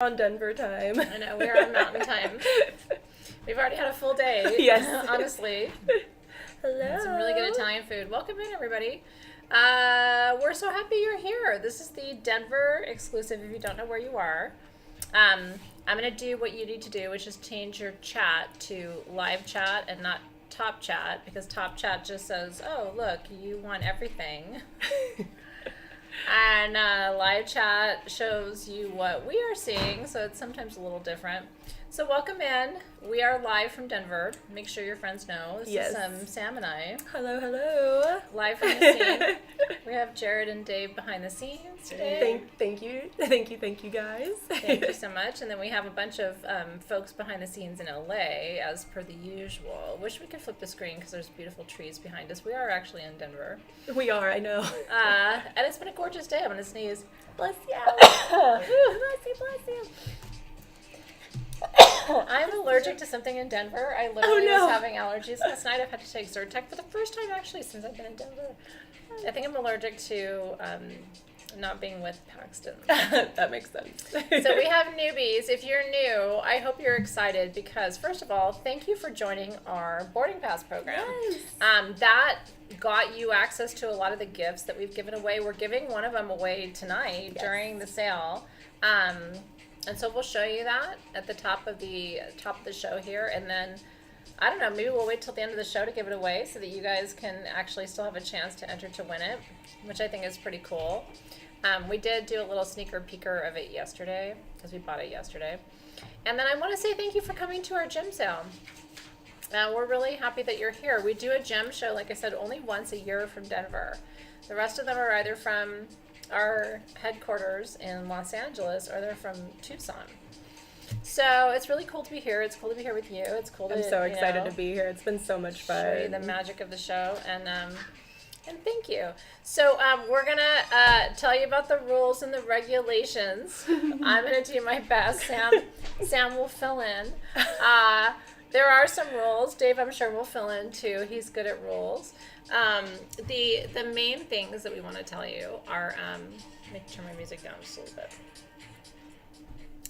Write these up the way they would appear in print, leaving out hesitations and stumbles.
On Denver time. I know, we're on mountain time. We've already had a full day. Yes. Honestly. Hello. Some really good Italian food. Welcome in, everybody. We're so happy you're here. This is the Denver exclusive if you don't know where you are. I'm going to do what you need to do, which is change your chat to live chat and not top chat, because top chat just says, oh, look, you want everything. And live chat shows you what we are seeing, so it's sometimes a little different. So welcome in. We are live from Denver. Make sure your friends know. This is Sam and I. Hello, hello. Live from the scene. We have Jared and Dave behind the scenes today. Thank you, guys. Thank you so much. And then we have a bunch of folks behind the scenes in LA, as per the usual. Wish we could flip the screen because there's beautiful trees behind us. We are actually in Denver. We are, I know. And it's been a gorgeous day. I'm going to sneeze. Bless you. Bless you. I'm allergic to something in Denver. I literally was having allergies last night. I've had to take Zyrtec for the first time actually since I've been in Denver. I think I'm allergic to not being with Paxton. That makes sense. So we have newbies. If you're new, I hope you're excited because first of all, thank you for joining our boarding pass program. Yes. That got you access to a lot of the gifts that we've given away. We're giving one of them away tonight during the sale. And so we'll show you that at the top of the show here, and then I don't know, maybe we'll wait till the end of the show to give it away so that you guys can actually still have a chance to enter to win it, which I think is pretty cool. We did do a little sneaker peeker of it yesterday because we bought it yesterday. And then I want to say thank you for coming to our gem sale. We're really happy that you're here. We do a gem show, like I said, only once a year from Denver. The rest of them are either from our headquarters in Los Angeles or they're from Tucson. So it's really cool to be here. It's cool to be here with you. It's cool to I'm so excited to be here. It's been so much fun. Show you the magic of the show, and thank you. So we're gonna tell you about the rules and the regulations. I'm gonna do my best. Sam will fill in. There are some rules. Dave, I'm sure, will fill in too. He's good at rules. The main things that we want to tell you are, let me turn my music down just a little bit.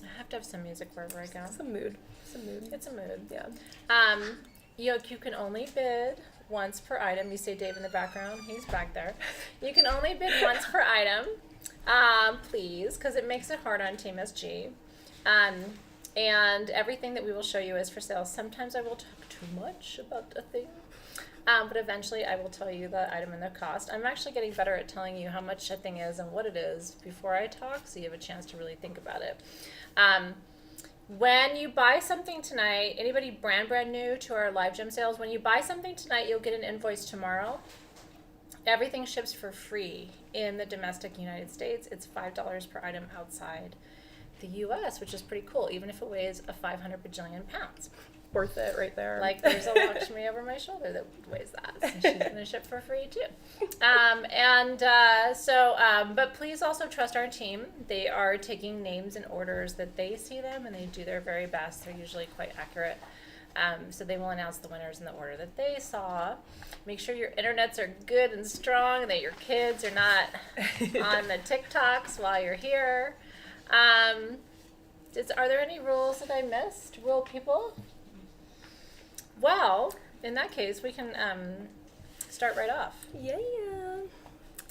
I have to have some music wherever I go. It's a mood. It's a mood. Yeah. You can only bid once per item. You see Dave in the background. He's back there. You can only bid once per item, please, because it makes it hard on Team SG. And everything that we will show you is for sale. Sometimes I will talk too much about a thing. But eventually I will tell you the item and the cost. I'm actually getting better at telling you how much a thing is and what it is before I talk, so you have a chance to really think about it. When you buy something tonight, anybody brand new to our live gem sales, when you buy something tonight, you'll get an invoice tomorrow. Everything ships for free in the domestic United States. It's $5 per item outside the U.S., which is pretty cool, even if it weighs a 500 bajillion pounds. Worth it right there. Like there's a Lakshmi over my shoulder that weighs that, so she's going to ship for free too. But please also trust our team. They are taking names and orders that they see them, and they do their very best. They're usually quite accurate. So they will announce the winners in the order that they saw. Make sure your internets are good and strong, and that your kids are not on the TikToks while you're here. Are there any rules that I missed? Rule people? Well, in that case, we can start right off. Yeah.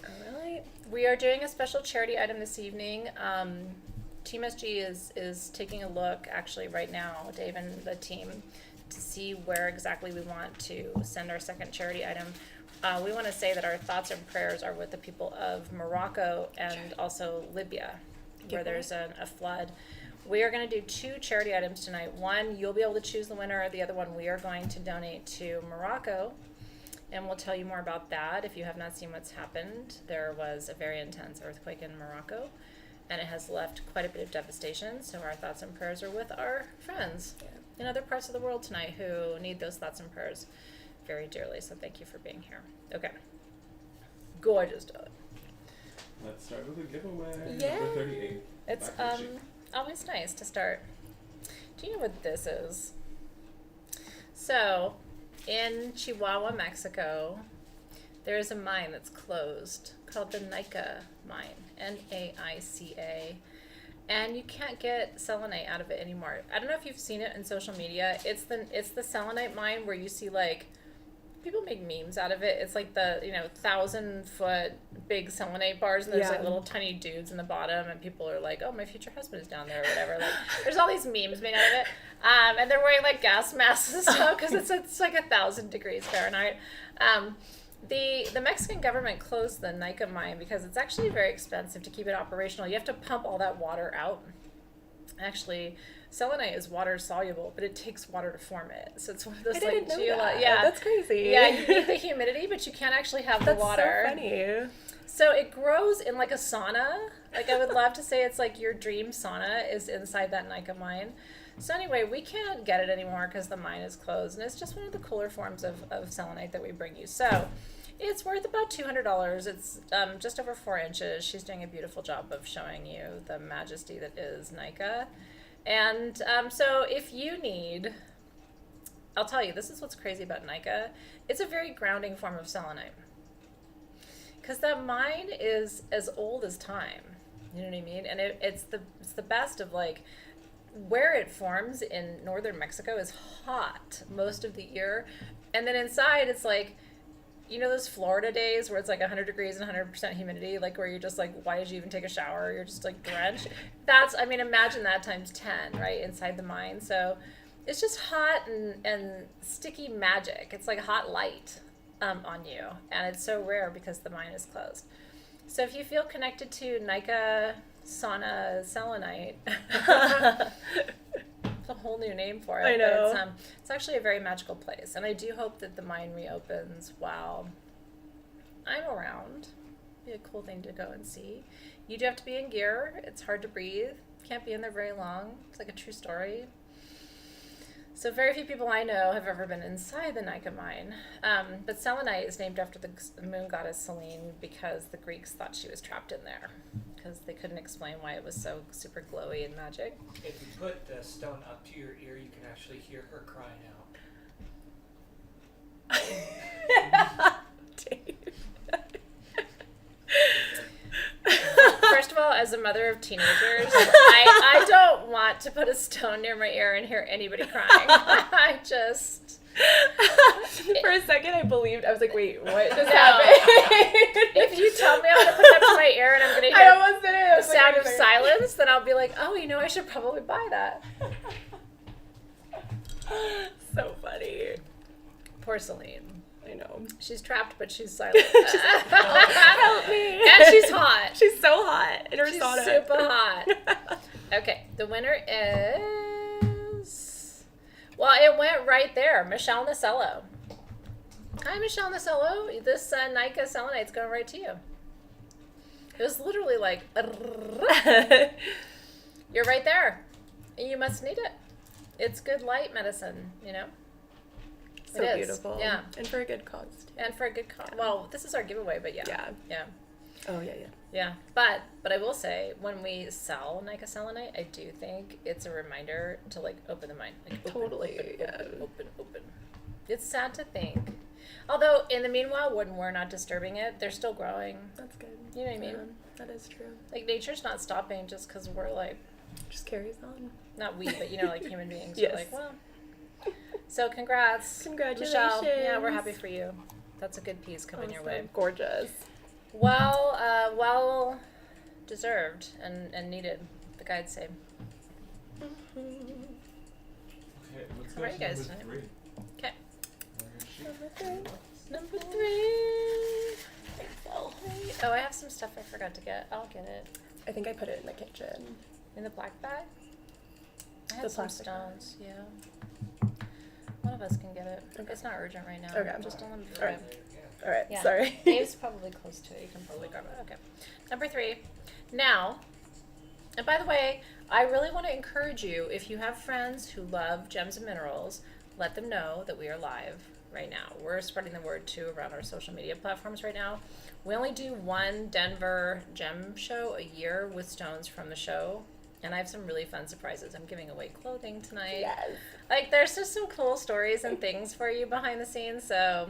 All right. We are doing a special charity item this evening. Team SG is taking a look, actually, right now, Dave and the team, to see where exactly we want to send our second charity item. We want to say that our thoughts and prayers are with the people of Morocco and also Libya, where there's a flood. We are going to do two charity items tonight. One, you'll be able to choose the winner. The other one, we are going to donate to Morocco, and we'll tell you more about that. If you have not seen what's happened, there was a very intense earthquake in Morocco, and it has left quite a bit of devastation, so our thoughts and prayers are with our friends in other parts of the world tonight who need those thoughts and prayers very dearly, so thank you for being here. Okay. Gorgeous, Doug. Let's start with a giveaway. Yeah. Number 38. It's always nice to start. Do you know what this is? So, in Chihuahua, Mexico, there is a mine that's closed called the Nica mine, N-A-I-C-A. and you can't get selenite out of it anymore. I don't know if you've seen it in social media. It's the selenite mine where you see like people make memes out of it. It's like the 1,000-foot big selenite bars, and there's like little tiny dudes in the bottom, and people are like, "Oh, my future husband is down there," or whatever. Like, there's all these memes made out of it, and they're wearing like gas masks and stuff because it's like 1,000 degrees Fahrenheit. The Mexican government closed the Nica mine because it's actually very expensive to keep it operational. You have to pump all that water out. Actually, selenite is water soluble, but it takes water to form it. So it's one of those Yeah, that's crazy. Yeah, you need the humidity, but you can't actually have the water. That's so funny. So it grows in like a sauna. Like I would love to say it's like your dream sauna is inside that Nica mine. So anyway, we can't get it anymore because the mine is closed, and it's just one of the cooler forms of selenite that we bring you. So it's worth about $200. It's just over 4 inches. She's doing a beautiful job of showing you the majesty that is Nica. And so if you need, I'll tell you, this is what's crazy about Nica. It's a very grounding form of selenite. Because that mine is as old as time. You know what I mean? And it's the best of like, where it forms in northern Mexico is hot most of the year. And then inside it's like, those Florida days where it's like 100 degrees and 100% humidity, like where you're just like, why did you even take a shower? You're just like drenched. Imagine that times 10, right, inside the mine. So it's just hot and sticky magic. It's like hot light on you. And it's so rare because the mine is closed. So if you feel connected to Nica sauna selenite, it's a whole new name for it. I know. But it's actually a very magical place, and I do hope that the mine reopens while I'm around. Be a cool thing to go and see. You do have to be in gear. It's hard to breathe. Can't be in there very long. It's like a true story. So very few people I know have ever been inside the Nica mine. But selenite is named after the moon goddess Selene because the Greeks thought she was trapped in there because they couldn't explain why it was so super glowy and magic. If you put the stone up to your ear, you can actually hear her crying out. First of all, as a mother of teenagers, I don't want to put a stone near my ear and hear anybody crying. I just... For a second, I was like, wait, what just No. happened? If you tell me I'm going to put it up to my ear and I'm going to I hear almost did it. the sound of silence, then I'll be like, oh, I should probably buy that. So funny. Poor Celine. I know. She's trapped, but she's silent. Help me. And she's hot. She's so hot in her She's sauna. super hot. Okay, the winner is... Well, it went right there. Michelle Nacello. Hi, Michelle Nacello. This Nica selenite's going right to you. It was literally like... You're right there. And you must need it. It's good light medicine, So It is. beautiful. Yeah. And for a good cause, too. And for a good cause. Well, this is our giveaway, but yeah. Oh, yeah. Yeah, but I will say, when we sell Nica selenite, I do think it's a reminder to like open the mind. Like Totally, open. It's sad to think. Although in the meanwhile, when we're not disturbing it, they're still growing. That's good. You know what I mean? That is true. Like nature's not stopping just because we're like, Just carries on. not we, but like human beings. Yes. We're like, well. So congrats, Congratulations. Michelle. Yeah, we're happy for you. That's a good piece coming your way. Gorgeous. Well deserved and needed, the guides say. Okay, let's go How are to you guys number tonight? 3. Okay. Number 3. Number 3. Oh, I have some stuff I forgot to get. I'll get it. I think I put it in the kitchen. In the black bag? I The have some plastic stones, yeah. One of us can get it. Okay. It's not urgent right now. Okay. Just don't let me All right. forget. All right. Yeah. Sorry. Dave's probably close to it. You can probably grab it. Okay. Number 3. Now, and by the way, I really want to encourage you, if you have friends who love gems and minerals, let them know that we are live right now. We're spreading the word too around our social media platforms right now. We only do one Denver gem show a year with stones from the show. And I have some really fun surprises. I'm giving away clothing tonight. Yes. Like, there's just some cool stories and things for you behind the scenes. So,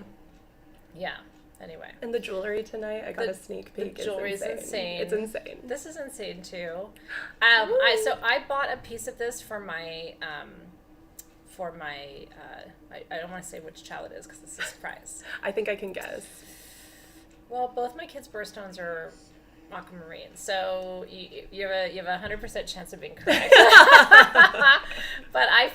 yeah. Anyway. And the jewelry tonight, I got a sneak peek. The jewelry is insane. It's insane. This is insane too. I bought a piece of this for my I don't want to say which child it is because it's a surprise. I think I can guess. Well, both my kids' birthstones are aquamarine, so you have a 100% chance of being correct. But I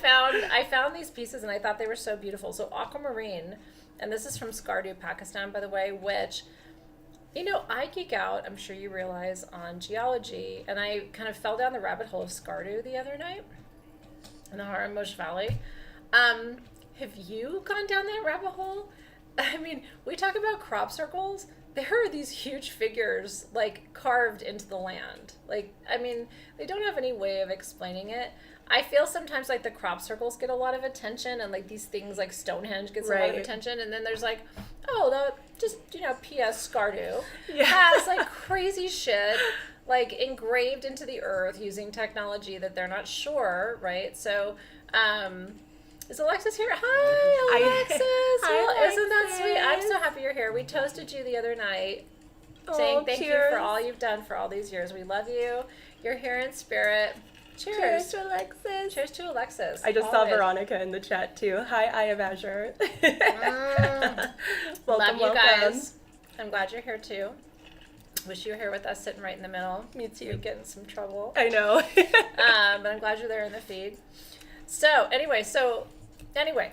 found these pieces and I thought they were so beautiful. So aquamarine, and this is from Skardu, Pakistan, by the way, which, you know, I geek out, I'm sure you realize, on geology, and I kind of fell down the rabbit hole of Skardu the other night in the Haramosh Valley. Have you gone down that rabbit hole? I mean, we talk about crop circles. There are these huge figures, like, carved into the land. Like, I mean, they don't have any way of explaining it. I feel sometimes like the crop circles get a lot of attention, and like these things like Stonehenge gets a lot of attention, and then there's like, oh, P.S. Skardu has like crazy shit like engraved into the earth using technology that they're not sure, right? So, is Alexis here? Hi, Alexis. Hi, Isn't that sweet? I'm so happy you're here. We toasted you the other night, saying thank you for all you've done for all these years. We love you. You're here in spirit. Cheers. Cheers to Alexis. Cheers to Alexis. I just saw Veronica in the chat too. Hi, Eye of Azure. Love you guys. I'm glad you're here too. Wish you were here with us, sitting right in the middle. Me too. You'd get in some trouble. I know. But I'm glad you're there in the feed. So anyway,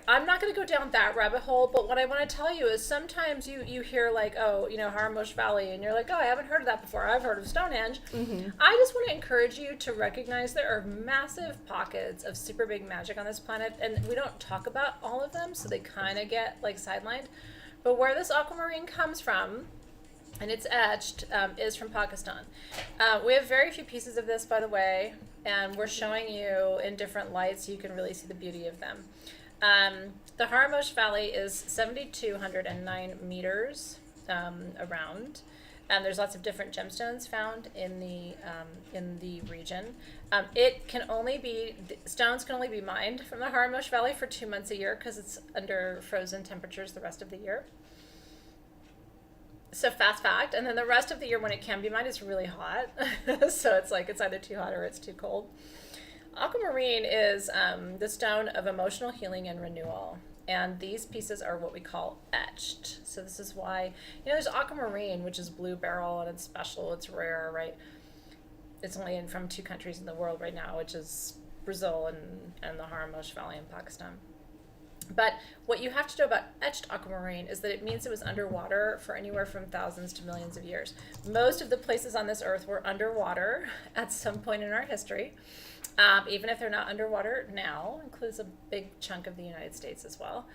I'm not going to go down that rabbit hole, but what I want to tell you is sometimes you hear like, oh, you know, Haramosh Valley, and you're like, oh, I haven't heard of that before. I've heard of Stonehenge. Mm-hmm. I just want to encourage you to recognize there are massive pockets of super big magic on this planet, and we don't talk about all of them, so they kind of get like sidelined. But where this aquamarine comes from, and it's etched, is from Pakistan. We have very few pieces of this, by the way, and we're showing you in different lights so you can really see the beauty of them. The Haramosh Valley is 7,209 meters around, and there's lots of different gemstones found in the region. Stones can only be mined from the Haramosh Valley for 2 months a year because it's under frozen temperatures the rest of the year. So fast fact, and then the rest of the year when it can be mined, it's really hot. So it's like it's either too hot or it's too cold. Aquamarine is the stone of emotional healing and renewal. And these pieces are what we call etched. So this is why, you know, there's aquamarine, which is blue beryl, and it's special, it's rare, right? It's only from 2 countries in the world right now, which is Brazil and the Haramosh Valley in Pakistan. But what you have to know about etched aquamarine is that it means it was underwater for anywhere from thousands to millions of years. Most of the places on this earth were underwater at some point in our history. Even if they're not underwater now, includes a big chunk of the United States as well.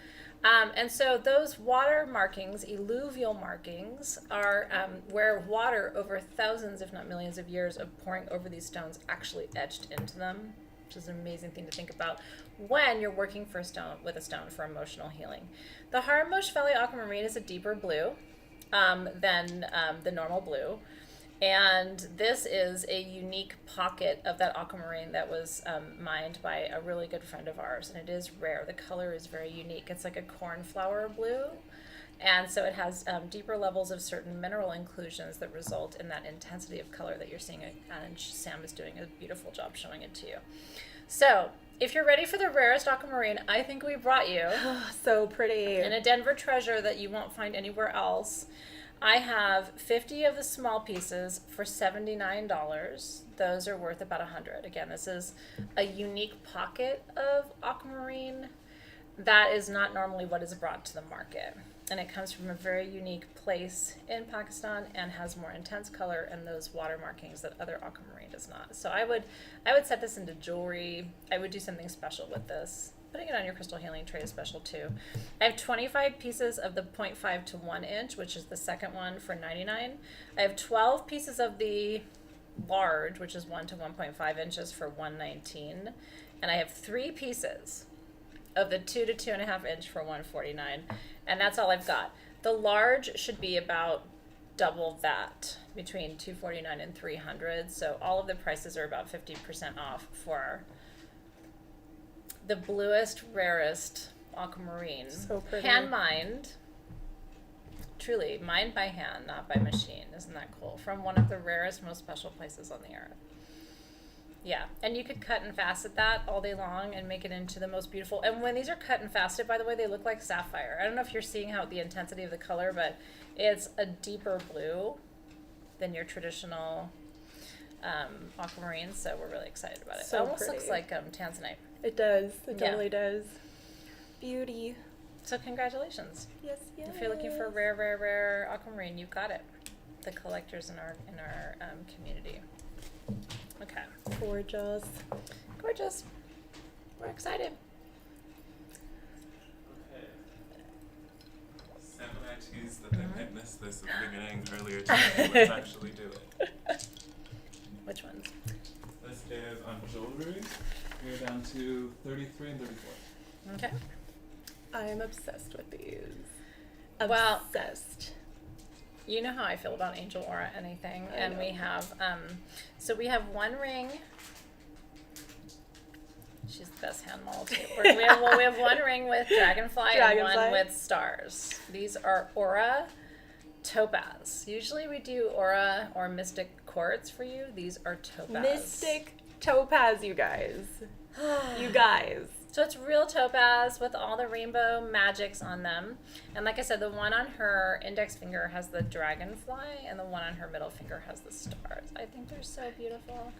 And so those water markings, alluvial markings, are where water over thousands, if not millions of years of pouring over these stones actually etched into them, which is an amazing thing to think about when you're working with a stone for emotional healing. The Haramosh Valley aquamarine is a deeper blue than the normal blue. And this is a unique pocket of that aquamarine that was mined by a really good friend of ours, and it is rare. The color is very unique. It's like a cornflower blue, and so it has deeper levels of certain mineral inclusions that result in that intensity of color that you're seeing, and Sam is doing a beautiful job showing it to you. So if you're ready for the rarest aquamarine, I think we brought you so pretty, and a Denver treasure that you won't find anywhere else. I have 50 of the small pieces for $79. Those are worth about $100. Again, this is a unique pocket of aquamarine that is not normally what is brought to the market. And it comes from a very unique place in Pakistan and has more intense color and those water markings that other aquamarine does not. So I would set this into jewelry. I would do something special with this. Putting it on your crystal healing tray is special too. I have 25 pieces of the 0.5 to 1 inch, which is the second one, for $99. I have 12 pieces of the large, which is 1 to 1.5 inches, for $119. And I have 3 pieces of the 2 to 2.5 inch for $149. And that's all I've got. The large should be about double that, between $249 and $300. So all of the prices are about 50% off for the bluest, rarest aquamarine. So pretty. Hand mined Truly, mined by hand, not by machine. Isn't that cool? From one of the rarest, most special places on the earth. Yeah, and you could cut and facet that all day long and make it into the most beautiful. And when these are cut and faceted, by the way, they look like sapphire. I don't know if you're seeing how the intensity of the color, but it's a deeper blue than your traditional aquamarine. So we're really excited about it. So It almost pretty. looks like tanzanite. It does. It Yeah. totally does. Beauty. So congratulations. Yes, yes. If you're looking for a rare, rare, rare aquamarine, you've got it. The collectors in our community. Okay. Gorgeous. Gorgeous. We're excited. Okay. Similarities that they might miss this at the beginning earlier today. Let's actually do it. Which ones? This is on jewelry. We're down to 33 and 34. Okay. I am obsessed with these. Well- Obsessed. You know how I feel about angel aura anything, I and know. we have so we have one ring. She's the best hand model too. We have one ring with dragonfly and one Dragonfly. with stars. These are aura topaz. Usually we do aura or mystic quartz for you. These are topaz. Mystic topaz, you guys. You guys. So it's real topaz with all the rainbow magics on them. And like I said, the one on her index finger has the dragonfly and the one on her middle finger has the stars. I think they're so beautiful.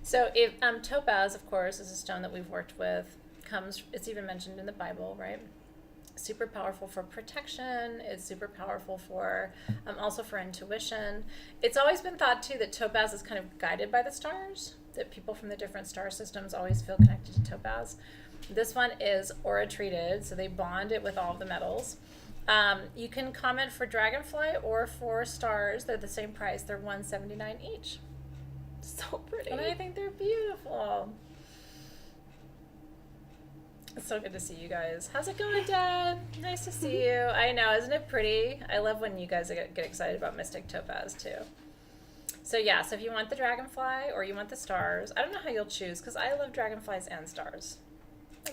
So if topaz, of course, is a stone that we've worked with. It's even mentioned in the Bible, right? Super powerful for protection. It's super powerful for also for intuition. It's always been thought too that topaz is kind of guided by the stars, that people from the different star systems always feel connected to topaz. This one is aura treated, so they bond it with all of the metals. You can comment for dragonfly or for stars. They're the same price. They're $179 each. So pretty. And I think they're beautiful. It's so good to see you guys. How's it going, Dad? Nice to see you. I know, isn't it pretty? I love when you guys get excited about mystic topaz too. So yeah, so if you want the dragonfly or you want the stars, I don't know how you'll choose because I love dragonflies and stars.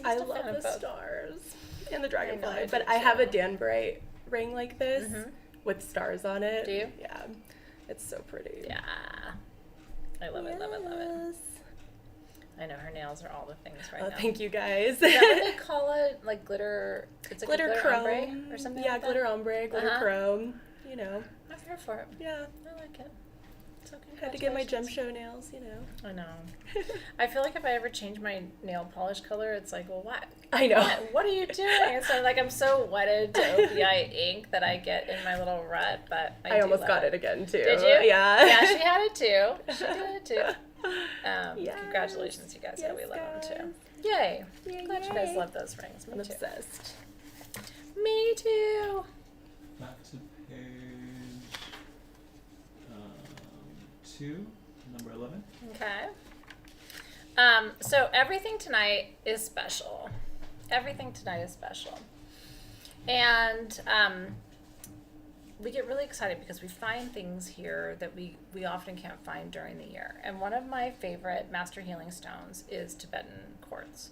I I'm just a love fan of the both. stars and the dragonfly, I do but I have a too. Danburite ring like this Mhm. with stars on it. Do you? Yeah. It's so pretty. Yeah. I love it, love it, love it. Yes. I know her nails are all the things right Oh, now. thank you guys. Is that what they call it? Like glitter? It's like glitter a glitter chrome ombre or something Yeah, like that? glitter ombre, glitter Uh-huh. chrome. You know. I'm here for it. Yeah. I like it. So Had to get my congratulations. gem show nails. You know. I know. I feel like if I ever change my nail polish color, it's like, well, what? I know. What are you doing? So like I'm so wedded to OPI ink that I get in my little rut, but I I do almost love got it again too. Did you? Yeah. Yeah, she had it too. She did it too. Yes. Congratulations, you guys. Yeah, we Yes, love them guys. too. Yay. Yay, Glad you guys yay. love those rings. Me I'm too. obsessed. Me too. Back to page 2, number 11. Okay. So everything tonight is special. Everything tonight is special. And we get really excited because we find things here that we often can't find during the year. And one of my favorite master healing stones is Tibetan quartz.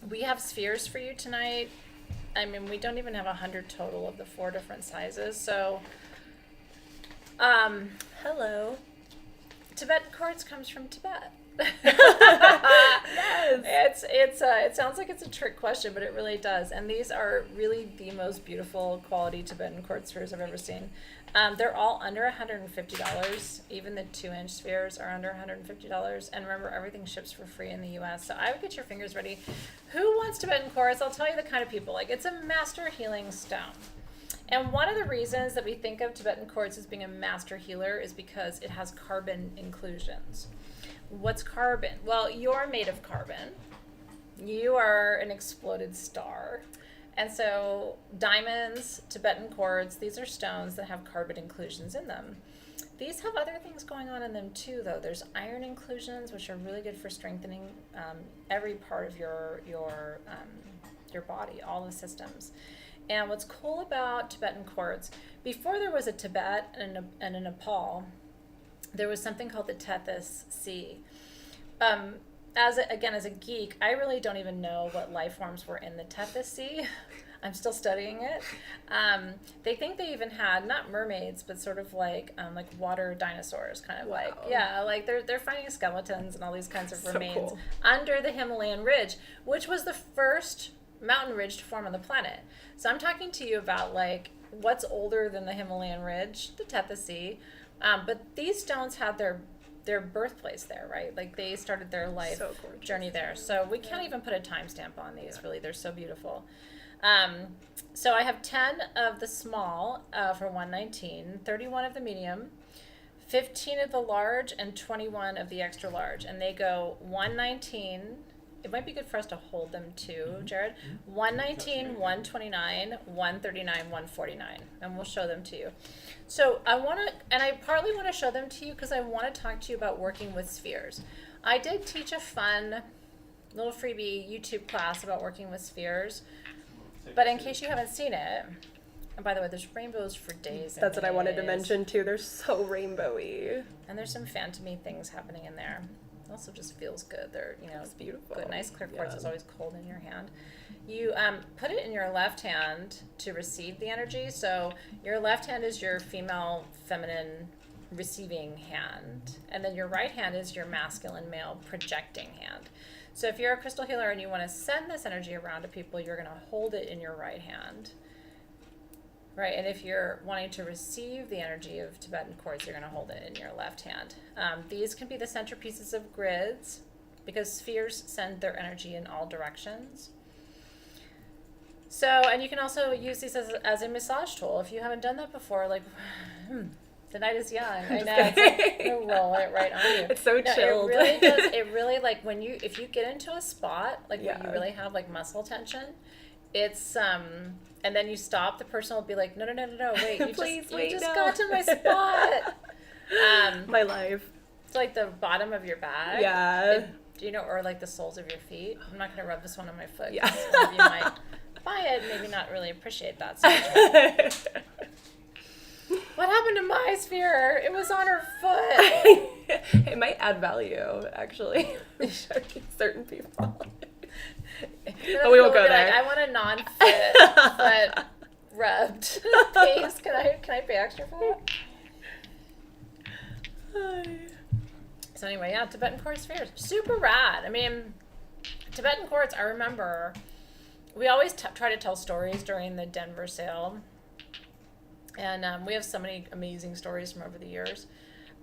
We have spheres for you tonight. I mean, we don't even have 100 total of the 4 different sizes. So, Hello. Tibetan quartz comes from Tibet. Yes. It sounds like it's a trick question, but it really does. And these are really the most beautiful quality Tibetan quartz spheres I've ever seen. They're all under $150. Even the 2-inch spheres are under $150. And remember, everything ships for free in the U.S. So I would get your fingers ready. Who wants Tibetan quartz? I'll tell you the kind of people. Like, it's a master healing stone. And one of the reasons that we think of Tibetan quartz as being a master healer is because it has carbon inclusions. What's carbon? Well, you're made of carbon. You are an exploded star. And so diamonds, Tibetan quartz, these are stones that have carbon inclusions in them. These have other things going on in them too, though. There's iron inclusions, which are really good for strengthening every part of your body, all the systems. And what's cool about Tibetan quartz, before there was a Tibet and a Nepal, there was something called the Tethys Sea. As a geek, I really don't even know what life forms were in the Tethys Sea. I'm still studying it. They think they even had not mermaids, but sort of like water dinosaurs, kind of like they're finding skeletons and all these kinds of So remains cool. under the Himalayan ridge, which was the first mountain ridge to form on the planet. So I'm talking to you about like what's older than the Himalayan ridge, the Tethys. But these stones had their birthplace there, right? Like they started their life So gorgeous. journey there. So we can't even put a timestamp on these. Really, they're so beautiful. So I have 10 of the small for 119, 31 of the medium, 15 of the large, and 21 of the extra large. And they go 119. It might be good for us to hold them too, Jared. 119, 129, 139, 149. And we'll show them to you. So I partly want to show them to you because I want to talk to you about working with spheres. I did teach a fun little freebie YouTube class about working with spheres. But in case you haven't seen it, and by the way, there's rainbows for days and That's what I wanted to days. mention too. They're so rainbowy. And there's some phantomy things happening in there. It also just feels good. They're, It's beautiful. good. Nice clear quartz is Yeah. always cold in your hand. You put it in your left hand to receive the energy. So your left hand is your female, feminine receiving hand. And then your right hand is your masculine, male projecting hand. So if you're a crystal healer and you want to send this energy around to people, you're going to hold it in your right hand. Right, and if you're wanting to receive the energy of Tibetan quartz, you're going to hold it in your left hand. These can be the centerpieces of grids because spheres send their energy in all directions. So, and you can also use these as a massage tool. If you haven't done that before, like, the night is young. I know. It's like, I'm gonna roll it right on you. It's so chilled. It really does. It really, like, if you get into a spot, like, where Yeah. you really have, like, muscle tension, it's, and then you stop, the person will be like, no, wait, you Please, just wait, no. got to my spot. My life. It's like the bottom of your back. Yeah. Do you know, or like the soles of your feet. I'm not going to rub this one on my foot. Yeah. 'Cause some of you might buy it and maybe not really appreciate that so much. What happened to my sphere? It was on her foot. It might add value, actually. Certain people. But we won't go there. Like, I want a non-fit foot rubbed. Please, can I pay extra for that? So anyway, yeah, Tibetan quartz spheres, super rad. I mean, Tibetan quartz. I remember we always try to tell stories during the Denver sale, and we have so many amazing stories from over the years.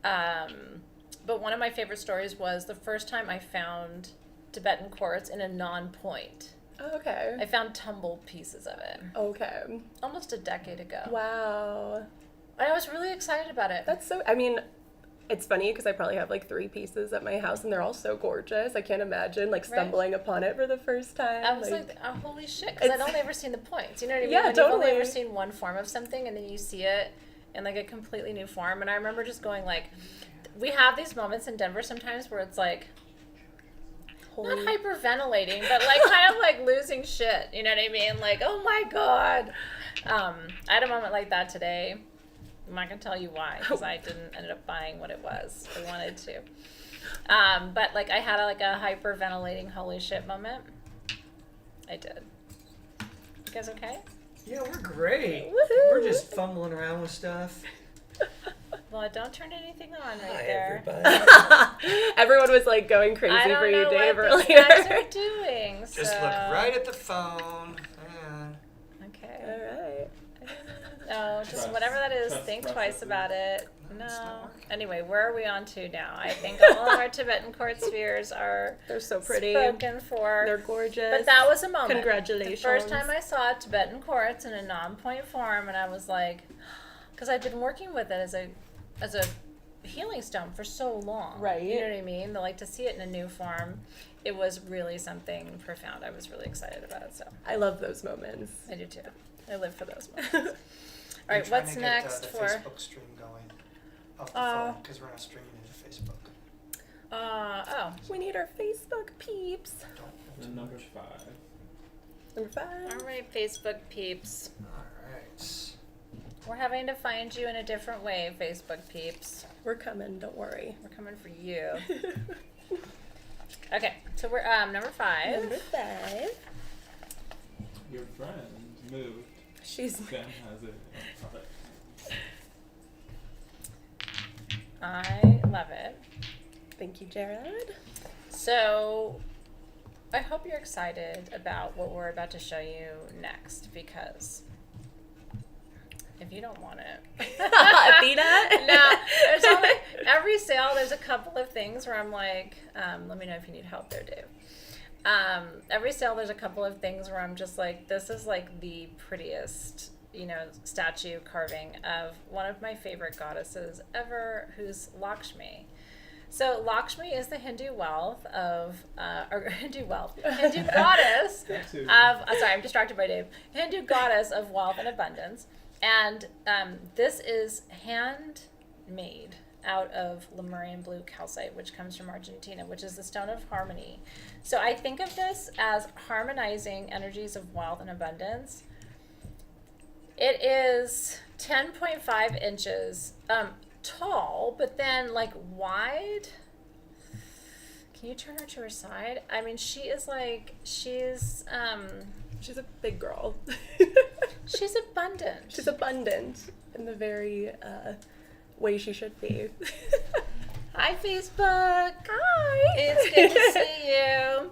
But one of my favorite stories was the first time I found Tibetan quartz in a non-point. Oh, okay. I found tumbled pieces of it Okay. almost a decade ago. Wow. And I was really excited about it. That's so, I mean, it's funny because I probably have like 3 pieces at my house and they're all so gorgeous. I can't imagine like stumbling upon it for the first time. I was like, oh, holy shit, because I'd only ever seen the points. You know what I mean? Yeah, When you've only totally. ever seen one form of something and then you see it in like a completely new form. And I remember just going like, we have these moments in Denver sometimes where it's like, not hyperventilating, but like kind of like losing shit. You know what I mean? Like, oh my God. I had a moment like that today. I'm not going to tell you why, because I didn't end up buying what it was. I wanted to. But like I had a hyperventilating holy shit moment. I did. You guys okay? Yeah, we're great. Woohoo. We're just fumbling around with stuff. Well, don't turn anything on right Hi, there. everybody. Everyone was like going crazy I don't for you, know Dave, what these earlier. guys are doing. Just so. look right at the phone. And Okay. All right. No, just Trust. whatever that is, Trust think processes. twice about it. No, it's not No. working. Anyway, where are we on to now? I think all of our Tibetan quartz spheres are They're so pretty. spoken for. They're gorgeous. But that was a moment. Congratulations. The first time I saw Tibetan quartz in a non-point form, and I was like, because I'd been working with it as a healing stone for so long. Right. You know what I mean? Like to see it in a new form, it was really something profound. I was really excited about it. So I love those moments. I do too. I live for those moments. All right, I'm trying what's to next get, the for? Facebook stream going off the Oh. phone because we're not streaming into Facebook. We need our Facebook peeps. And number 5. Number 5. All right, Facebook peeps. All right. We're having to find you in a different way, Facebook peeps. We're coming, don't worry. We're coming for you. Okay, so we're number 5. Number 5. Your friend moved. She's. Sam has it in product. I love it. Thank you, Jared. So, I hope you're excited about what we're about to show you next, because if you don't want it, Athena? no. There's only, every sale, there's a couple of things where I'm like, let me know if you need help there, Dave. Every sale, there's a couple of things where I'm just like, this is like the prettiest, statue carving of one of my favorite goddesses ever, who's Lakshmi. So Lakshmi is the Hindu wealth of, Hindu goddess of, sorry, I'm distracted by Dave. Hindu goddess of wealth and abundance. And this is handmade out of Lemurian blue calcite, which comes from Argentina, which is the stone of harmony. So I think of this as harmonizing energies of wealth and abundance. It is 10.5 inches tall, but then like wide. Can you turn her to her side? I mean, she's a big girl. she's abundant. She's abundant in the very way she should be. Hi, Facebook. Hi. It's good to see you.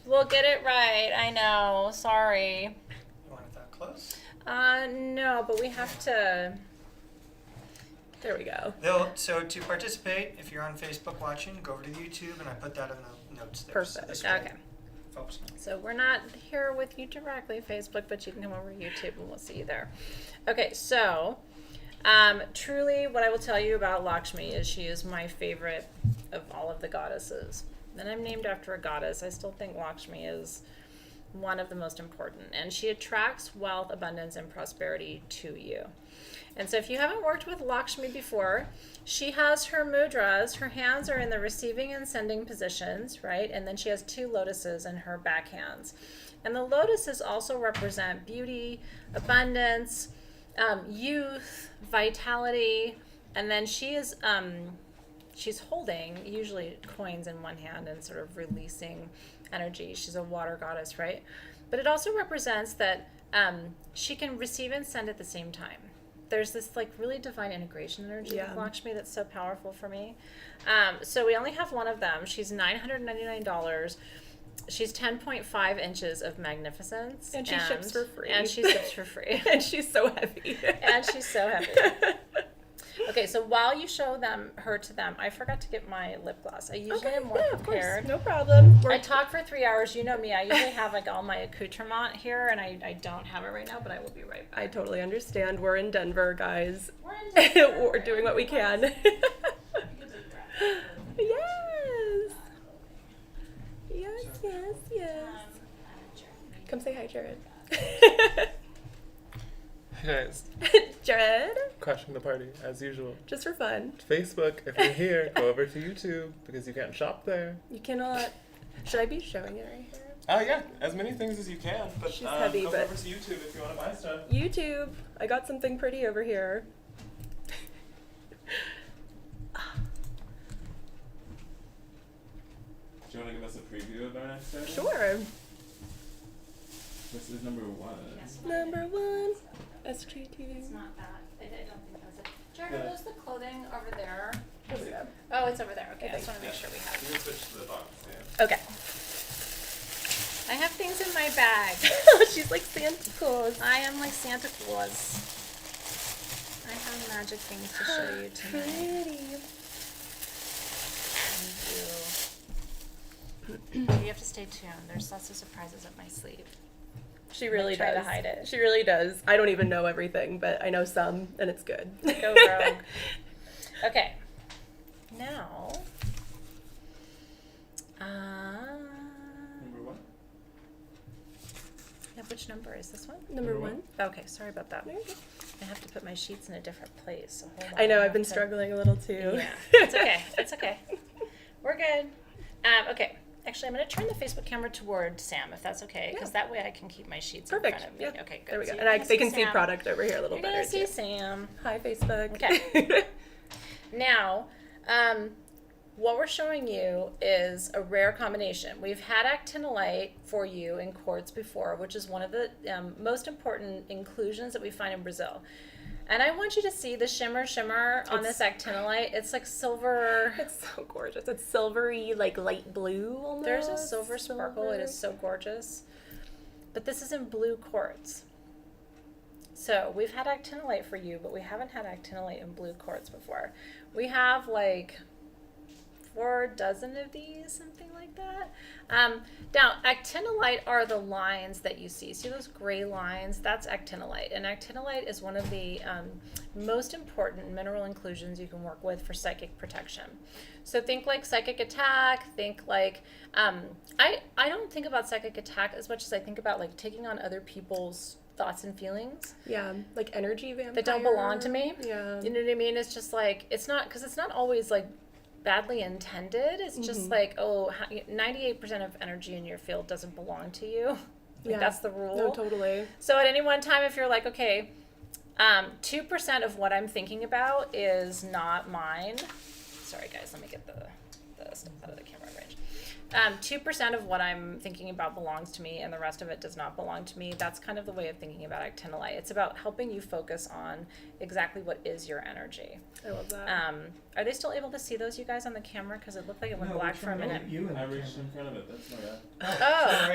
We'll get it right. I know. Sorry. You want it that close? No, but we have to. There we go. So to participate, if you're on Facebook watching, go over to YouTube, and I put that in the notes there. Perfect. So this way Okay. folks know. So we're not here with you directly, Facebook, but you can come over to YouTube and we'll see you there. Okay, so truly what I will tell you about Lakshmi is she is my favorite of all of the goddesses. And I'm named after a goddess. I still think Lakshmi is one of the most important. And she attracts wealth, abundance, and prosperity to you. And so if you haven't worked with Lakshmi before, she has her mudras. Her hands are in the receiving and sending positions, right? And then she has 2 lotuses in her back hands. And the lotuses also represent beauty, abundance, youth, vitality. And then she is, she's holding usually coins in one hand and sort of releasing energy. She's a water goddess, right? But it also represents that she can receive and send at the same time. There's this like really divine integration energy with Lakshmi that's so powerful for me. So we only have one of them. She's $999. She's 10.5 inches of magnificence. And she ships for free. And she ships for free. And she's so heavy. And she's so heavy. Okay, so while you show her to them, I forgot to get my lip gloss. I usually am more prepared. No problem. I talk for 3 hours. You know me. I usually have like all my accoutrement here, and I don't have it right now, but I will be right back. I totally understand. We're in Denver, guys. We're in Denver. We're doing what we can. Yes. Yes, yes, yes. Come say hi, Jared. Hey guys, Jared, crashing the party as usual. just for fun. Facebook, if you're here, go over to YouTube because you can't shop there. You cannot. Should I be showing it right here? Yeah, as many things as you can. But She's heavy, go but- over to YouTube if you want to buy stuff. YouTube. I got something pretty over here. Do you want to give us a preview of our next item? Sure. This is number 1. Number 1. SGT. It's not that. I don't think that's it. Jared, are those the clothing over there? Yeah. Oh, it's over there. Okay, I just want to make sure we have You it. can switch to the box, yeah. Okay. I have things in my bag. She's like Santa Claus. I am like Santa Claus. I have magic things to show you tonight. Pretty. You have to stay tuned. There's lots of surprises up my sleeve. She really try to does. hide it. She really does. I don't even know everything, but I know some, and it's good. Go rogue. Okay. Now. Number 1? Yeah, which number is this one? Number Number 1. Okay, sorry about that. There you go. I have to put my sheets in a different place. So hold on. I know, I I've been have to- struggling a little too. Yeah, it's okay. It's okay. We're good. Okay. Actually, I'm going to turn the Facebook camera toward Sam, if that's okay, because that way I can keep my sheets Perfect. in front of me. Yeah. Okay, good. There we go. So And you're gonna they can see Sam. product over here a little You're better gonna see too. Sam. Hi, Facebook. Okay. Now, what we're showing you is a rare combination. We've had actinolite for you in quartz before, which is one of the most important inclusions that we find in Brazil. And I want you to see the shimmer on this actinolite. It's like silver. It's so gorgeous. It's silvery, like light blue almost. There's a silver sparkle. It is so gorgeous. But this is in blue quartz. So we've had actinolite for you, but we haven't had actinolite in blue quartz before. We have like 4 dozen of these, something like that. Now, actinolite are the lines that you see. See those gray lines? That's actinolite. And actinolite is one of the most important mineral inclusions you can work with for psychic protection. So think like psychic attack, think like, I don't think about psychic attack as much as I think about like taking on other people's thoughts and feelings. Yeah, like energy vampire. That don't belong to me. Yeah. You know what I mean? It's just like, it's not, because it's not always like badly intended. It's just like, 98% of energy in your field doesn't belong to you. Like, that's the rule. No, totally. So at any one time, if you're like, okay, 2% of what I'm thinking about is not mine. Sorry guys, let me get the stuff out of the camera range. 2% of what I'm thinking about belongs to me, and the rest of it does not belong to me. That's kind of the way of thinking about actinolite. It's about helping you focus on exactly what is your energy. I love that. Are they still able to see those, you guys, on the camera? Because it looked like it went black for a minute. I reached in front of it. That's my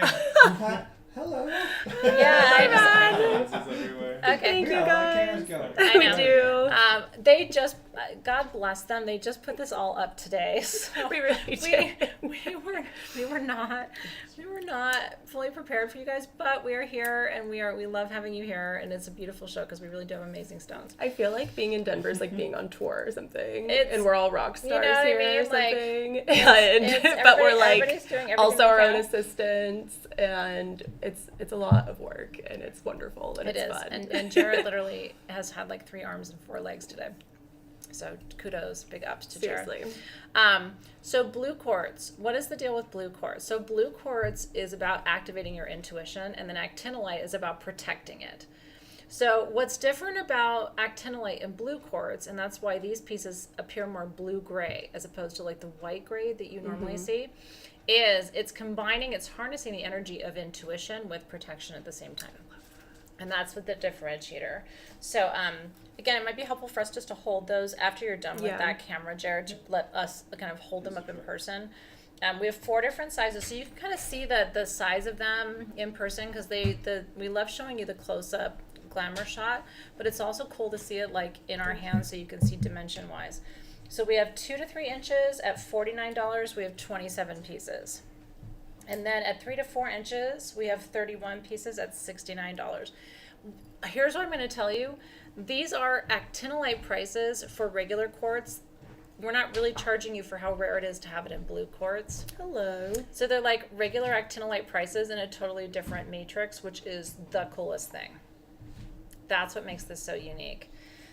bad. Oh. Hello. Yeah, I just, Glasses everywhere. okay. Thank you Yeah, guys. cameras I We know. do. They just, God bless them, they just put this all up today. So We really did. we were not fully prepared for you guys, but we are here, and we love having you here, and it's a beautiful show because we really do have amazing stones. I feel like being in Denver is like being on tour or something, It's- and we're all rock stars you know what I here mean? or Like, something. it's But we're everybody's like doing everything also we our own can. assistants, and it's a lot of work, and it's wonderful, and It it's is, fun. and Jared literally has had like 3 arms and 4 legs today. So kudos, big ups to Jared. Seriously. So blue quartz, what is the deal with blue quartz? So blue quartz is about activating your intuition, and then actinolite is about protecting it. So what's different about actinolite and blue quartz, and that's why these pieces appear more blue-gray as opposed to like the white gray that you normally see, is it's harnessing the energy of intuition with protection at the same time. And that's what the differentiator. So again, it might be helpful for us just to hold those after you're done with that camera, Jared, to let us kind of hold them up in person. We have 4 different sizes, so you can kind of see the size of them in person, because we love showing you the close-up glamour shot, but it's also cool to see it like in our hands so you can see dimension-wise. So we have 2 to 3 inches at $49. We have 27 pieces. And then at 3 to 4 inches, we have 31 pieces at $69. Here's what I'm going to tell you. These are actinolite prices for regular quartz. We're not really charging you for how rare it is to have it in blue quartz. Hello. So they're like regular actinolite prices in a totally different matrix, which is the coolest thing. That's what makes this so unique.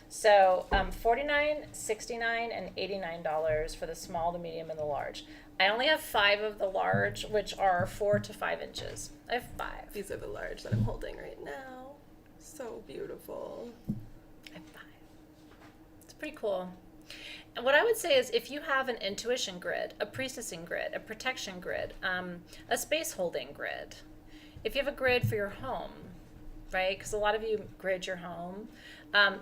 So $49, $69, and $89 for the small, the medium, and the large. I only have 5 of the large, which are 4 to 5 inches. I have 5. These are the large that I'm holding right now. So beautiful. I have 5. It's pretty cool. And what I would say is, if you have an intuition grid, a priestessing grid, a protection grid, a space holding grid, if you have a grid for your home, right? Because a lot of you grid your home.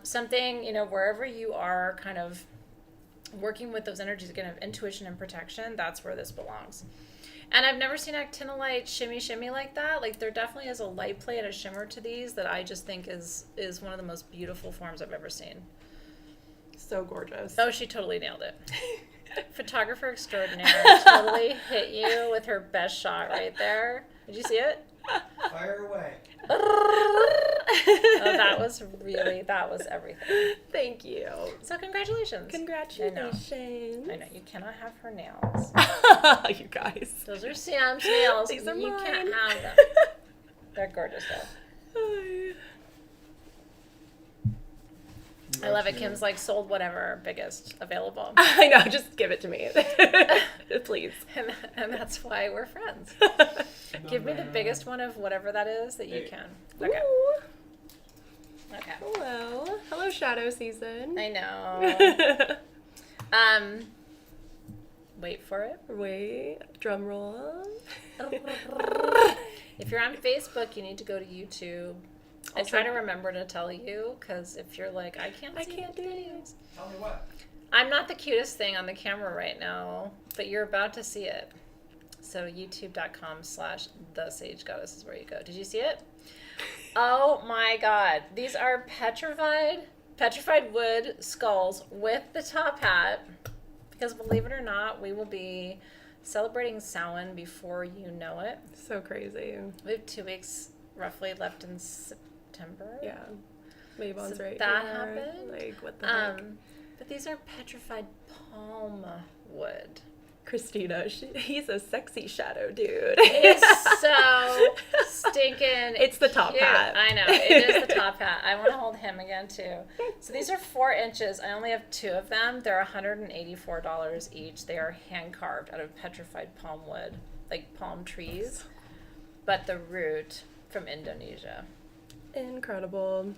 Something, wherever you are kind of working with those energies, again, of intuition and protection, that's where this belongs. And I've never seen actinolite shimmy like that. Like, there definitely is a light play and a shimmer to these that I just think is one of the most beautiful forms I've ever seen. So gorgeous. Oh, she totally nailed it. Photographer extraordinaire totally hit you with her best shot right there. Did you see it? Fire away. Oh, that was everything. Thank you. So congratulations. Congratulations. I know, you cannot have her nails. You guys. Those are Sam's nails. These are you mine. can't have them. They're gorgeous though. I love it. Kim's like, sold whatever, biggest available. I know, just give it to me. Please. And that's why we're friends. Give me the biggest one of whatever that is that you can. Okay. Ooh. Okay. Hello. Hello, shadow season. I know. Wait for it. Wait, drum roll. If you're on Facebook, you need to go to YouTube. I Also- try to remember to tell you, because if you're like, I can't I see can't the do videos. Tell me what. I'm not the cutest thing on the camera right now, but you're about to see it. So youtube.com/thesagegoddess is where you go. Did you see it? Oh my god. These are petrified wood skulls with the top hat. Because believe it or not, we will be celebrating Samhain before you know it. So crazy. We have 2 weeks roughly left in September. Yeah. Mabon's So right that here. happened? Like, what the heck? But these are petrified palm wood. Christina, he's a sexy shadow dude. It's so stinking It's the top cute. hat. I know, it is the top hat. I want to hold him again too. So these are 4 inches. I only have 2 of them. They're $184 each. They are hand carved out of petrified palm wood, like palm trees, but the root from Indonesia. Incredible.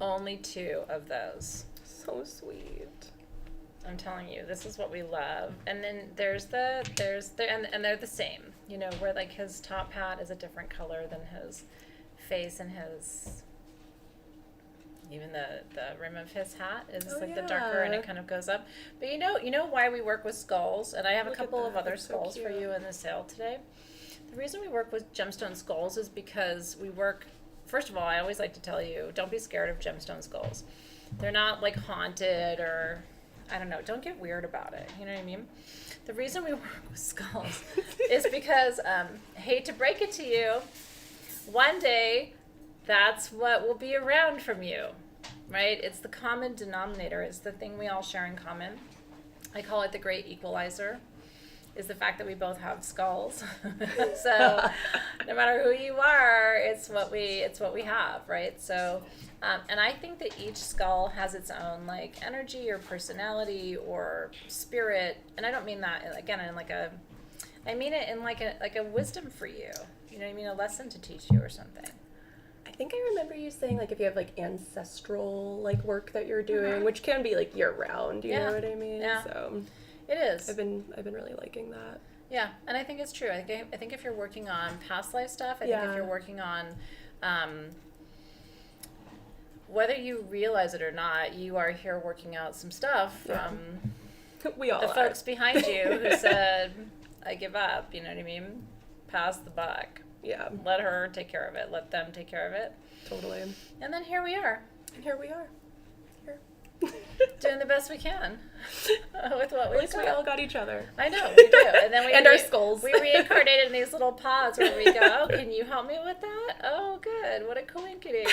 Only 2 of those. So sweet. I'm telling you, this is what we love. And then there's and they're the same. You know, where like his top hat is a different color than his face, and his even the rim of his hat is Oh, like the darker, and yeah. it kind of goes up. But you know why we work with skulls, and I have Look a at couple of that. other That's so skulls for cute. you in the sale today. The reason we work with gemstone skulls is because we work. First of all, I always like to tell you, don't be scared of gemstone skulls. They're not like haunted or, I don't know, don't get weird about it. You know what I mean? The reason we work with skulls is because, hate to break it to you, one day that's what will be around from you, right? It's the common denominator. It's the thing we all share in common. I call it the great equalizer. Is the fact that we both have skulls. So no matter who you are, it's what we have, right? So, and I think that each skull has its own like energy or personality or spirit, and I don't mean that again in like a, I mean it in like a wisdom for you. You know what I mean? A lesson to teach you or something. I think I remember you saying like if you have like ancestral like work that you're doing, which can be like year round, you know what I mean? Yeah. So It is. I've been really liking that. Yeah, and I think it's true. I think if you're working on past life stuff, I think Yeah. if you're working on, whether you realize it or not, you are here working out some stuff from We all the are. folks behind you who said, I give up, you know what I mean? Pass the buck. Yeah, Let her take care of it. Let them take care of it. totally. And then here we are, And here we are. Here. doing the best we can with what At we've least we got. all got each other. I know, we do. And then we And our skulls. We reincarnated in these little pods where we go, oh, can you help me with that? Oh, good. What a coinkydink.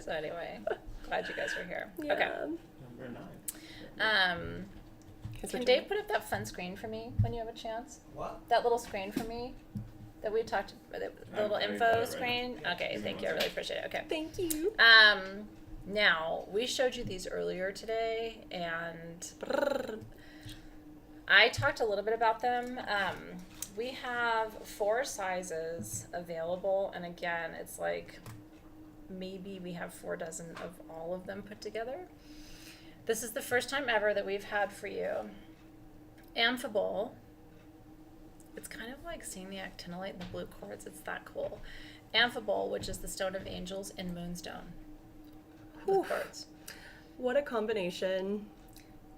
So anyway, glad you guys were here. Yeah. Okay. Number 9. Can Dave put up that fun screen for me when you have a chance? What? That little screen for me that we talked about, the little I'm info doing that right screen? now. Okay, thank you. I really appreciate it. Okay. Thank you. Now, we showed you these earlier today, and I talked a little bit about them. We have 4 sizes available, and again, it's like maybe we have 4 dozen of all of them put together. This is the first time ever that we've had for you Amphibole. It's kind of like seeing the Actinolite and the blue quartz. It's that cool. Amphibole, which is the stone of angels, and moonstone. With quartz. What a combination.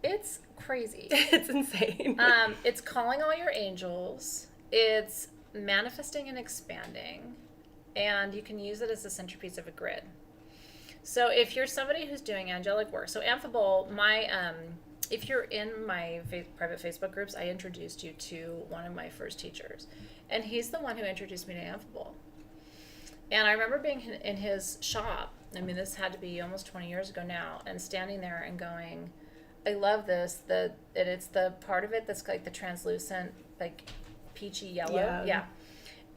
It's crazy. It's insane. It's calling all your angels. It's manifesting and expanding. And you can use it as the centerpiece of a grid. So if you're somebody who's doing angelic work, so Amphibole, if you're in my private Facebook groups, I introduced you to one of my first teachers. And he's the one who introduced me to Amphibole. And I remember being in his shop, I mean, this had to be almost 20 years ago now, and standing there and going, I love this. And it's the part of it that's like the translucent, like peachy yellow. Yeah.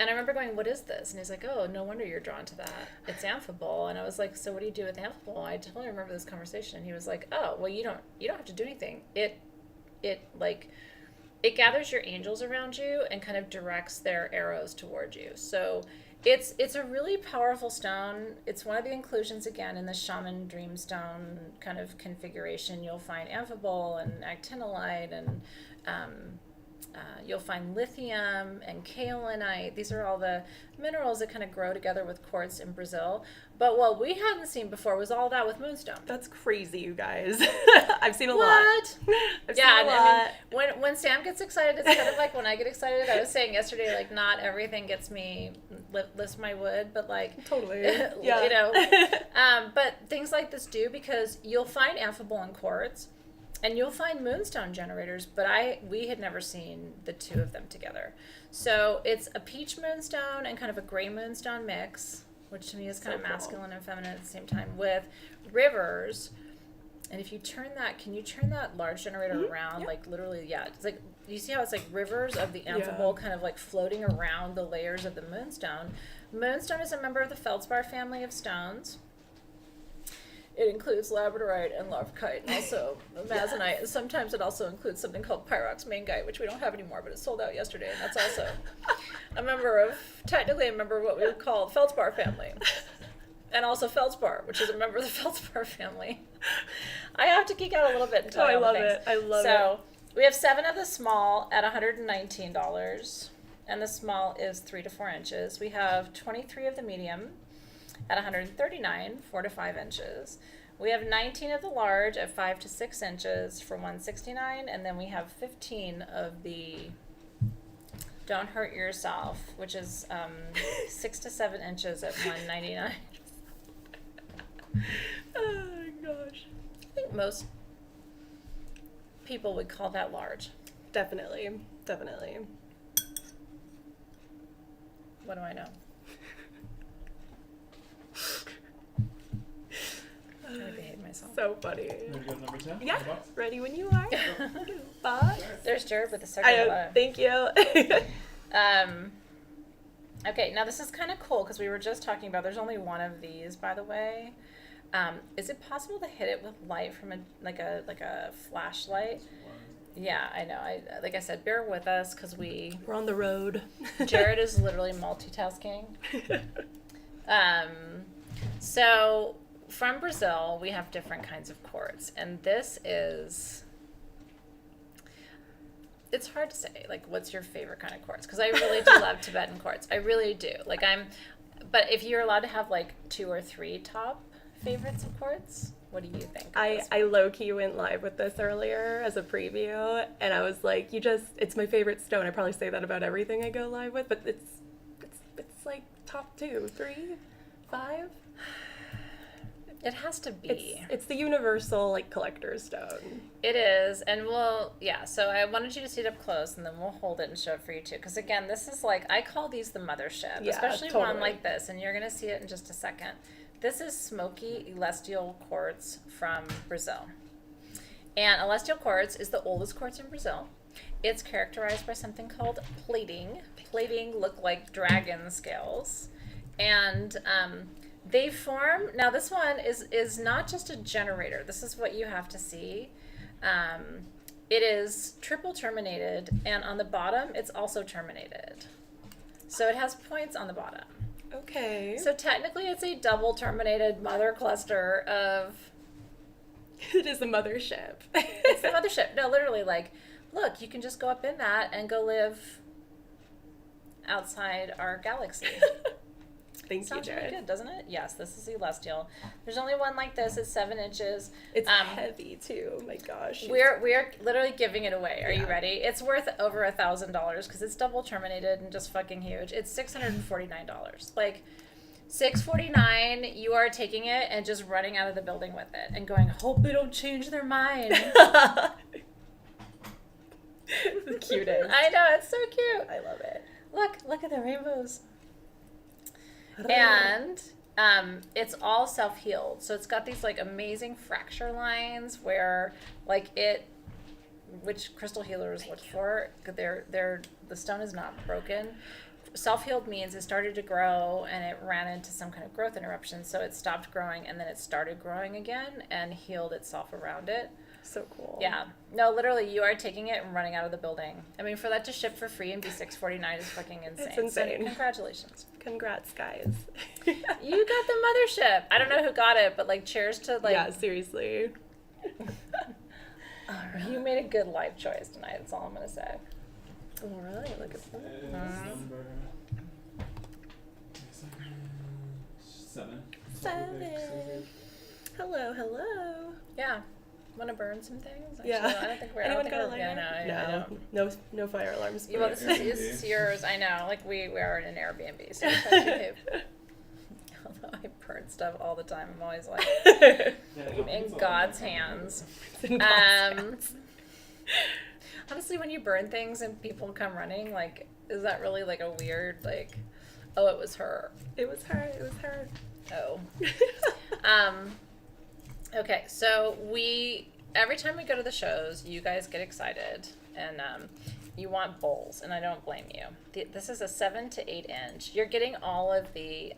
And I remember going, what is this? And he's like, oh, no wonder you're drawn to that. It's Amphibole. And I was like, so what do you do with Amphibole? I totally remember this conversation. And he was like, oh, well, you don't have to do anything. It like it gathers your angels around you and kind of directs their arrows toward you. So it's a really powerful stone. It's one of the inclusions again in the shaman dreamstone kind of configuration. You'll find Amphibole and Actinolite and you'll find lithium and kaolinite. These are all the minerals that kind of grow together with quartz in Brazil. But what we hadn't seen before was all that with moonstone. That's crazy, you guys. I've seen a lot. What? I've Yeah, seen a I lot. mean, when Sam gets excited, it's kind of like when I get excited. I was saying yesterday, like, not everything gets me lifts my wood, but like, Totally. you Yeah. know, but things like this do, because you'll find amphibole and quartz, and you'll find moonstone generators, but we had never seen the two of them together. So it's a peach moonstone and kind of a gray moonstone mix, which to me is kind of masculine and feminine at the same time, with rivers. And if you turn that, can you turn that large generator around? Yeah. Like literally, yeah. It's like, you see how it's like rivers of the amphibole kind of like floating around the layers of the moonstone. Moonstone is a member of the feldspar family of stones. It includes labradorite and larvkite, and also amazonite. And sometimes it also includes something called pyrox mangite, which we don't have anymore, but it sold out yesterday, and that's also technically a member of what we would call feldspar family. And also feldspar, which is a member of the feldspar family. I have to geek out a little bit and tell you all the things. I love it. So we have 7 of the small at $119, and the small is 3 to 4 inches. We have 23 of the medium at $139, 4 to 5 inches. We have 19 of the large at 5 to 6 inches for $169, and then we have 15 of the Don't Hurt Yourself, which is 6 to 7 inches at $199. Oh my gosh. I think most people would call that large. Definitely. Definitely. What do I know? I behave myself. So funny. Ready to go to number 10? Yeah, The box? ready when you are. Box. There's Jared with the I second know. love. Thank you. Okay, now this is kind of cool because we were just talking about, there's only one of these, by the way. Is it possible to hit it with light from a flashlight? Yeah, I know. Like I said, bear with us because We're on the road. Jared is literally multitasking. So from Brazil, we have different kinds of quartz, and this is. It's hard to say, like, what's your favorite kind of quartz? Because I really do love Tibetan quartz. I really do. Like, but if you're allowed to have, like, 2 or 3 top favorites of quartz, what do you think? I low-key went live with this earlier as a preview, and I was like, it's my favorite stone. I probably say that about everything I go live with, but it's like top 2, 3, 5. It has to be. It's the universal, like, collector's stone. It is, and so I wanted you to see it up close, and then we'll hold it and show it for you too. Because again, this is like, I call these the mothership, Yeah, especially totally. one like this, and you're gonna see it in just a second. This is Smoky Celestial Quartz from Brazil. And celestial quartz is the oldest quartz in Brazil. It's characterized by something called plating. Plating look like dragon scales. And they form, now this one is not just a generator. This is what you have to see. It is triple terminated, and on the bottom, it's also terminated. So it has points on the bottom. Okay. So technically, it's a double terminated mother cluster of. It is a mothership. It's the mothership. No, literally, like, look, you can just go up in that and go live outside our galaxy. Thank you, Sounds really Jared. good, doesn't it? Yes, this is celestial. There's only one like this. It's 7 inches. It's heavy too. My gosh. We're literally giving it away. Are you Yeah. ready? It's worth over $1,000 because it's double terminated and just fucking huge. It's $649. Like $649. You are taking it and just running out of the building with it and going, hope they don't change their mind. The cutest. I know, it's so cute. I love it. Look at the rainbows. And it's all self-healed. So it's got these like amazing fracture lines where like which crystal healers look for, the stone is not broken. Self-healed means it started to grow and it ran into some kind of growth interruption. So it stopped growing and then it started growing again and healed itself around it. So cool. Yeah. No, literally, you are taking it and running out of the building. I mean, for that to ship for free and be $6.49 is fucking insane. It's insane. So congratulations. Congrats, guys. You got the mothership. I don't know who got it, but like, cheers to like. Yeah, seriously. You made a good life choice tonight. That's all I'm gonna say. All right, look at that. Number 7. 7. Hello, hello. Yeah. Want to burn some things? Actually, Yeah. I don't think we're. Anyone I got a don't think we're- lighter? Yeah, no, I don't. No fire alarms. Well, this is yours. I know. Like we are in an Airbnb, so it's actually although I burn stuff all the time. I'm always like, I'm in God's hands. It's in God's hands. Honestly, when you burn things and people come running, like, is that really like a weird like? Oh, it was her. It was her. It was her. Oh. Okay, so every time we go to the shows, you guys get excited and you want bowls, and I don't blame you. This is a 7 to 8 inch. You're getting all of the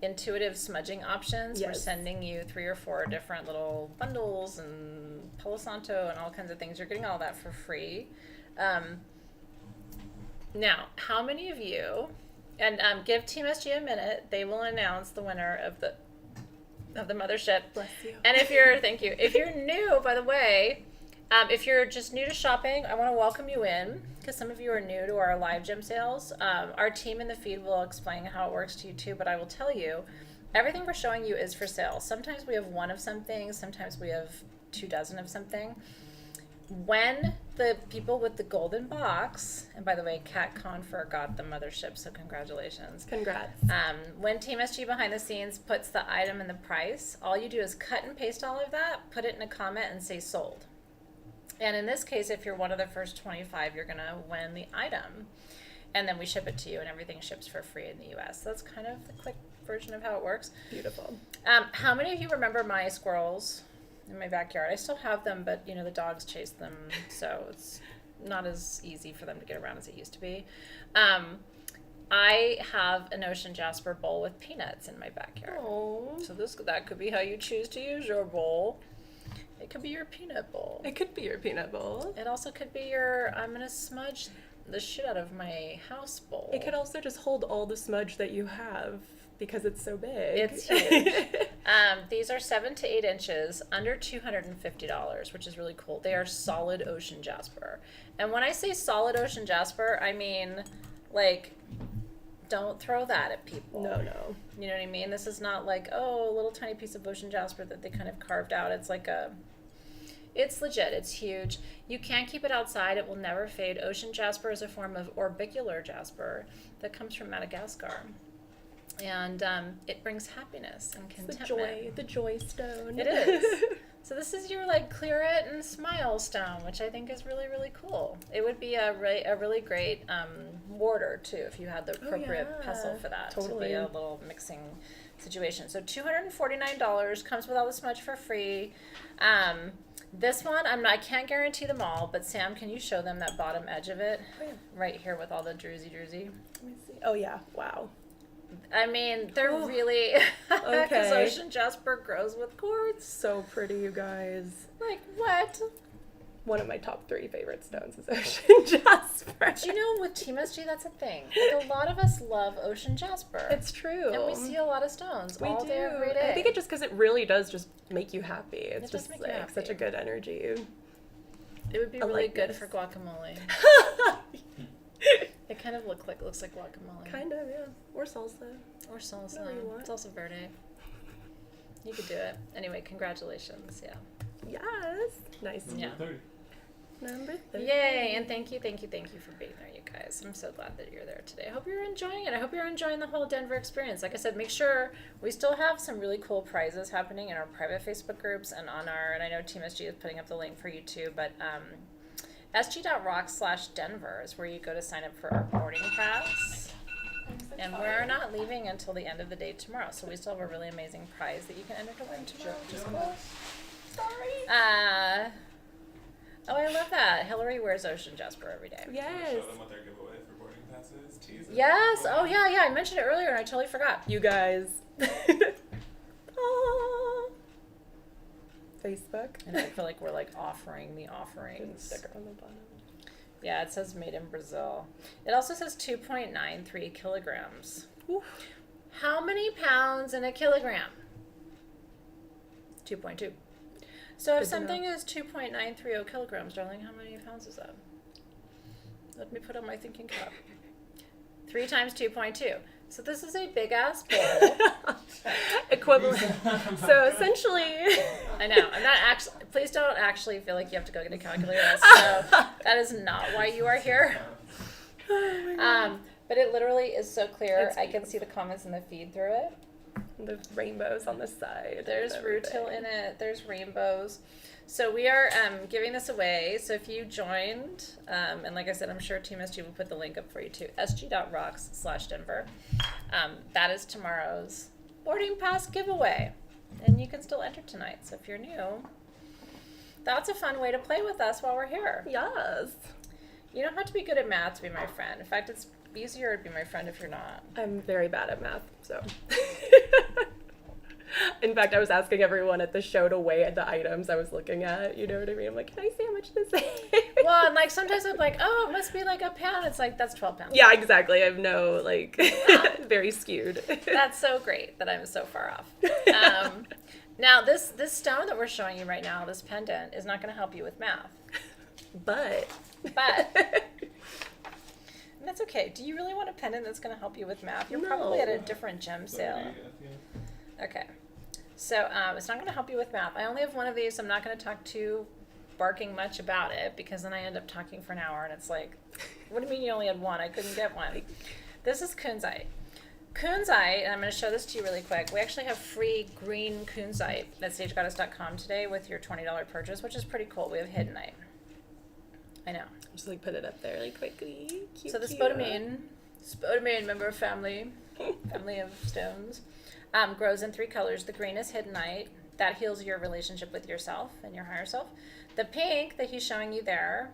intuitive smudging options. Yes. We're sending you 3 or 4 different little bundles and Palo Santo and all kinds of things. You're getting all that for free. Now, how many of you, and give Team SG a minute, they will announce the winner of the mothership. Bless you. And if you're new, by the way, if you're just new to shopping, I want to welcome you in, because some of you are new to our live gem sales. Our team in the feed will explain how it works to you too, but I will tell you, everything we're showing you is for sale. Sometimes we have 1 of something, sometimes we have 24 of something. When the people with the golden box, and by the way, Kat Confer got the mothership, so congratulations. Congrats. When Team SG behind the scenes puts the item and the price, all you do is cut and paste all of that, put it in a comment, and say sold. And in this case, if you're one of the first 25, you're going to win the item. And then we ship it to you, and everything ships for free in the US. That's kind of the quick version of how it works. Beautiful. How many of you remember my squirrels in my backyard? I still have them, but you know, the dogs chase them, so it's not as easy for them to get around as it used to be. I have an ocean jasper bowl with peanuts in my backyard. Oh. So that could be how you choose to use your bowl. It could be your peanut bowl. It could be your peanut bowl. It also could be your I'm gonna smudge the shit out of my house bowl. It could also just hold all the smudge that you have because it's so big. It's huge. These are 7 to 8 inches, under $250, which is really cool. They are solid ocean jasper. And when I say solid ocean jasper, I mean, like, don't throw that at people. No. You know what I mean? This is not like, oh, a little tiny piece of ocean jasper that they kind of carved out. It's like it's legit. It's huge. You can't keep it outside. It will never fade. Ocean jasper is a form of orbicular jasper that comes from Madagascar. And it brings happiness and contentment. The joy stone. It is. So this is your like clear it and smile stone, which I think is really, really cool. It would be a really great mortar too if you had the appropriate pestle for that. Totally. To be a little mixing situation. So $249 comes with all the smudge for free. This one, I can't guarantee them all, but Sam, can you show them that bottom edge of it? Oh, yeah. Right here with all the druzy. Let me see. Oh yeah, wow. I mean, they're really, because Okay. ocean jasper grows with quartz. So pretty, you guys. Like, what? One of my top 3 favorite stones is ocean jasper. Do you know with Team SG, that's a thing. Like, a lot of us love ocean jasper. It's true. And we see a lot of stones We all do. day, every day. I think it's just because it really does just make you happy. It's It does just make you like happy. such a good energy. It would be I really like good this. for guacamole. It kind of looks like guacamole. Kind of, yeah. Or salsa. Or salsa. Whatever you want. Salsa verde. You could do it. Anyway, congratulations. Yeah. Yes. Nice. Yeah. 30. Number 3. Yay! And thank you for being there, you guys. I'm so glad that you're there today. I hope you're enjoying it. I hope you're enjoying the whole Denver experience. Like I said, make sure we still have some really cool prizes happening in our private Facebook groups and on our, and I know Team SG is putting up the link for you too, but sg.rocks/Denver is where you go to sign up for our boarding pass. And we're not leaving until the end of the day tomorrow, so we still have a really amazing prize that you can enter to win tomorrow. Just Sorry. Oh, I love that. Hillary wears ocean jasper every day. Yes. Show them what their giveaway for boarding passes. Tease it. Yes. Oh, yeah. I mentioned it earlier and I totally forgot. You guys. Oh. Facebook. And I feel like we're like offering the offerings. Sticker on the bottom. Yeah, it says made in Brazil. It also says 2.93 kilograms. Oof. How many pounds in a kilogram? 2.2. So if Good to something know. is 2.930 kilograms, darling, how many pounds is that? Let me put on my thinking cap. 3 times 2.2. So this is a big ass bowl. Equivalent. So essentially, I know. I'm not actually. Please don't actually feel like you have to go get a calculator. So that is not why you are here. oh my God. But it literally is so clear. It's I can see the comments in the feed through it. The rainbows on the side. There's and rutile everything. in it. There's rainbows. So we are giving this away. So if you joined, and like I said, I'm sure Team SG will put the link up for you too. sg.rocks/Denver. That is tomorrow's boarding pass giveaway, and you can still enter tonight. So if you're new, that's a fun way to play with us while we're here. Yes. You don't have to be good at math to be my friend. In fact, it's easier to be my friend if you're not. I'm very bad at math, so. In fact, I was asking everyone at the show to weigh the items I was looking at. You know what I mean? I'm like, can I see how much this is? Well, and like sometimes I'm like, oh, it must be like a pound. It's like, that's 12 pounds. Yeah, exactly. I have no, like, very skewed. That's so great that I'm so far off. Now, this stone that we're showing you right now, this pendant, is not going to help you with math. But. And that's okay. Do you really want a pendant that's going to help you with math? You're No. probably at a different gem sale. Okay. So it's not going to help you with math. I only have one of these. So I'm not going to talk too barking much about it because then I end up talking for an hour and it's like, what do you mean you only had one? I couldn't get one. This is Kunzite. Kunzite, and I'm going to show this to you really quick. We actually have free green Kunzite at stagegoddess.com today with your $20 purchase, which is pretty cool. We have hiddenite. I know. Just like put it up there like quickly. Cute, So the cute. spodumene member family of stones, grows in 3 colors. The green is hiddenite. That heals your relationship with yourself and your higher self. The pink that he's showing you there,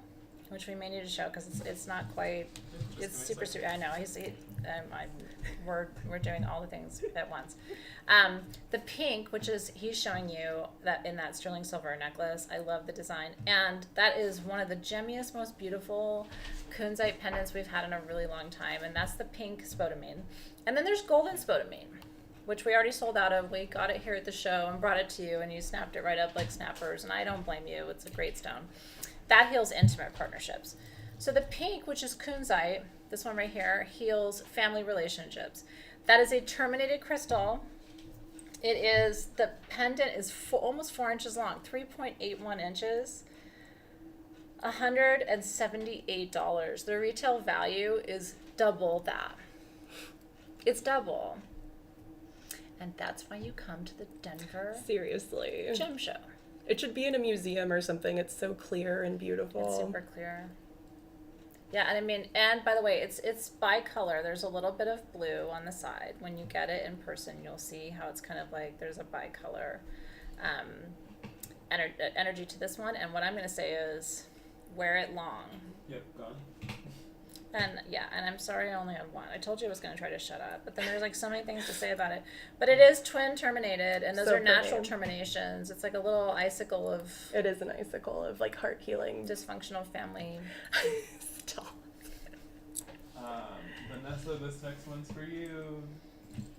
which we may need to show because it's not quite, it's super, I know, we're doing all the things at once. The pink, which is, he's showing you that in that sterling silver necklace. I love the design. And that is one of the gemmiest, most beautiful Kunzite pendants we've had in a really long time. And that's the pink spodumene. And then there's golden spodumene, which we already sold out of. We got it here at the show and brought it to you, and you snapped it right up like snappers, and I don't blame you. It's a great stone. That heals intimate partnerships. So the pink, which is Kunzite, this one right here, heals family relationships. That is a terminated crystal. It is, the pendant is almost 4 inches long, 3.81 inches, $178. The retail value is double that. It's double. And that's why you come to the Denver Seriously. Gem Show. It should be in a museum or something. It's so clear and beautiful. It's super clear. Yeah, and I mean, and by the way, it's bi-color. There's a little bit of blue on the side. When you get it in person, you'll see how it's kind of like there's a bi-color energy to this one. And what I'm going to say is wear it long. Yep, gone. And yeah, and I'm sorry I only had one. I told you I was going to try to shut up, but then there's like so many things to say about it. But it is twin terminated, and those So are natural pretty. terminations. It's like a little icicle of It is an icicle of like heart healing. dysfunctional family. Stop. Vanessa, this next one's for you.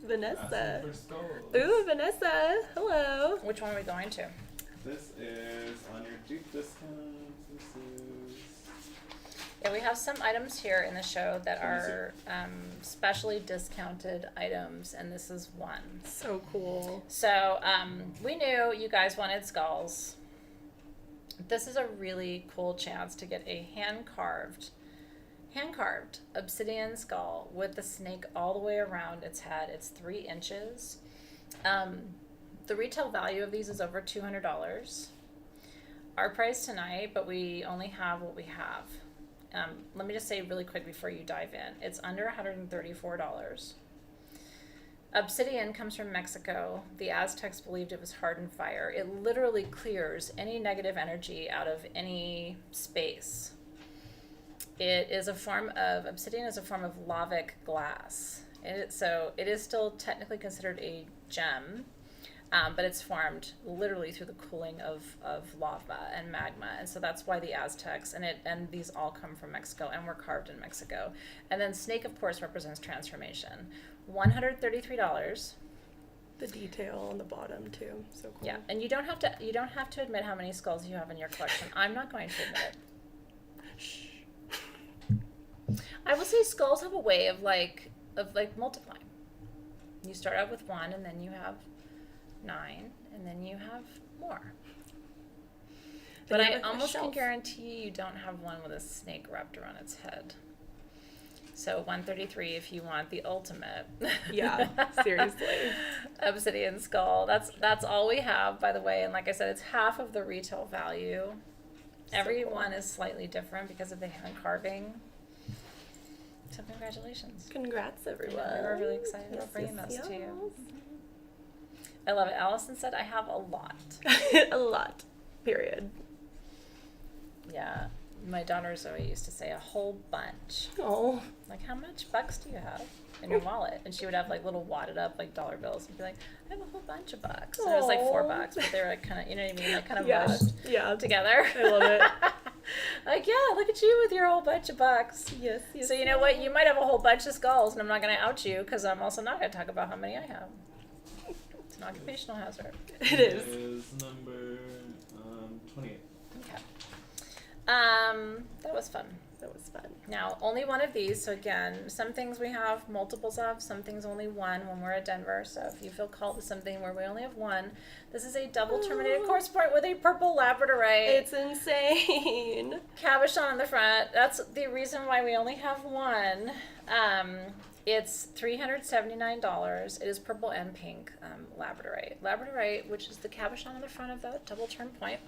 Vanessa. Asking for skulls. Ooh, Vanessa. Hello. Which one are we going to? This is on your deep discount. This is. Yeah, we have some items here in the show that are specially discounted items, and this is one. So cool. So we knew you guys wanted skulls. This is a really cool chance to get a hand-carved obsidian skull with the snake all the way around its head. It's 3 inches. The retail value of these is over $200. Our price tonight, but we only have what we have. Let me just say really quick before you dive in. It's under $134. Obsidian comes from Mexico. The Aztecs believed it was hardened fire. It literally clears any negative energy out of any space. It is a form of, obsidian is a form of lavic glass. So it is still technically considered a gem. But it's formed literally through the cooling of lava and magma, and so that's why the Aztecs and these all come from Mexico and were carved in Mexico. And then snake, of course, represents transformation. $133. The detail on the bottom too, so cool. Yeah, and you don't have to admit how many skulls you have in your collection. I'm not going to admit it. Shh. I will say skulls have a way of multiplying. You start out with 1, and then you have 9, and then you have more. But I almost can guarantee you don't have one with a snake wrapped around its head. So 133 if you want the ultimate. Yeah, seriously. Obsidian skull. That's all we have, by the way. And like I said, it's half of the retail value. Every one is slightly different because of the hand carving. So congratulations. Congrats, everyone. We were really excited about bringing those to you. I love it. Allison said, I have a lot. A lot. Period. Yeah. My daughter Zoe used to say a whole bunch. Oh. Like, how much bucks do you have in your wallet? And she would have like little wadded up like dollar bills and be like, I have a whole bunch of bucks. And it was like $4, but they were like kind of, you know what I mean? Like kind of mushed together. I love it. Like, yeah, look at you with your whole bunch of bucks. Yes. So you know what? You might have a whole bunch of skulls, and I'm not going to out you because I'm also not going to talk about how many I have. It's an occupational hazard. It is. It is number 28. Okay. That was fun. That was fun. Now, only one of these. So again, some things we have multiples of, some things only one when we're at Denver. So if you feel called to something where we only have one, this is a double terminated quartz point with a purple Labradorite. It's insane. Cabochon on the front. That's the reason why we only have one. It's $379. It is purple and pink Labradorite. Labradorite, which is the cabochon on the front of the double turn point,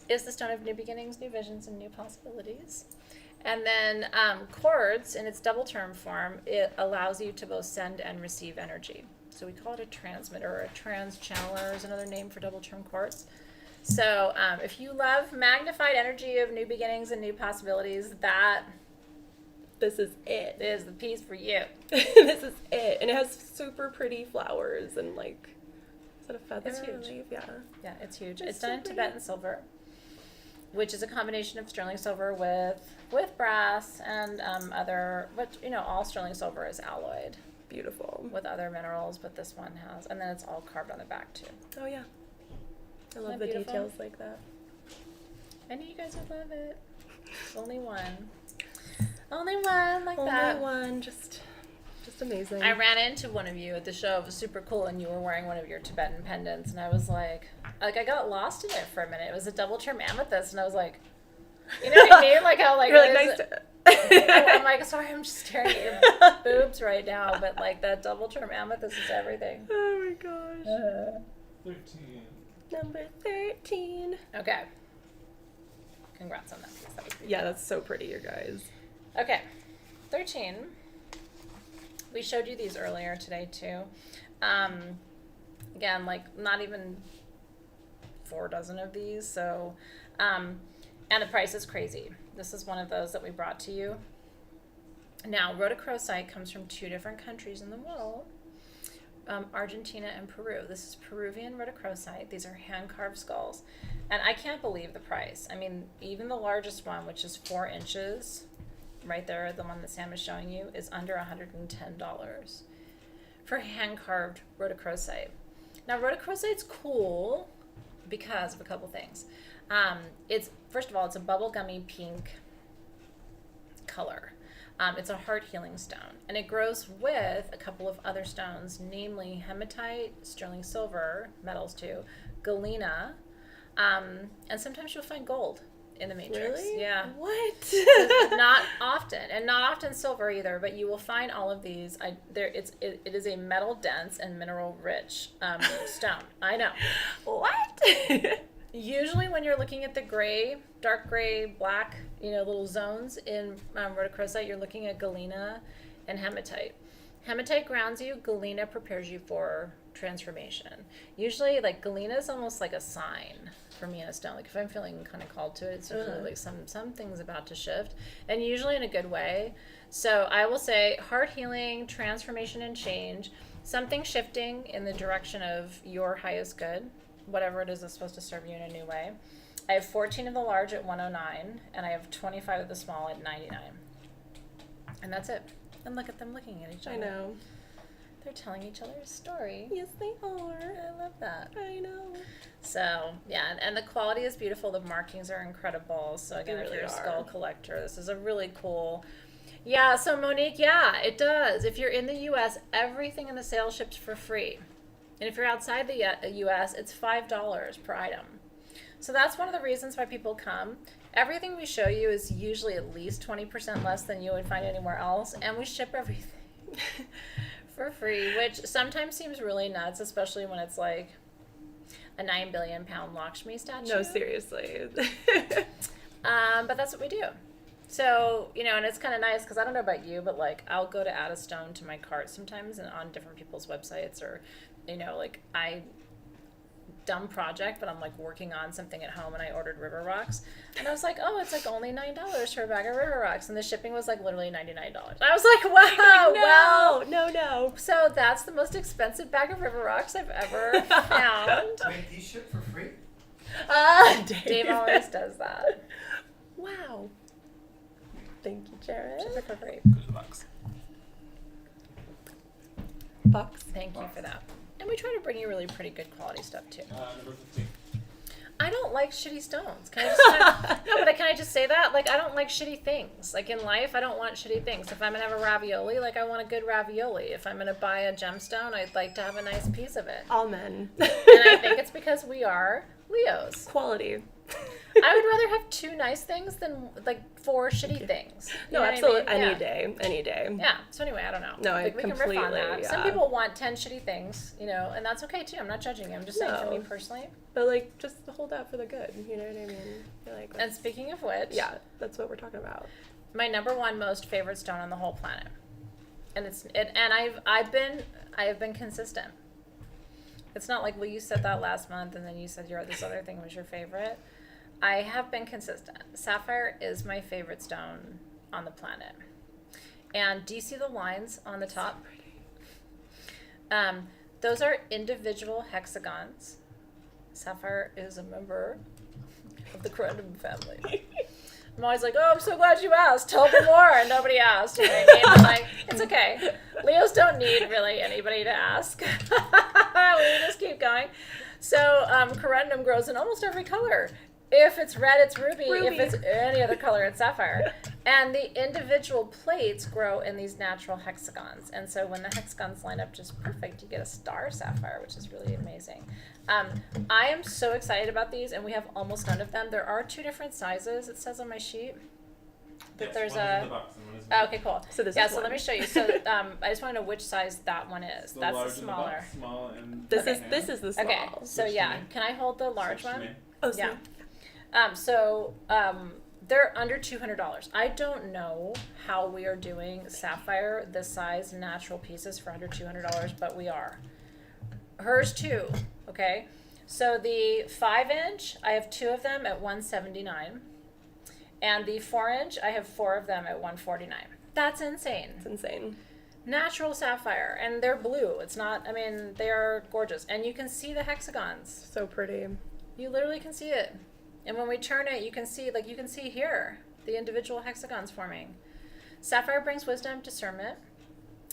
is the stone of new beginnings, new visions, and new possibilities. And then quartz, in its double term form, it allows you to both send and receive energy. So we call it a transmitter, or a trans-channeler is another name for double term quartz. So if you love magnified energy of new beginnings and new possibilities, this is it. is the piece for you. This is it. And it has super pretty flowers and like, is that a feather? It's huge. Leaf? Yeah. Yeah, it's huge. It's It's done so in pretty. Tibetan silver, which is a combination of sterling silver with brass and other, but all sterling silver is alloyed Beautiful. with other minerals, but this one has, and then it's all carved on the back too. Oh yeah. I love that the beautiful? details like that. I knew you guys would love it. Only one. Only one like Only that. one, just amazing. I ran into one of you at the show. It was super cool, and you were wearing one of your Tibetan pendants, and I was like I got lost in it for a minute. It was a double term amethyst, and I was like, you know what I mean? Like how You're like, nice to... I'm like, sorry, I'm just staring at your boobs right now, but like that double term amethyst is everything. Oh my gosh. 13. Number 13. Okay. Congrats on that piece. That was beautiful. Yeah, that's so pretty, you guys. Okay. 13. We showed you these earlier today too. Again, like not even 4 dozen of these. So, and the price is crazy. This is one of those that we brought to you. Now, rhodochrosite comes from 2 different countries in the world. Argentina and Peru. This is Peruvian rhodochrosite. These are hand-carved skulls. And I can't believe the price. I mean, even the largest one, which is 4 inches, right there, the one that Sam is showing you, is under $110 for hand-carved rhodochrosite. Now, rhodochrosite's cool because of a couple things. It's, first of all, it's a bubblegummy pink color. It's a heart healing stone, and it grows with a couple of other stones, namely hematite, sterling silver, metals too, galena, and sometimes you'll find gold in the matrix. Really? Yeah. What? So not often, and not often silver either, but you will find all of these. It is a metal dense and mineral rich stone. I know. What? Usually when you're looking at the gray, dark gray, black, little zones in rhodochrosite, you're looking at galena and hematite. Hematite grounds you, galena prepares you for transformation. Usually, like, galena is almost like a sign for me in a stone. Like, if I'm feeling kind of called to it, it's usually like something's about to shift, and usually in a good way. So I will say heart healing, transformation, and change. something shifting in the direction of your highest good, whatever it is that's supposed to serve you in a new way. I have 14 of the large at 109, and I have 25 of the small at 99. And that's it. And look at them looking at each other. I know. They're telling each other a story. Yes, they are. I love that. I know. So, yeah, and the quality is beautiful. The markings are incredible. So, again, They if really you're a are. skull collector, this is a really cool... Yeah, so Monique, yeah, it does. If you're in the U.S., everything in the sale ships for free. And if you're outside the U.S., it's $5 per item. So that's one of the reasons why people come. Everything we show you is usually at least 20% less than you would find anywhere else, and we ship everything for free, which sometimes seems really nuts, especially when it's like a 9 billion pound Lakshmi statue. No, seriously. But that's what we do. So, you know, and it's kind of nice because I don't know about you, but like I'll go to add a stone to my cart sometimes and on different people's websites, or, you know, like dumb project, but I'm like working on something at home and I ordered river rocks and I was like, oh, it's like only $9 for a bag of river rocks, and the shipping was like literally $99. I was like, wow, well, No. so that's the most expensive bag of river rocks I've ever found. Wait, these ship for free? Dave always does that. Wow. Thank you, Jared. Ship it for free. Good lucks. Box. Thank you for that. And we try to bring you really pretty good quality stuff too. Number 15. I don't like shitty stones. Can I just no, but can I just say that? Like, I don't like shitty things. Like, in life, I don't want shitty things. If I'm gonna have a ravioli, like, I want a good ravioli. If I'm gonna buy a gemstone, I'd like to have a nice piece of it. All men. And I think it's because we are Leos. Quality. I would rather have 2 nice things than like 4 shitty things. You No, know what I absolutely. mean? Any day. Any day. Yeah. So anyway, I don't know. No, I like, we can riff on completely, that. Some yeah. people want 10 shitty things, you know, and that's okay too. I'm not judging you. I'm just saying for No. me personally. But, like, just hold out for the good. You know what I mean? You're like, And speaking of which, yeah, that's what we're talking about. my number 1 most favorite stone on the whole planet, and I've been consistent. It's not like, well, you said that last month and then you said this other thing was your favorite. I have been consistent. Sapphire is my favorite stone on the planet. And do you see the lines on the top? Those are individual hexagons. Sapphire is a member of the corundum family. I'm always like, oh, I'm so glad you asked. Tell me more. And nobody asked. You know what I mean? I'm like, it's okay. Leos don't need really anybody to ask. We just keep going. So corundum grows in almost every color. If it's red, it's ruby. If it's any other color, it's sapphire. And the individual plates grow in these natural hexagons. And so when the hexagons line up just perfect, you get a star sapphire, which is really amazing. I am so excited about these, and we have almost none of them. There are 2 different sizes, it says on my sheet. But Yes, there's one is in a... the box and one is in Oh, okay, cool. So this yeah, is so one. let me show you. So I just want to know which size that one is. the That's large the in the smaller. box, small and This Okay. is the small. Okay, so Switch yeah, to me. can I hold the large Switch to one? me. Oh, Yeah. so They're under $200. I don't know how we are doing sapphire this size natural pieces for under $200, but we are. Hers too, okay? So the 5-inch, I have 2 of them at $179. And the 4-inch, I have 4 of them at $149. That's insane. it's insane. Natural sapphire, and they're blue. It's not, I mean, they are gorgeous. And you can see the hexagons. So pretty. You literally can see it. And when we turn it, you can see here, the individual hexagons forming. Sapphire brings wisdom, discernment.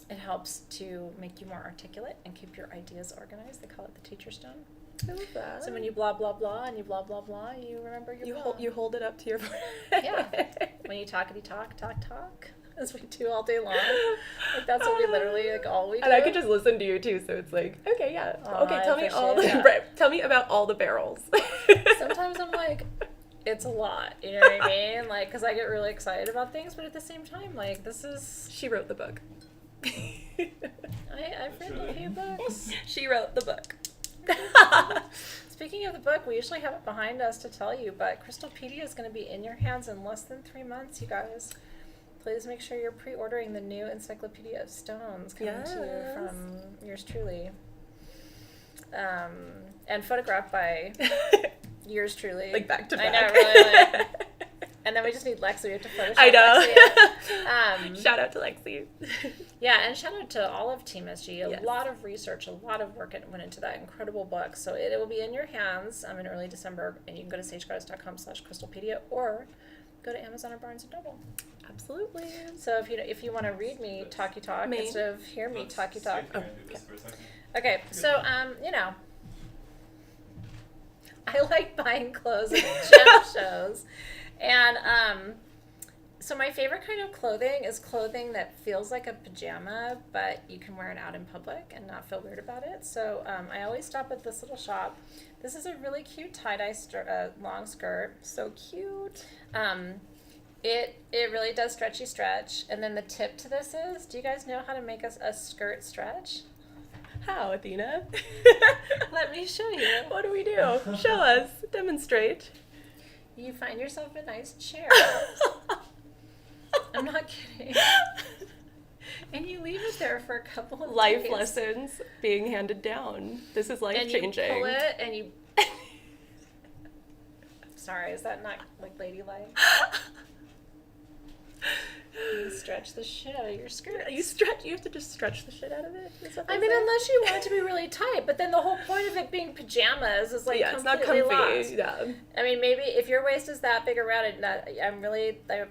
It helps to make you more articulate and keep your ideas organized. They call it the teacher stone. I love that. So when you blah, blah, blah, and you blah, blah, blah, you remember your blah. you hold it up to your Yeah. When you talkity talk, as we do all day long. Like, that's what we literally, like, all we do. And I could just listen to you too, so it's like, okay, yeah. Aw, Okay, I tell me all the appreciate that. tell me about all the barrels. Sometimes I'm like, it's a lot, you know what I mean? Like, because I get really excited about things, but at the same time, like, this is... She wrote the book. I've read a few books. She wrote the book. Speaking of the book, we usually have it behind us to tell you, but Crystalpedia is going to be in your hands in less than 3 months, you guys. Please make sure you're pre-ordering the new Encyclopedia of Stones coming to you Yes. from yours truly. And photographed by yours truly. Like back to I back. know, really. And then we just need Lexi. We have to Photoshop I know. Lexi. Shout out to Lexi. Yeah, and shout out to all of Team SG. A Yes. lot of research, a lot of work went into that incredible book. So it will be in your hands in early December. And you can go to sagegoddess.com/crystalpedia or go to Amazon or Barnes & Noble. Absolutely. So if you want to read me talky talk Me? instead of hear me Let's talky see talk. if we can do this for a second. Okay, so I like buying clothes at gem shows, and so my favorite kind of clothing is clothing that feels like a pajama, but you can wear it out in public and not feel weird about it. So I always stop at this little shop. This is a really cute tie-dye long skirt. So cute. It really does stretchy stretch. And then the tip to this is, do you guys know how to make a skirt stretch? How, Athena? Let me show you. What do we do? Show us. Demonstrate. You find yourself a nice chair. I'm not kidding. And you leave it there for a couple of Life days. lessons being handed down. This is life And changing. you pull it and you... Sorry, is that not like ladylike? You stretch the shit out of your skirt. You have to just stretch the shit out of it. Is that I what mean, they say? unless you want it to be really tight, but then the whole point of it being pajamas is like yeah, it's not completely comfy. lost. Yeah. I mean, maybe if your waist is that big around it,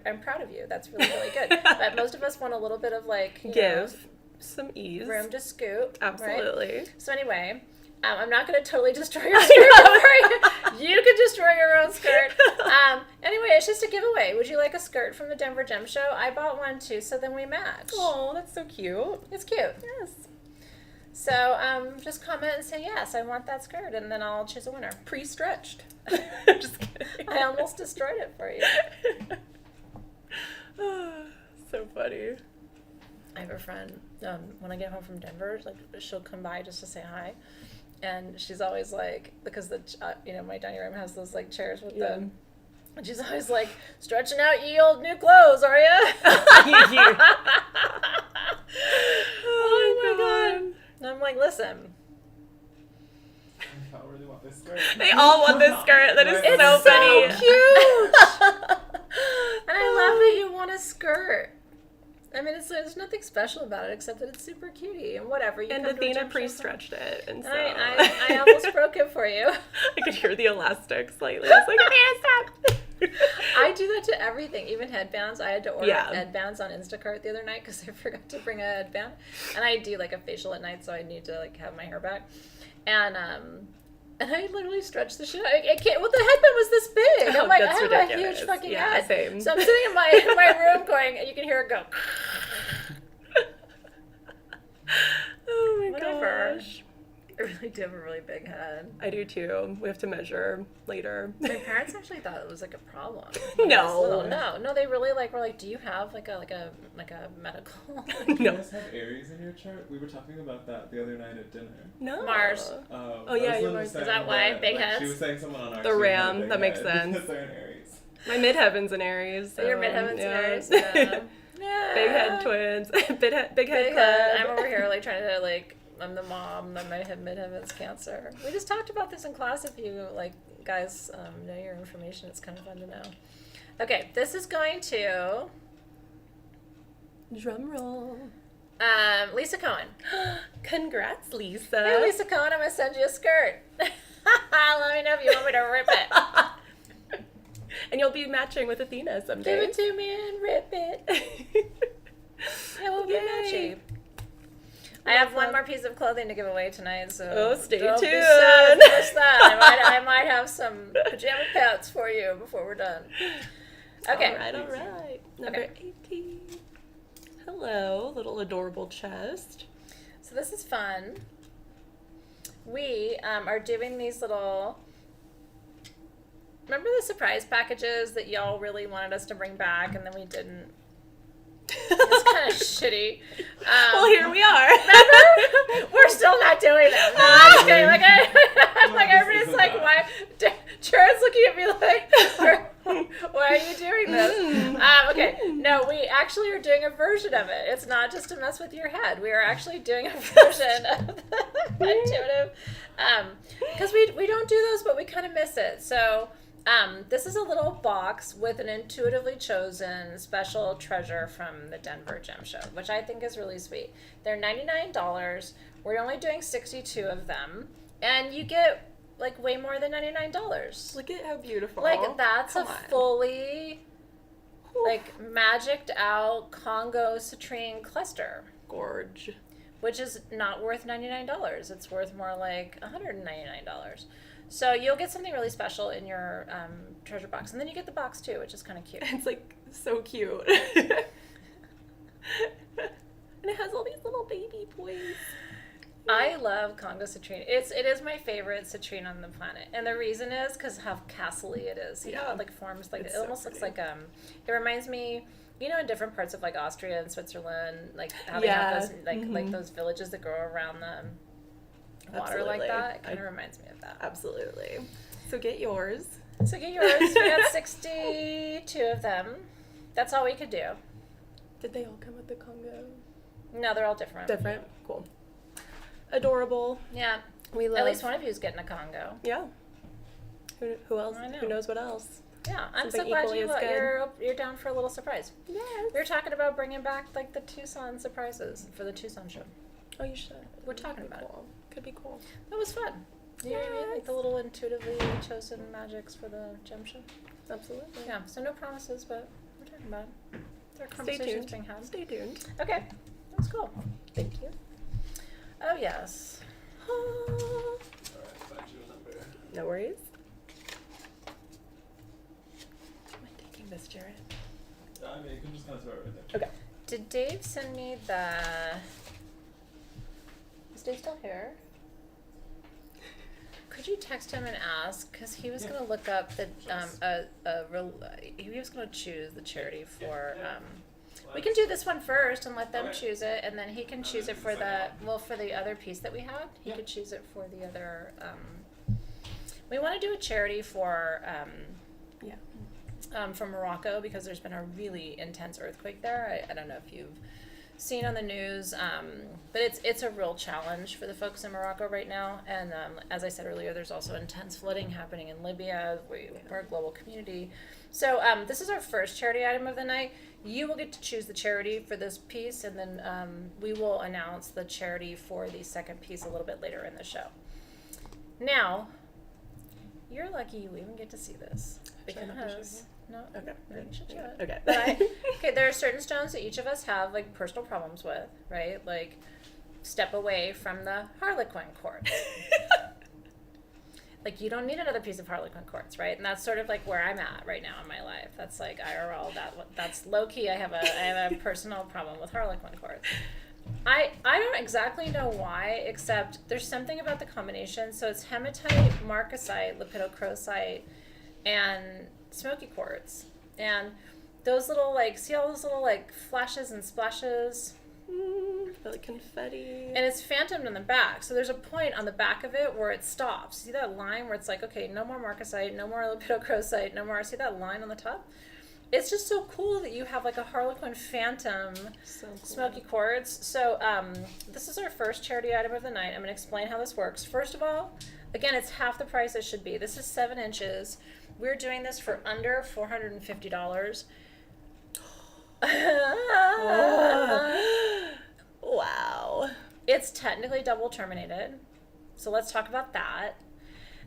I'm proud of you. That's really, really good. But most of us want a little bit of like, you know, Give some ease. room to scoot. Right? Absolutely. So anyway, I'm not going to totally destroy your skirt. Don't worry. You can destroy your own skirt. Anyway, it's just a giveaway. Would you like a skirt from the Denver Gem Show? I bought one too, so then we match. Oh, that's so cute. It's cute. Yes. So just comment and say, yes, I want that skirt, and then I'll choose a winner. Pre-stretched. Just kidding. I almost destroyed it for you. So funny. I have a friend, when I get home from Denver, like she'll come by just to say hi. And she's always like, because my dining room has those like chairs with Yeah. them. And she's always like, stretching out ye old new clothes, are ya? Oh my god. And I'm like, listen. I really want this skirt. They all want this skirt. That is It's so so funny. cute. And I love that you want a skirt. I mean, there's nothing special about it except that it's super cutie and whatever. You And come to a Athena gem show pre-stretched it, and so I almost broke it for you. I could hear the elastic slightly. I was like, Athena, stop. I do that to everything, even headbands. I had to order Yeah. headbands on Instacart the other night because I forgot to bring a headband. And I do like a facial at night, so I need to like have my hair back. And I literally stretched the shit out. I can't. Well, the headband was this big. Oh, I'm like, I that's have ridiculous. a huge fucking Yeah, head. same. So I'm sitting in my room going, and you can hear it go. Oh my Whatever. gosh. I really do have a really big head. I do too. We have to measure later. My parents actually thought it was like a problem. No. No, they really were like, do you have like a medical? Do you No. guys have Aries in your chart? We were talking about that the other night at dinner. No. Mars. Oh, yeah, Rosalind your was Mars. saying Is that why? Big like, heads? She was saying someone on our The team had a Ram, big that makes head sense. because they're in Aries. My midheaven's in Aries. So, Your midheaven's in Aries. Yeah. Big head twins. Big head Big club. head. I'm over here like trying to like, I'm the mom, then my midheaven's Cancer. We just talked about this in class. If you like guys know your information, it's kind of fun to know. Okay, this is going to Drum roll. Lisa Cohen. Congrats, Lisa. Hey, Lisa Cohen, I'm gonna send you a skirt. Let me know if you want me to rip it. And you'll be matching with Athena someday. Give it to me and rip it. Yeah, we'll be Yay. matchy. I have one more piece of clothing to give away tonight, so Oh, stay don't be tuned. sad if you miss that. I might have some pajama pants for you before we're done. Okay. All right. Number 18. Hello, little adorable chest. So this is fun. We are doing these little... Remember the surprise packages that y'all really wanted us to bring back and then we didn't? It's kind of shitty. Well, here we are. Remember? We're still not doing them. No, I'm just kidding. Like everybody's like, why? Jared's looking at me like, why are you doing this? Okay, no, we actually are doing a version of it. It's not just to mess with your head. We are actually doing a version of the intuitive, because we don't do those, but we kind of miss it. So This is a little box with an intuitively chosen special treasure from the Denver Gem Show, which I think is really sweet. They're $99. We're only doing 62 of them, and you get like way more than $99. Look at how beautiful. Like that's Come a on. fully like magicked out Congo citrine cluster, Gorge. which is not worth $99. It's worth more like $199. So you'll get something really special in your treasure box, and then you get the box too, which is kind of cute. It's like so cute. And it has all these little baby boys. I love Congo citrine. It is my favorite citrine on the planet, and the reason is because how castle-y it is. You know, Yeah. it like forms like It's it so almost looks pretty. like It reminds me, you know, in different parts of like Austria and Switzerland, like how they have those like those villages that grow around the water like Absolutely. that. It kind of reminds me of that. Absolutely. So get yours. So get yours. We got 62 of them. That's all we could do. Did they all come with the Congo? No, they're all different. Different. Cool. Adorable. Yeah. We love. At least one of you is getting a Congo. Yeah. Who else? I know. Who knows what else? Yeah, I'm Something so glad equally as good. you're down for a little surprise. Yes. We were talking about bringing back like the Tucson surprises for the Tucson show. Oh, you should. We're talking about it. Cool. Could be cool. That was fun. You know what I mean? Like the little intuitively chosen magics for the gem show. Absolutely. Yeah. So no promises, but we're talking about it. There are Stay conversations tuned. being had. Stay tuned. Okay. That's cool. Thank you. Oh yes. Alright, find you a number. No worries. Am I taking this, Jared? I mean, you can just kind of throw it right there. Okay. Did Dave send me the? Is Dave still here? Could you text him and ask? Because he was Yeah. going to look up the he was going to choose the charity for. We can do this one first and let them Okay. choose it, and then he can choose it for for the other piece that we had. He could choose it for the other. We want to do a charity for. From Morocco because there's been a really intense earthquake there. I don't know if you've seen on the news, but it's a real challenge for the folks in Morocco right now. And as I said earlier, there's also intense flooding happening in Libya. We're a global community. So this is our first charity item of the night. You will get to choose the charity for this piece, and then we will announce the charity for the second piece a little bit later in the show. Now, you're lucky you even get to see this. Try not to show Because no, Okay. no, you should show it. Okay. But okay, there are certain stones that each of us have like personal problems with, right? Like step away from the harlequin quartz. Like you don't need another piece of harlequin quartz, right? And that's sort of like where I'm at right now in my life. That's like IRL. That's low key. I have a personal problem with harlequin quartz. I don't exactly know why, except there's something about the combination. So it's hematite, marcasite, rhodochrosite, and smoky quartz. And those little like, see all those little like flashes and splashes? Like confetti. And it's phantomed on the back. So there's a point on the back of it where it stops. See that line where it's like, okay, no more marcasite, no more rhodochrosite, no more. See that line on the top? It's just so cool that you have like a harlequin phantom So cool. smoky quartz. So this is our first charity item of the night. I'm going to explain how this works. First of all, again, it's half the price it should be. This is 7 inches. We're doing this for under $450. Wow. It's technically double terminated. So let's talk about that.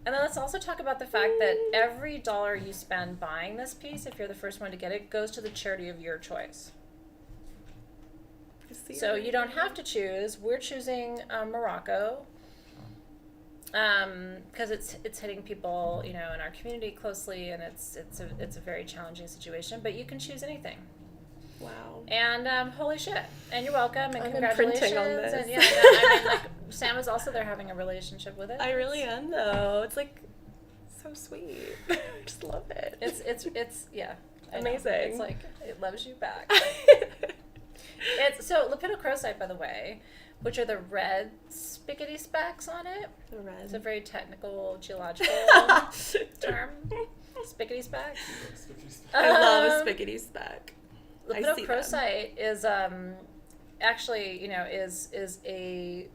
And then let's also talk about the fact that every dollar you spend buying this piece, if you're the first one to get it, goes to the charity of your choice. So you don't have to choose. We're choosing Morocco because it's hitting people, you know, in our community closely, and it's a very challenging situation. But you can choose anything. Wow. And holy shit! And you're welcome, and I'm congratulations. imprinting on this. And yeah, no, I mean, like Sam is also there having a relationship with it. I really am though. It's like so sweet. I just love it. It's yeah. I know. Amazing. It's like it loves you back. It's so lepidochrosite, by the way, which are the red spickety specks on it. The red. It's a very technical geological term. Spickety speck. I love a spickety speck. I see them. Lepidochrosite is actually, you know, is a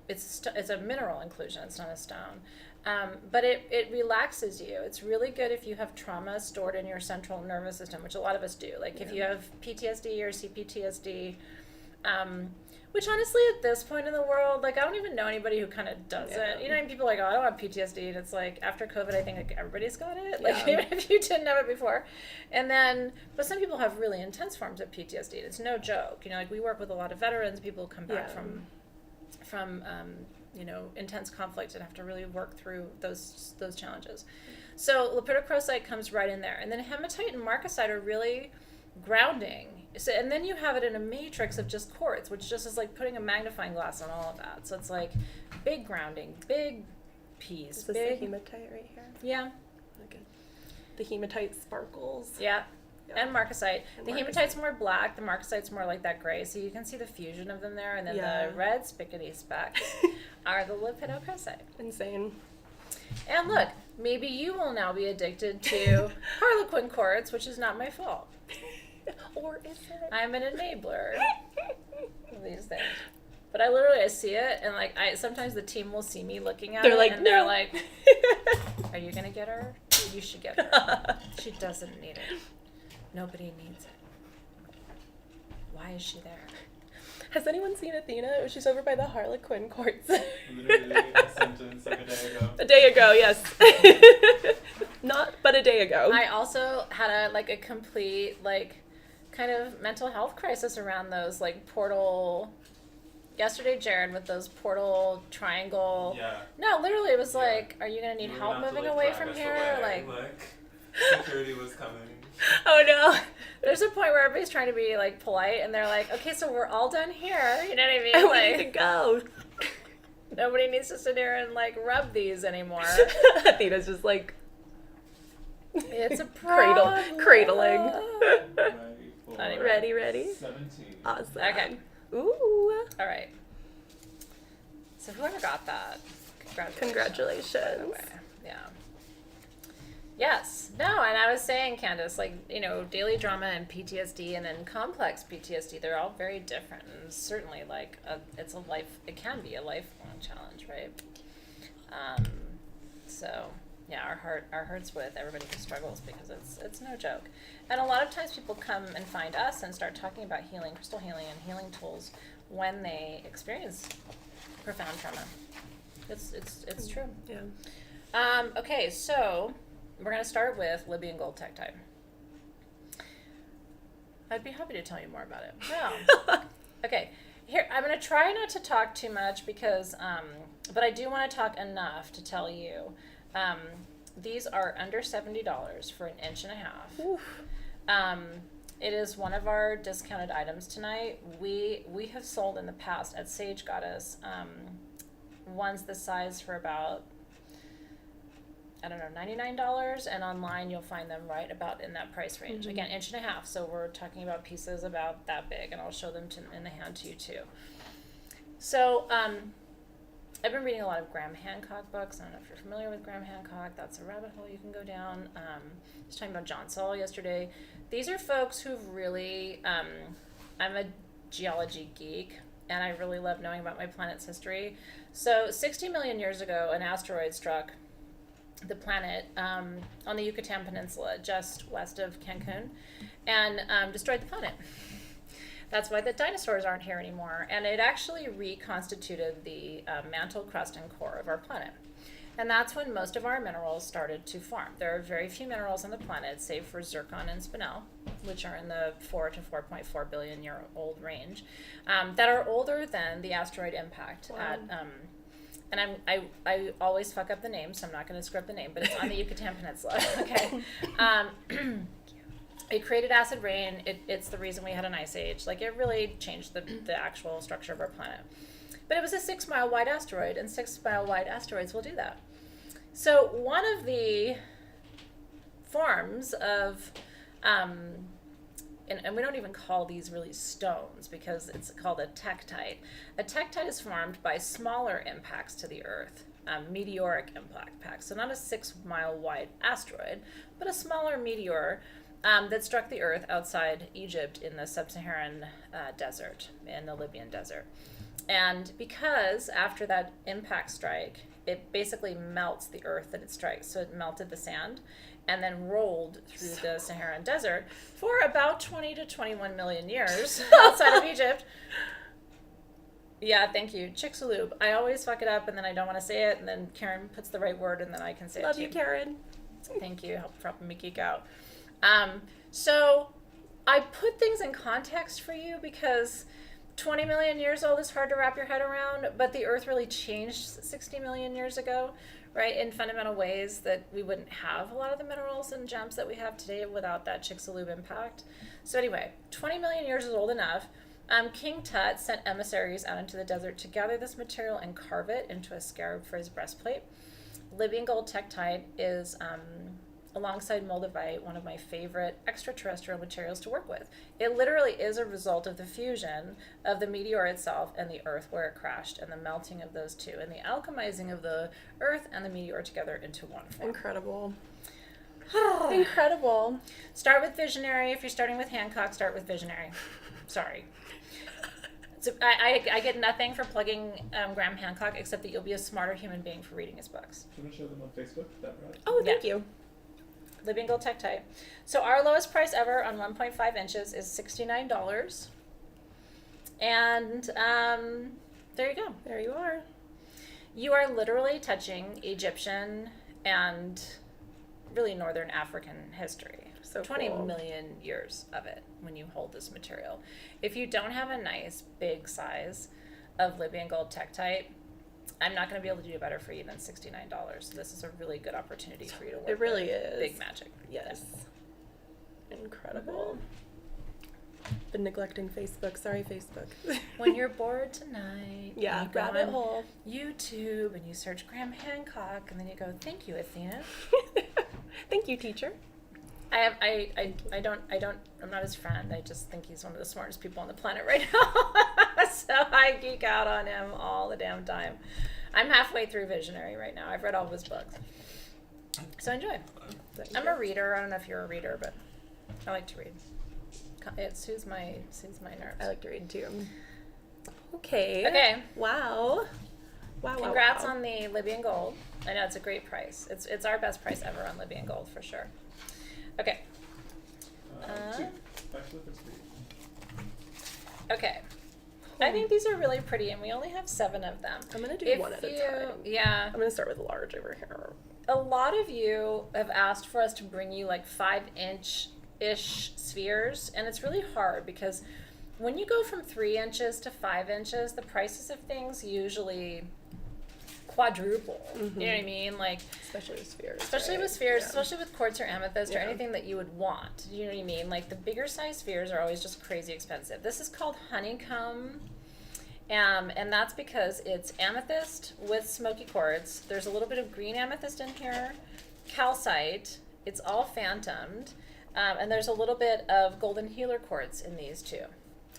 it's a mineral inclusion. It's not a stone. But it relaxes you. It's really good if you have trauma stored in your central nervous system, which a lot of us do. Like if you have PTSD or CPTSD, which honestly at this point in the world, like I don't even know anybody who kind of doesn't. Yeah. You know, and people are like, oh, I don't have PTSD, and it's like after COVID, I think like everybody's got it. Like Yeah. even if you didn't have it before, and then but some people have really intense forms of PTSD. It's no joke. You know, like we work with a lot of veterans. People come back from you know, intense conflict and have to really work through those challenges. So rhodochrosite comes right in there, and then hematite and marcasite are really grounding. So, and then you have it in a matrix of just quartz, which just is like putting a magnifying glass on all of that. So it's like big grounding, big piece. Is this big, the hematite right here? yeah, Okay. The hematite sparkles. yeah. Yeah. And marcasite. And The hematite's more black, the marcasite's more like that gray, so you can see the fusion of them there, and then Yeah. the red spickety specks are the rhodochrosite. Insane. And look, maybe you will now be addicted to Harlequin quartz, which is not my fault. Or is it? I'm an enabler of these things. But I see it, and like sometimes the team will see me looking at They're it, like, and no. they're like, "Are you gonna get her? You should get her. She doesn't need it. Nobody needs it. Why is she there?" Has anyone seen Athena? She's over by the Harlequin quartz. Literally a sentence like a day ago. A day ago, yes. Not but a day ago. I also had a complete kind of mental health crisis around those portal. Yesterday, Jared, with those portal triangle. Yeah. No, literally, it was Yeah. like, are you gonna need You were help about to, moving away drag from us here? away, security was coming. Oh no. There's a point where everybody's trying to be polite, and they're like, okay, so we're all done here. You know what I mean? And we need to go. Nobody needs to sit here and rub these anymore. Athena's just It's a problem. cradling. Ready for Anyway. Ready? 17. Awesome. Okay. Ooh. All right. So whoever got that, congratulations. Congratulations. By the way. Yeah. Yes. No, and I was saying, Candace, daily drama and PTSD and then complex PTSD, they're all very different. And certainly, it can be a lifelong challenge, right? So, yeah, our hearts with everybody who struggles, because it's no joke. And a lot of times people come and find us and start talking about healing, crystal healing and healing tools when they experience profound trauma. It's true. Yeah. Okay, so we're going to start with Libyan gold tektite. I'd be happy to tell you more about it. No. Okay, here, I'm going to try not to talk too much because, but I do want to talk enough to tell you. These are under $70 for 1.5 inches. Oof. It is one of our discounted items tonight. We have sold in the past at Sage Goddess ones this size for about, I don't know, $99, and online you'll find them right about in that price range. Mm-hmm. Again, 1.5 inches, so we're talking about pieces about that big, and I'll show them in the hand to you too. So I've been reading a lot of Graham Hancock books. I don't know if you're familiar with Graham Hancock. That's a rabbit hole you can go down. I was talking about John Saul yesterday. These are folks who've really, I'm a geology geek, and I really love knowing about my planet's history. So 60 million years ago, an asteroid struck the planet on the Yucatan Peninsula, just west of Cancun, and destroyed the planet. That's why the dinosaurs aren't here anymore. And it actually reconstituted the mantle, crust, and core of our planet. And that's when most of our minerals started to form. There are very few minerals on the planet, save for zircon and spinel, which are in the 4 to 4.4 billion year old range, that are older than the asteroid impact. Wow. And I always fuck up the name, so I'm not going to screw up the name, but it's on the Yucatan Peninsula. Okay. It created acid rain. It's the reason we had an ice age. It really changed the actual structure of our planet. But it was a 6-mile wide asteroid, and 6-mile wide asteroids will do that. So one of the forms of, and we don't even call these really stones because it's called a tektite. A tektite is formed by smaller impacts to the Earth, meteoric impacts. So not a 6-mile wide asteroid, but a smaller meteor that struck the Earth outside Egypt in the sub-Saharan desert, in the Libyan desert. And because after that impact strike, it basically melts the earth that it strikes. So it melted the sand and then rolled through the Saharan desert for about 20 to 21 million years outside of Egypt. Yeah, thank you. Chicxulub. I always fuck it up and then I don't want to say it, and then Karen puts the right word and then I can say Love it. you, Karen. Thank you. Help helping me geek out. So I put things in context for you because 20 million years old is hard to wrap your head around, but the Earth really changed 60 million years ago, right, in fundamental ways that we wouldn't have a lot of the minerals and gems that we have today without that Chicxulub impact. So anyway, 20 million years is old enough. King Tut sent emissaries out into the desert to gather this material and carve it into a scarab for his breastplate. Libyan gold tektite is, alongside moldavite, one of my favorite extraterrestrial materials to work with. It literally is a result of the fusion of the meteor itself and the Earth where it crashed, and the melting of those two, and the alchemizing of the Earth and the meteor together into one form. Incredible. Incredible. Start with visionary. If you're starting with Hancock, start with visionary. Sorry. So I get nothing for plugging Graham Hancock, except that you'll be a smarter human being for reading his books. Do you want to show them on Facebook? Is that right? Oh, thank you. Libyan gold tektite. So our lowest price ever on 1.5 inches is $69. And there you go. There you are. You are literally touching Egyptian and really Northern African history. So 20 cool. million years of it when you hold this material. If you don't have a nice big size of Libyan gold tektite, I'm not going to be able to do better for you than $69. This is a really good opportunity for you to work It really with is. big magic. Yes. Incredible. Been neglecting Facebook. Sorry, Facebook. When you're bored tonight, Yeah, you go rabbit on hole. YouTube and you search Graham Hancock, and then you go, "Thank you, Athena." Thank you, teacher. I'm not his friend. I just think he's one of the smartest people on the planet right now. So I geek out on him all the damn time. I'm halfway through Visionary right now. I've read all of his books. So enjoy. I'm a reader. I don't know if you're a reader, but I like to read. It soothes my nerves. I like to read too. Okay. Okay. Wow. Wow. Congrats wow. on the Libyan gold. I know it's a great price. It's our best price ever on Libyan gold for sure. Okay. Two. Actually, there's 3. Okay. I think these are really pretty, and we only have 7 of them. I'm gonna do one at a time. Yeah. I'm gonna start with large over here. A lot of you have asked for us to bring you like 5-inch-ish spheres, and it's really hard because when you go from 3 inches to 5 inches, the prices of things usually quadruple. Mm-hmm. You know what I mean? Like, Especially with spheres. especially right? with spheres, Yeah. especially with quartz or amethyst or Yeah. anything that you would want. You know what I mean? Like the bigger size spheres are always just crazy expensive. This is called Honeycomb. And that's because it's amethyst with smoky quartz. There's a little bit of green amethyst in here, calcite. It's all phantomed. And there's a little bit of golden healer quartz in these too.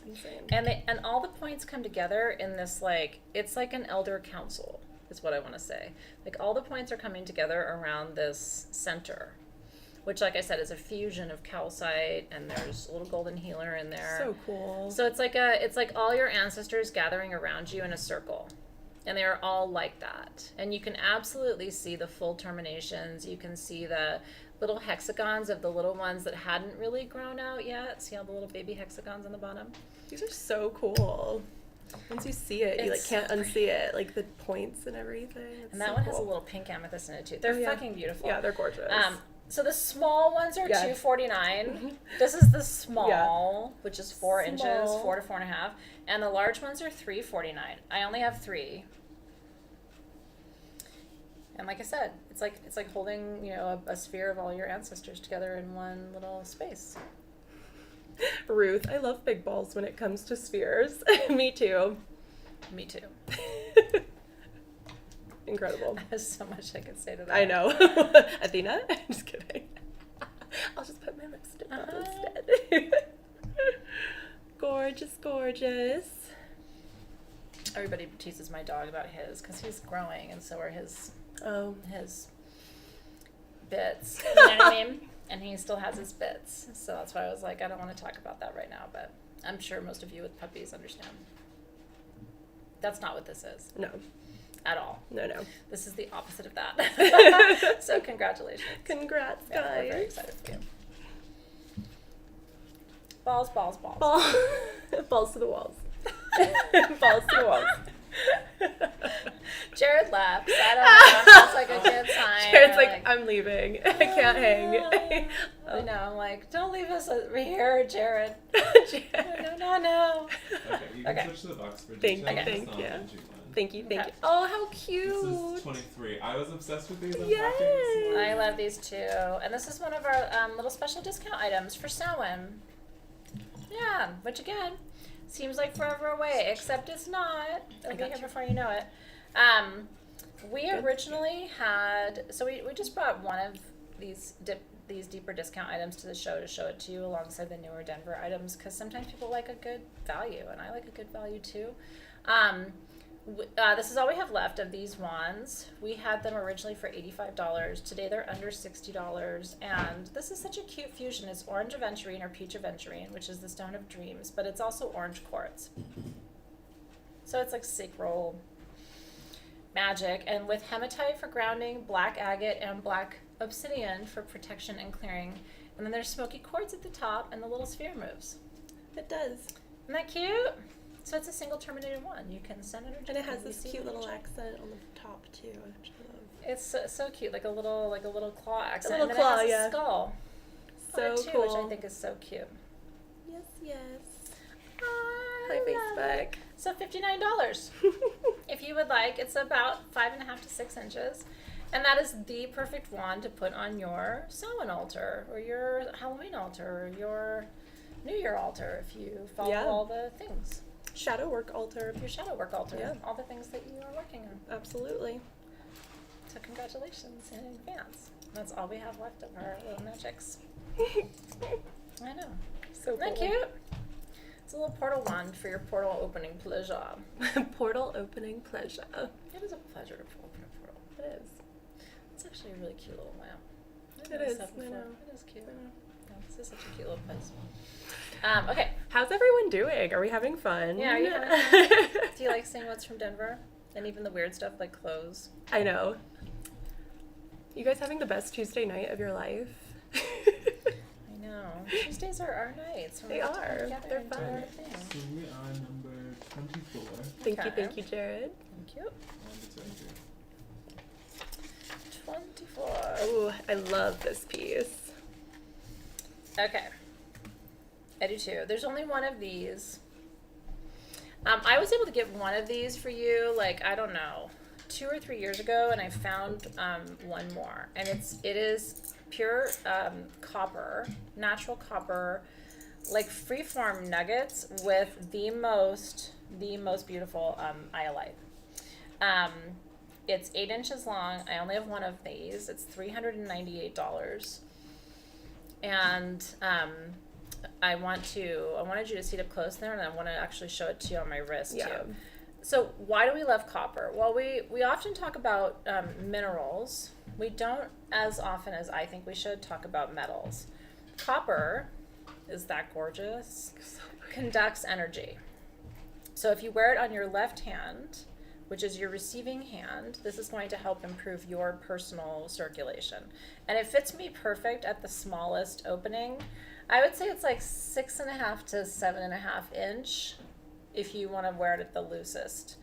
Insane. And all the points come together in this, like, it's like an elder council is what I want to say. Like all the points are coming together around this center, which, like I said, is a fusion of calcite, and there's a little golden healer in there. So cool. So it's like all your ancestors gathering around you in a circle, and they're all like that. And you can absolutely see the full terminations. You can see the little hexagons of the little ones that hadn't really grown out yet. See all the little baby hexagons on the bottom? These are so cool. Once you see it, you like It's can't so unsee it, like the points and everything. It's And that so one has a cool. little pink amethyst in it too. They're Oh, yeah. fucking beautiful. Yeah, they're gorgeous. So the small ones are Yeah. $249. This is the small, which is 4 inches, Small. 4 to 4.5, and the large ones are $349. I only have 3. And like I said, it's like holding, you know, a sphere of all your ancestors together in one little space. Ruth, I love big balls when it comes to spheres. Me too. Me too. Incredible. There's so much I could say to that. I know. Athena? I'm just kidding. I'll just put my lipstick on instead. Gorgeous, gorgeous. Everybody teases my dog about his because he's growing, and so are his bits. You know what I mean? And he still has his bits. So that's why I was like, I don't want to talk about that right now, but I'm sure most of you with puppies understand. That's not what this is No. at all. No. This is the opposite of that. So congratulations. Congrats, Yeah, guys. we're very excited for you. Balls. Balls to the walls. Balls to the walls. Jared laughs. I don't know. That's like a good sign. Jared's Or like, I'm leaving. I can't hang. I know. I'm like, don't leave us over here, Jared. Jared. No. Okay, you can Okay. switch to the box for Thank details. you, It's thank not you. the G one. Thank you. Okay. Oh, how This cute. is 23. I was obsessed with these. I'm Yay. packing this morning. I love these too. And this is one of our little special discount items for Samhain. Yeah, which again, seems like forever away, except it's not. It'll be here before you know it. We Good. originally had, so we just brought one of these deeper discount items to the show to show it to you alongside the newer Denver items, because sometimes people like a good value, and I like a good value too. This is all we have left of these wands. We had them originally for $85. Today they're under $60, and this is such a cute fusion. It's orange aventurine or peach aventurine, which is the stone of dreams, but it's also orange quartz. So it's like sacral magic, and with hematite for grounding, black agate, and black obsidian for protection and clearing. And then there's smoky quartz at the top, and the little sphere moves. It does. Isn't that cute? So it's a single terminated one. You can send energy. And it has and this receive cute little energy. accent on the top too, which I love. It's so cute, like a little claw accent. little and then claw, it has yeah. a skull So on it too, cool. which I think is so cute. Yes. I Hi, love it. Facebook. So $59. If you would like, it's about 5.5 to 6 inches. And that is the perfect wand to put on your Samhain altar, or your Halloween altar, or your New Year altar, if you follow Yeah. all the things. Shadow work altar. Your shadow work altar, Yeah. all the things that you are working on. Absolutely. So congratulations in advance. That's all we have left of our little magics. I know. So Isn't that cool. cute? It's a little portal wand for your portal opening pleasure. Portal opening pleasure. It is a pleasure to open a portal. It is. It's actually a really cute little lamp. It is, I know. It is cute. I know. Yeah, this is such a cute little place. Okay. How's everyone doing? Are we having fun? Yeah, are you having fun? Do you like seeing what's from Denver? And even the weird stuff like clothes? I know. You guys having the best Tuesday night of your life? I know. Tuesdays are our nights. when They we get to come are. together They're and do fun. our thing. So we are number 24. Thank you, Jared. Thank you. And it's right here. 24. Oh, I love this piece. Okay. I do too. There's only one of these. I was able to get one of these for you, like, I don't know, 2 or 3 years ago, and I found one more. And it is pure copper, natural copper, like freeform nuggets with the most beautiful iolite. It's 8 inches long. I only have one of these. It's $398. And I wanted you to see it up close there, and I want to actually show it to you on my wrist Yeah. too. So why do we love copper? Well, we often talk about minerals. We don't as often as I think we should talk about metals. Copper is that gorgeous, conducts energy. So if you wear it on your left hand, which is your receiving hand, this is going to help improve your personal circulation. And it fits me perfect at the smallest opening. I would say it's like 6.5 to 7.5 inch if you want to wear it at the loosest.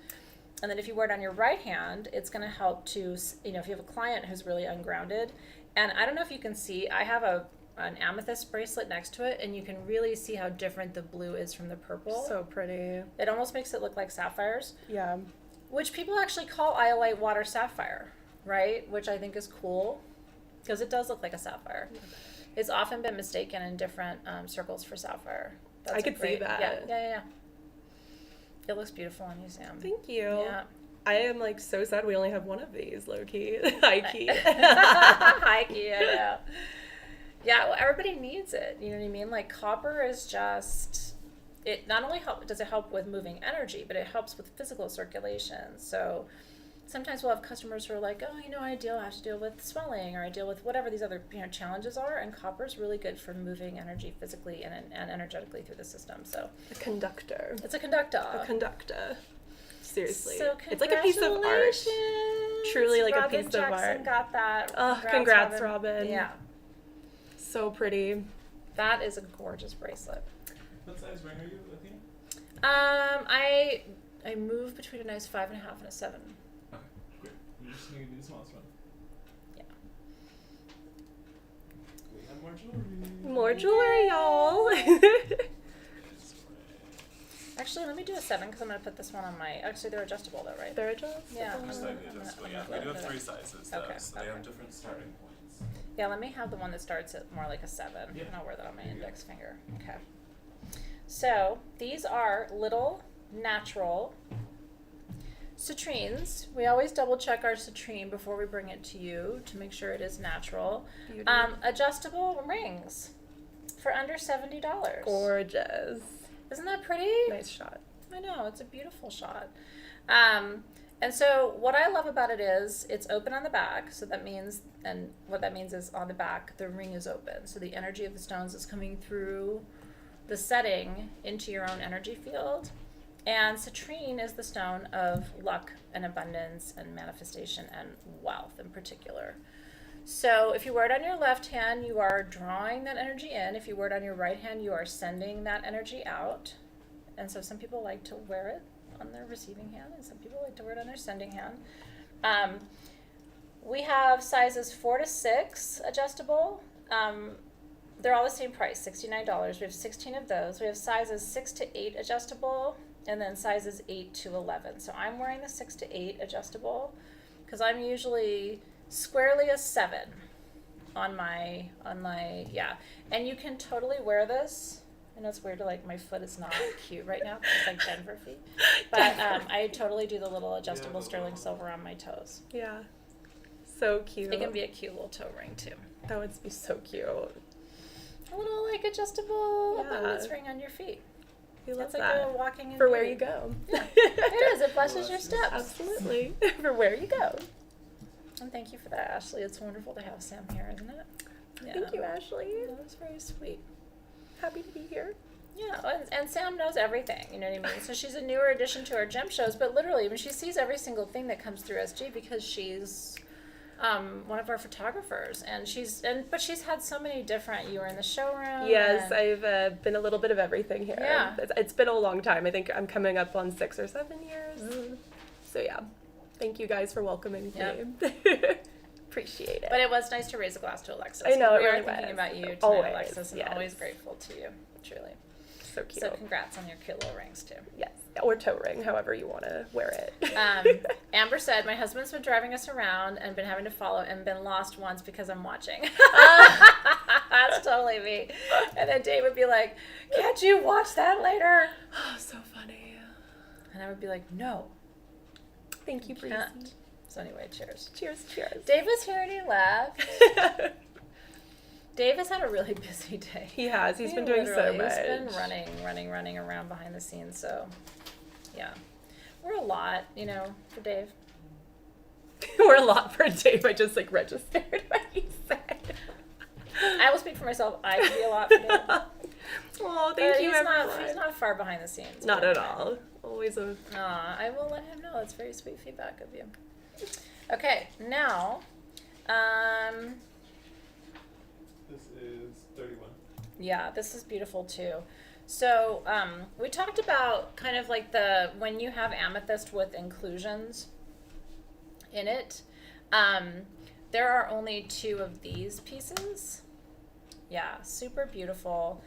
And then if you wear it on your right hand, it's going to help to, if you have a client who's really ungrounded, and I don't know if you can see, I have an amethyst bracelet next to it, and you can really see how different the blue is from the purple. So pretty. It almost makes it look like sapphires, Yeah. which people actually call iolite water sapphire, right? Which I think is cool, because it does look like a sapphire. It's often been mistaken in different circles for sapphire. I could see that. Yeah. It looks beautiful on you, Sam. Thank you. Yeah. I am like so sad we only have one of these, low key. High key. High key, I know. Yeah, well, everybody needs it. You know what I mean? Like, copper is just, it not only does it help with moving energy, but it helps with physical circulation. So sometimes we'll have customers who are like, oh, I have to deal with swelling, or I deal with whatever these other challenges are, and copper is really good for moving energy physically and energetically through the system. So A conductor. it's a conductor. A conductor. Seriously. So it's like a piece of art. congratulations. Truly like Robin a piece of Jackson art. got that. Oh, congrats, Robin. Yeah. So pretty. That is a gorgeous bracelet. What size ring are you, Athena? I move between a nice 5.5 and a 7. Okay, great. You just need to do the smallest one. Yeah. We have more jewelry. More jewelry, y'all. Actually, let me do a 7 because I'm going to put this one on my. Actually, they're adjustable though, right? They're adjustable. Yeah. Just like the adjustable, yeah. We do have 3 sizes though, Okay, so they okay. have different starting points. Yeah, let me have the one that starts at more like a 7, Yeah. and I'll wear that on my There you go. index finger. Okay. So these are little natural citrines. We always double check our citrine before we bring it to you to make sure it is natural. Beauty. Adjustable rings for under $70. Gorgeous. Isn't that pretty? Nice shot. I know, it's a beautiful shot. And so what I love about it is it's open on the back, so that means, and what that means is on the back, the ring is open. So the energy of the stones is coming through the setting into your own energy field. And citrine is the stone of luck and abundance and manifestation and wealth in particular. So if you wear it on your left hand, you are drawing that energy in. If you wear it on your right hand, you are sending that energy out. And so some people like to wear it on their receiving hand, and some people like to wear it on their sending hand. We have sizes 4 to 6 adjustable. They're all the same price, $69. We have 16 of those. We have sizes 6 to 8 adjustable, and then sizes 8 to 11. So I'm wearing the 6 to 8 adjustable because I'm usually squarely a 7 on my yeah. And you can totally wear this. I know it's weird to like my foot is not cute right now 'cause it's like Denver feet, but I totally do the little adjustable sterling silver on my toes. Yeah. So cute. It can be a cute little toe ring too. That would be so cute. A little like adjustable abundance ring on your feet. We love It's like that. a walking in For where beauty. you go. Yeah, it is. It blesses your steps. Absolutely. For where you go. And thank you for that, Ashley. It's wonderful to have Sam here, isn't it? Yeah. Thank you, Ashley. That was very sweet. Happy to be here. Yeah, and Sam knows everything, you know what I mean? So she's a newer addition to our gem shows, but literally, I mean, she sees every single thing that comes through SG because she's one of our photographers, but she's had so many different. You were in the showroom. Yes, and I've been a little bit of everything here. Yeah. It's been a long time. I think I'm coming up on 6 or 7 years. So yeah, thank you guys for welcoming me. Appreciate it. But it was nice to raise a glass to Alexis. I know, it we are really thinking was. about you tonight, Always, Alexis, and yes. always grateful to you, truly. So cute. So congrats on your cute little rings too. Yes, or toe ring, however you want to wear it. Amber said, my husband's been driving us around and been having to follow and been lost once because I'm watching. That's totally me. And then Dave would be like, can't you watch that later? Oh, so funny. And I would be like, no. Thank you, Breezy. Can't. So anyway, cheers. Cheers, cheers. Dave was here and he left. Dave has had a really busy day. He has. He's been doing so Literally, much. He's been running around behind the scenes. So, yeah. We're a lot, you know, for Dave. We're a lot for Dave. I just like registered what he said. I will speak for myself. I could be a lot for Dave. Oh, thank you, everyone. He's not far behind the scenes. Not at all. Always a... I will let him know. That's very sweet feedback of you. Okay, now, This is 31. yeah, this is beautiful too. So, we talked about kind of like when you have amethyst with inclusions in it, there are only 2 of these pieces. Yeah, super beautiful.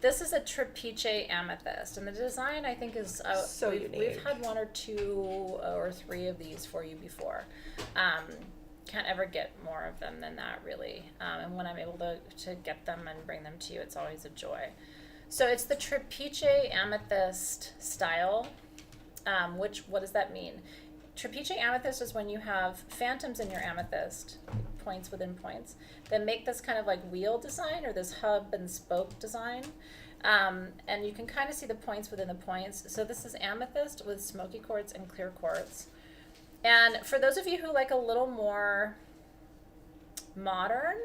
This is a trapeche amethyst, and the design I think is So we've unique. had 1 or 2 or 3 of these for you before. Can't ever get more of them than that, really. And when I'm able to get them and bring them to you, it's always a joy. So it's the trapeche amethyst style. What does that mean? Trapeche amethyst is when you have phantoms in your amethyst, points within points, that make this kind of like wheel design or this hub and spoke design. And you can kind of see the points within the points. So this is amethyst with smoky quartz and clear quartz. And for those of you who like a little more modern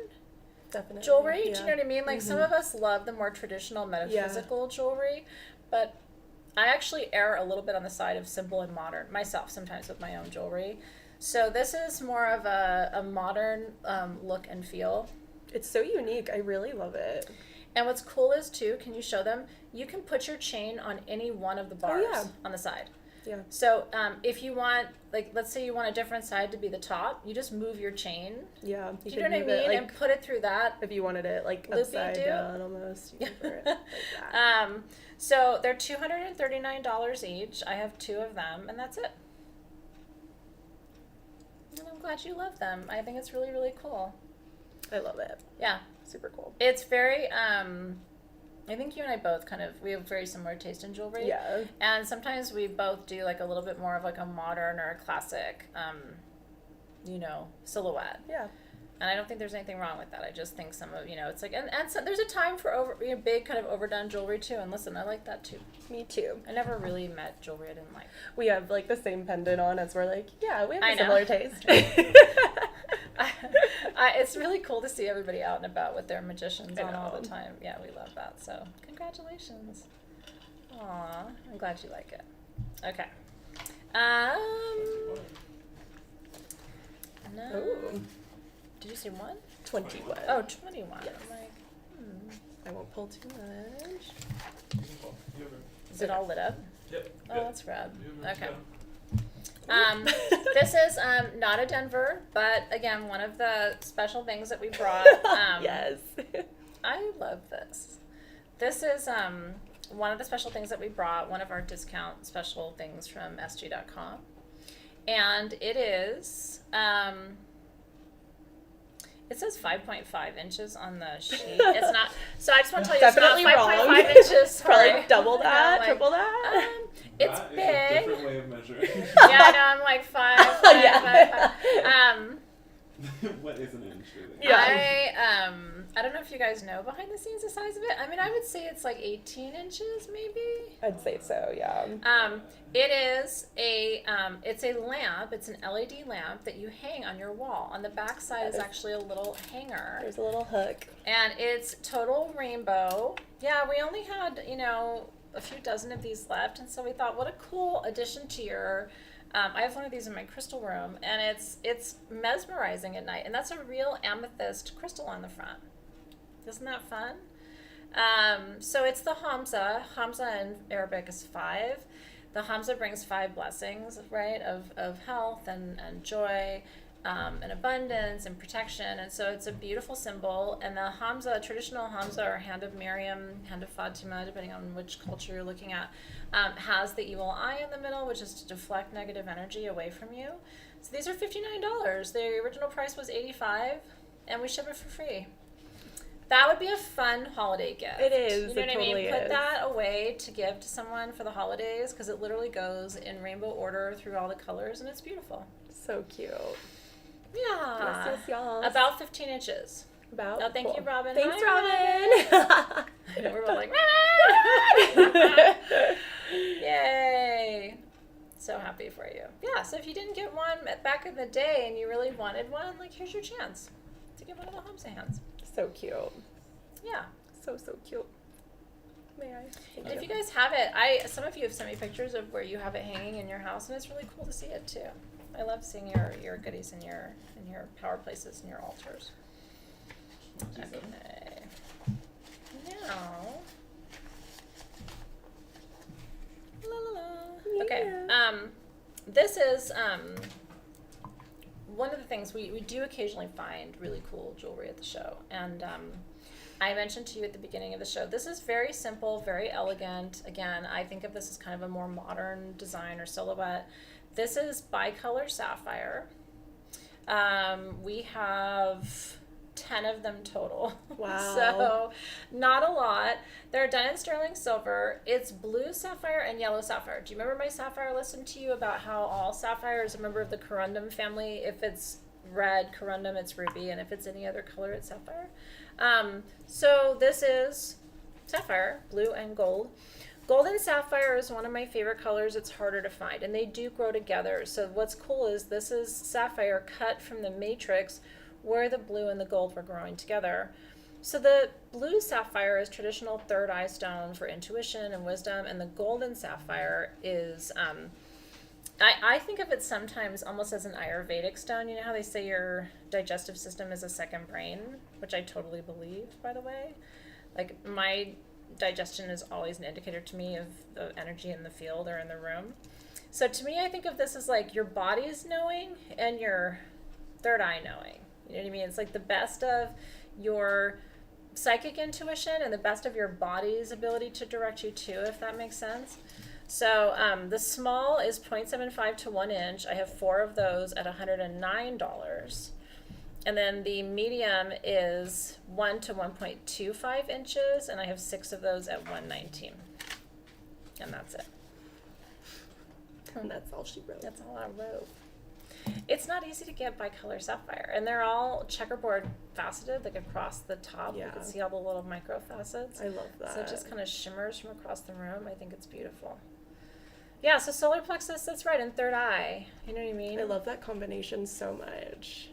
Definitely. jewelry, do Yeah. you know what I mean? Like some of us love the more traditional metaphysical jewelry, but I actually err a little bit on the side of simple and modern myself sometimes with my own jewelry. So this is more of a modern look and feel. It's so unique. I really love it. And what's cool is too, can you show them? You can put your chain on any one of the bars on the side. Yeah. So if you want, like, let's say you want a different side to be the top, you just move your chain. Yeah. You know what I mean? And put it through that. If you wanted it like loopy upside down almost, you can put it like that. So they're $239 each. I have 2 of them, and that's it. And I'm glad you love them. I think it's really, really cool. I love it. Yeah. Super cool. It's very, I think you and I both we have very similar taste in jewelry. Yeah. And sometimes we both do like a little bit more of like a modern or a classic, silhouette. Yeah. And I don't think there's anything wrong with that. I just think some of, it's like, and so there's a time for big kind of overdone jewelry too. And listen, I like that too. Me too. I never really met jewelry I didn't like. We have like the same pendant on as we're like, yeah, we have I a know. similar taste. It's really cool to see everybody out and about with their magicians I on all know. the time. Yeah, we love that. So congratulations. Aw, I'm glad you like it. Okay. No. Oh, Did you say 1? 21. Oh, 21. Yes. I'm like, I won't pull too much. Is it all lit up? Yep. Oh, that's rad. Okay. Yeah. This is not a Denver, but again, one of the special things that we brought. Yes. I love this. This is one of the special things that we brought, one of our discount special things from sg.com. And it is, it says 5.5 inches on the sheet. It's not, so I just want to tell you, Definitely it's not 5.5 wrong. inches. Probably Sorry. double that, Like, triple that. It's That is a big. different way of measuring. Yeah, I know, I'm like 5. Yeah. What is an inch really? Yeah. I don't know if you guys know behind the scenes the size of it. I mean, I would say it's like 18 inches maybe. I'd say so, yeah. It is it's a lamp. It's an LED lamp that you hang on your wall. On the back side is actually a little hanger. There's a little hook. And it's total rainbow. Yeah, we only had, a few dozen of these left. And so we thought, what a cool addition to your, I have one of these in my crystal room, and it's mesmerizing at night. And that's a real amethyst crystal on the front. Isn't that fun? So it's the Hamza. Hamza in Arabic is 5. The Hamza brings 5 blessings, right, of health and joy and abundance and protection. And so it's a beautiful symbol. And the Hamza, traditional Hamza or Hand of Miriam, Hand of Fatima, depending on which culture you're looking at, has the evil eye in the middle, which is to deflect negative energy away from you. So these are $59. The original price was $85, and we ship it for free. That would be a fun holiday gift. It is. You know It what I totally mean? Put is. that away to give to someone for the holidays, because it literally goes in rainbow order through all the colors, and it's beautiful. So cute. Yeah. Yes, yes. About 15 inches. About. Oh, thank you, Robin. Thanks, Hi, Robin. We're both like, yay. So happy for you. Yeah, so if you didn't get one back in the day and you really wanted one, like, here's your chance to get one of the Hamza hands. So cute. Yeah. So cute. May I? And if you guys have it, some of you have sent me pictures of where you have it hanging in your house, and it's really cool to see it too. I love seeing your goodies in your power places and your altars. Okay. Now. La la la. Okay. This is one of the things we do occasionally find really cool jewelry at the show, and I mentioned to you at the beginning of the show, this is very simple, very elegant. Again, I think of this as kind of a more modern design or silhouette. This is bicolor sapphire. We have 10 of them total. Wow. So not a lot. They're done in sterling silver. It's blue sapphire and yellow sapphire. Do you remember my sapphire lesson to you about how all sapphire is a member of the corundum family? If it's red corundum, it's ruby, and if it's any other color, it's sapphire. So this is sapphire, blue and gold. Golden sapphire is one of my favorite colors. It's harder to find, and they do grow together. So what's cool is this is sapphire cut from the matrix where the blue and the gold were growing together. So the blue sapphire is traditional third eye stone for intuition and wisdom, and the golden sapphire is, I think of it sometimes almost as an Ayurvedic stone. You know how they say your digestive system is a second brain, which I totally believe, by the way. Like, my digestion is always an indicator to me of the energy in the field or in the room. So to me, I think of this as like your body's knowing and your third eye knowing. You know what I mean? It's like the best of your psychic intuition and the best of your body's ability to direct you too, if that makes sense. So the small is 0.75 to 1 inch. I have 4 of those at $109. And then the medium is 1 to 1.25 inches, and I have 6 of those at $119. And that's it. And that's all she wrote. That's all I wrote. It's not easy to get bicolor sapphire, and they're all checkerboard faceted, like across the top. You Yeah. can see all the little micro facets. I love that. So it just kind of shimmers from across the room. I think it's beautiful. Yeah, so solar plexus, that's right, and third eye. You know what I mean? I love that combination so much.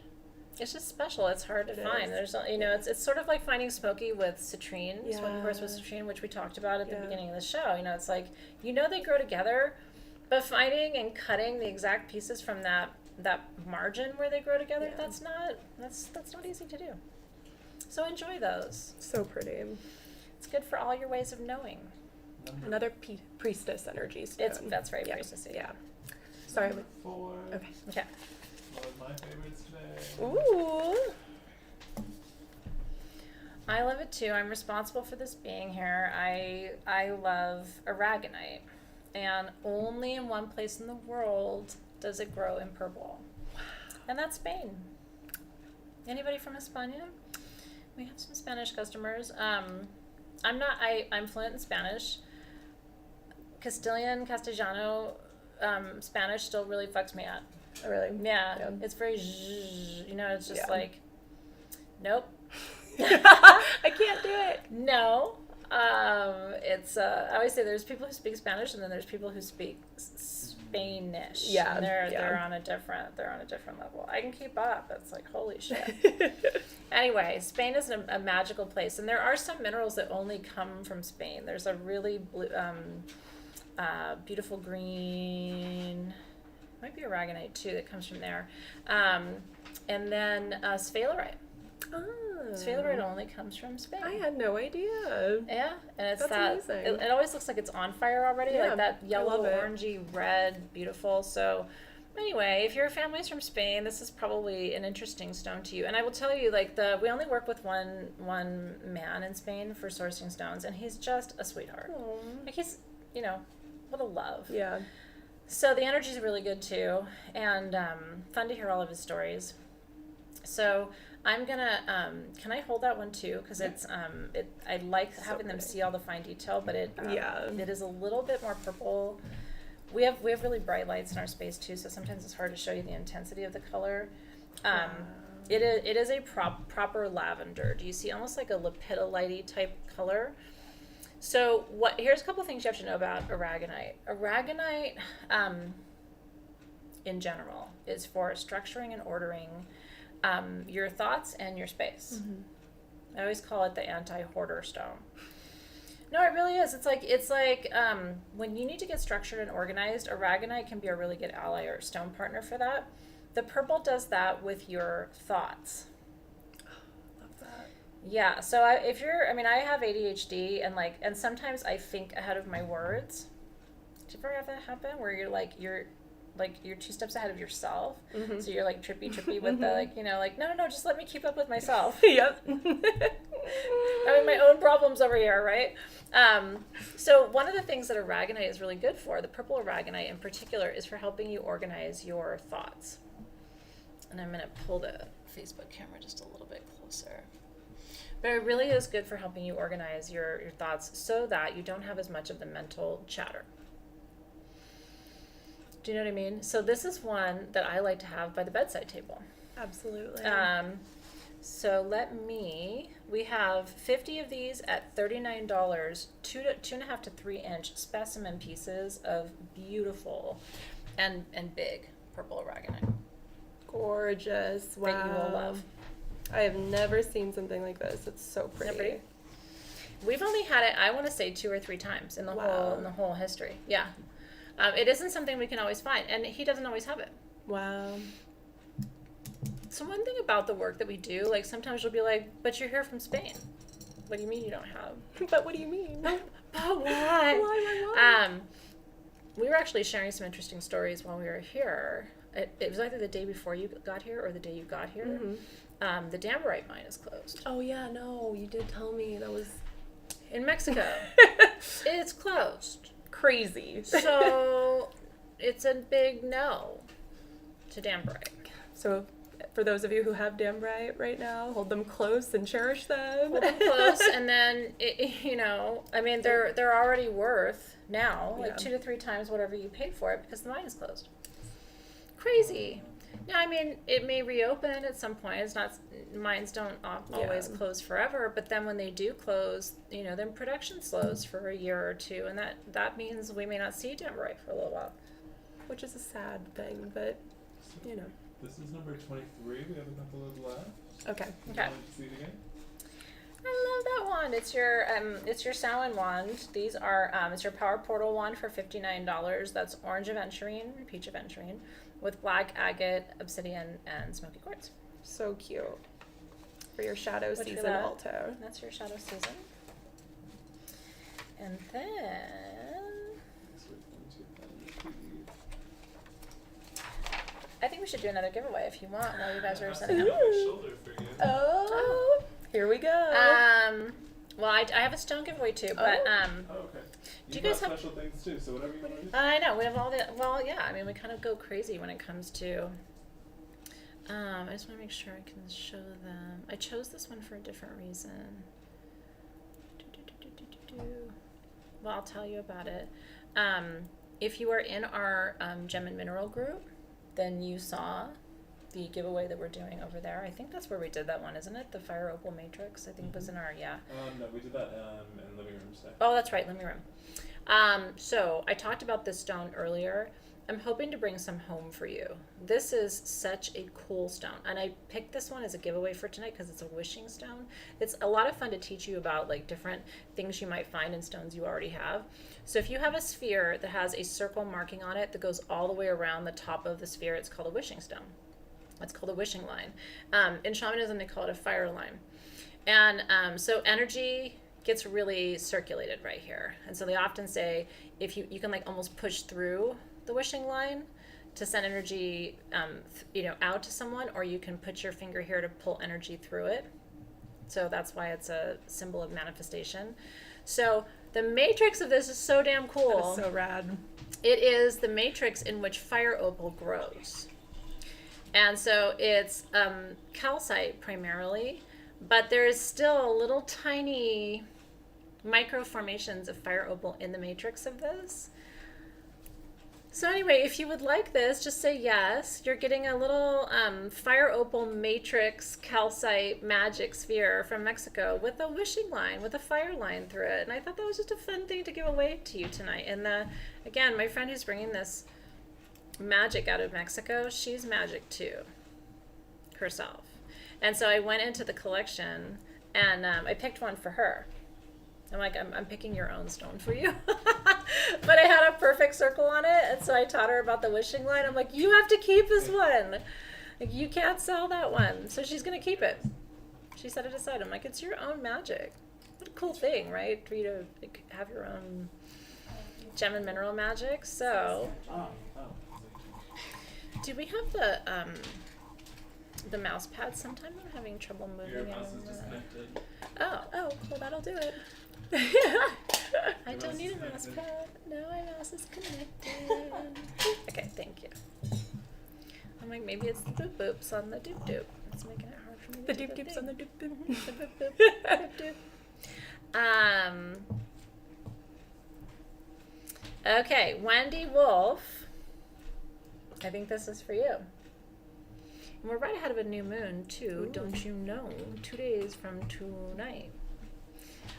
It's just special. It's hard to It find. is. There's, you know, it's sort of like finding Smoky with citrine, Smoky quartz with Yeah. citrine, which we talked about at the Yeah. beginning of the show. You know, it's like, you know, they grow together, but finding and cutting the exact pieces from that margin where they grow together, Yeah. that's not easy to do. So enjoy those. So pretty. It's good for all your ways of knowing. Another priestess energy stone. That's very Yeah. priestessy. Yeah. Sorry. Number 4. Okay. Okay. One of my favorites today. Ooh. I love it too. I'm responsible for this being here. I love aragonite, and only in one place in the world does it grow in purple, and that's Spain. Anybody from España? We have some Spanish customers. I'm fluent in Spanish. Castellano, Spanish still really fucks me up. Oh, really? Yeah, it's very, you know, it's just Yeah. like, nope. I can't do it. No. It's I always say there's people who speak Spanish and then there's people who speak Spanish. Yeah, And they're yeah. on a different level. I can keep up. It's like, holy shit. Anyway, Spain is a magical place, and there are some minerals that only come from Spain. There's a really blue, beautiful green, might be aragonite too, that comes from there, and then sphalerite. Sphalerite only comes from Spain. I had no idea. Yeah, and it's That's that. amazing. It always looks like it's on fire already, Yeah, like that I yellow, love it. orangey, red, beautiful. So, anyway, if your family's from Spain, this is probably an interesting stone to you. And I will tell you, like we only work with one man in Spain for sourcing stones, and he's just a sweetheart. Aw. Like he's, you know, what a love. Yeah. So the energy's really good too, and fun to hear all of his stories. So I'm gonna, can I hold that one too? Because it's, I like So having them pretty. see all the fine detail, but it Yeah. is a little bit more purple. We have really bright lights in our space too, so sometimes it's hard to show you the intensity of the color. It is a proper lavender. Do you see almost like a lepidolite type color? So here's a couple of things you have to know about aragonite. Aragonite, in general, is for structuring and ordering your thoughts and your space. I always call it the anti-hoarder stone. No, it really is. It's like when you need to get structured and organized, aragonite can be a really good ally or stone partner for that. The purple does that with your thoughts. Love that. Yeah, so I have ADHD and sometimes I think ahead of my words. Do you ever have that happen where you're 2 steps ahead of yourself? Mm-hmm. So you're like trippy with the no, just let me keep up with myself. Yep. Having my own problems over here, right? So one of the things that aragonite is really good for, the purple aragonite in particular, is for helping you organize your thoughts. And I'm going to pull the Facebook camera just a little bit closer. But it really is good for helping you organize your thoughts so that you don't have as much of the mental chatter. Do you know what I mean? So this is one that I like to have by the bedside table. Absolutely. So we have 50 of these at $39, 2.5 to 3 inch specimen pieces of beautiful and big purple aragonite Gorgeous. Wow. that you will love. I have never seen something like this. It's so pretty. pretty? We've only had it, I want to say 2 or 3 times in the Wow. whole history. Yeah. It isn't something we can always find, and he doesn't always have it. Wow. So one thing about the work that we do, like sometimes you'll be like, but you're here from Spain. What do you mean you don't have? But what do you mean? But what? Why? We were actually sharing some interesting stories while we were here. It was either the day before you got here or the day you got here. Mm-hmm. The Dambarite mine is closed. Oh yeah, no, you did tell me that was In Mexico, it's closed. crazy. So it's a big no to Dambarite. So, for those of you who have Dambarite right now, hold them close and cherish them. Hold them close, and then I mean, they're already worth now like 2 to 3 times whatever you paid for it because the mine is closed. Crazy. Now, I mean, it may reopen at some point. It's not, mines don't always close forever, but then when they do close, then production slows for a year or 2, and that means we may not see Dambarite for a little while. Which is a sad thing, but This is number 23. We have a couple of left. Okay. Would you like to see it again? I love that wand. It's your Samhain wand. These are it's your power portal wand for $59. That's orange aventurine, peach aventurine, with black agate, obsidian, and smoky quartz. So cute. For your shadow Which we season love. alto. That's your shadow season. And then I think we should do another giveaway if you want while you guys are setting On up. my shoulder for you. Oh, here we go. Well, I have a stone giveaway too, but Oh, okay. Do you got guys have- special things too, so whatever you want to do. I know we have all the. Well, yeah. I mean, we kind of go crazy when it comes to. I just want to make sure I can show them. I chose this one for a different reason. Well, I'll tell you about it. If you are in our gem and mineral group, then you saw the giveaway that we're doing over there. I think that's where we did that one, isn't it? The fire opal matrix, I think was in our, No, we did that in living room today. Oh, that's right, living room. So I talked about this stone earlier. I'm hoping to bring some home for you. This is such a cool stone, and I picked this one as a giveaway for tonight because it's a wishing stone. It's a lot of fun to teach you about like different things you might find in stones you already have. So if you have a sphere that has a circle marking on it that goes all the way around the top of the sphere, it's called a wishing stone. It's called a wishing line. In shamanism, they call it a fire line. And so energy gets really circulated right here. And so they often say if you can like almost push through the wishing line to send energy out to someone, or you can put your finger here to pull energy through it. So that's why it's a symbol of manifestation. So the matrix of this is so damn cool. That is so rad. It is the matrix in which fire opal grows. And so it's calcite primarily, but there's still little tiny micro formations of fire opal in the matrix of this. So anyway, if you would like this, just say yes. You're getting a little fire opal matrix calcite magic sphere from Mexico with a wishing line, with a fire line through it. And I thought that was just a fun thing to give away to you tonight. And again, my friend who's bringing this magic out of Mexico, she's magic too, herself. And so I went into the collection and I picked one for her. I'm like, I'm picking your own stone for you. But I had a perfect circle on it, and so I taught her about the wishing line. I'm like, you have to keep this one. Like, you can't sell that one. So she's going to keep it. She set it aside. I'm like, it's your own magic. What a cool thing, right? For you to like, have your own gem and mineral magic. So, do we have the mouse pad? Sometime I'm having trouble moving Your it. mouse is disconnected. Oh, Oh, well, that'll do it. I don't need a mouse pad. No, my mouse is connected. Okay, thank you. I'm like, maybe it's the boop boops on the doop doop. It's making it hard for me The to do doop doops thing. on the doop doop. The boop boop. Doop doop. Okay, Wendy Wolf. I think this is for you. And we're right ahead of a new moon, too, don't you know? 2 days from tonight.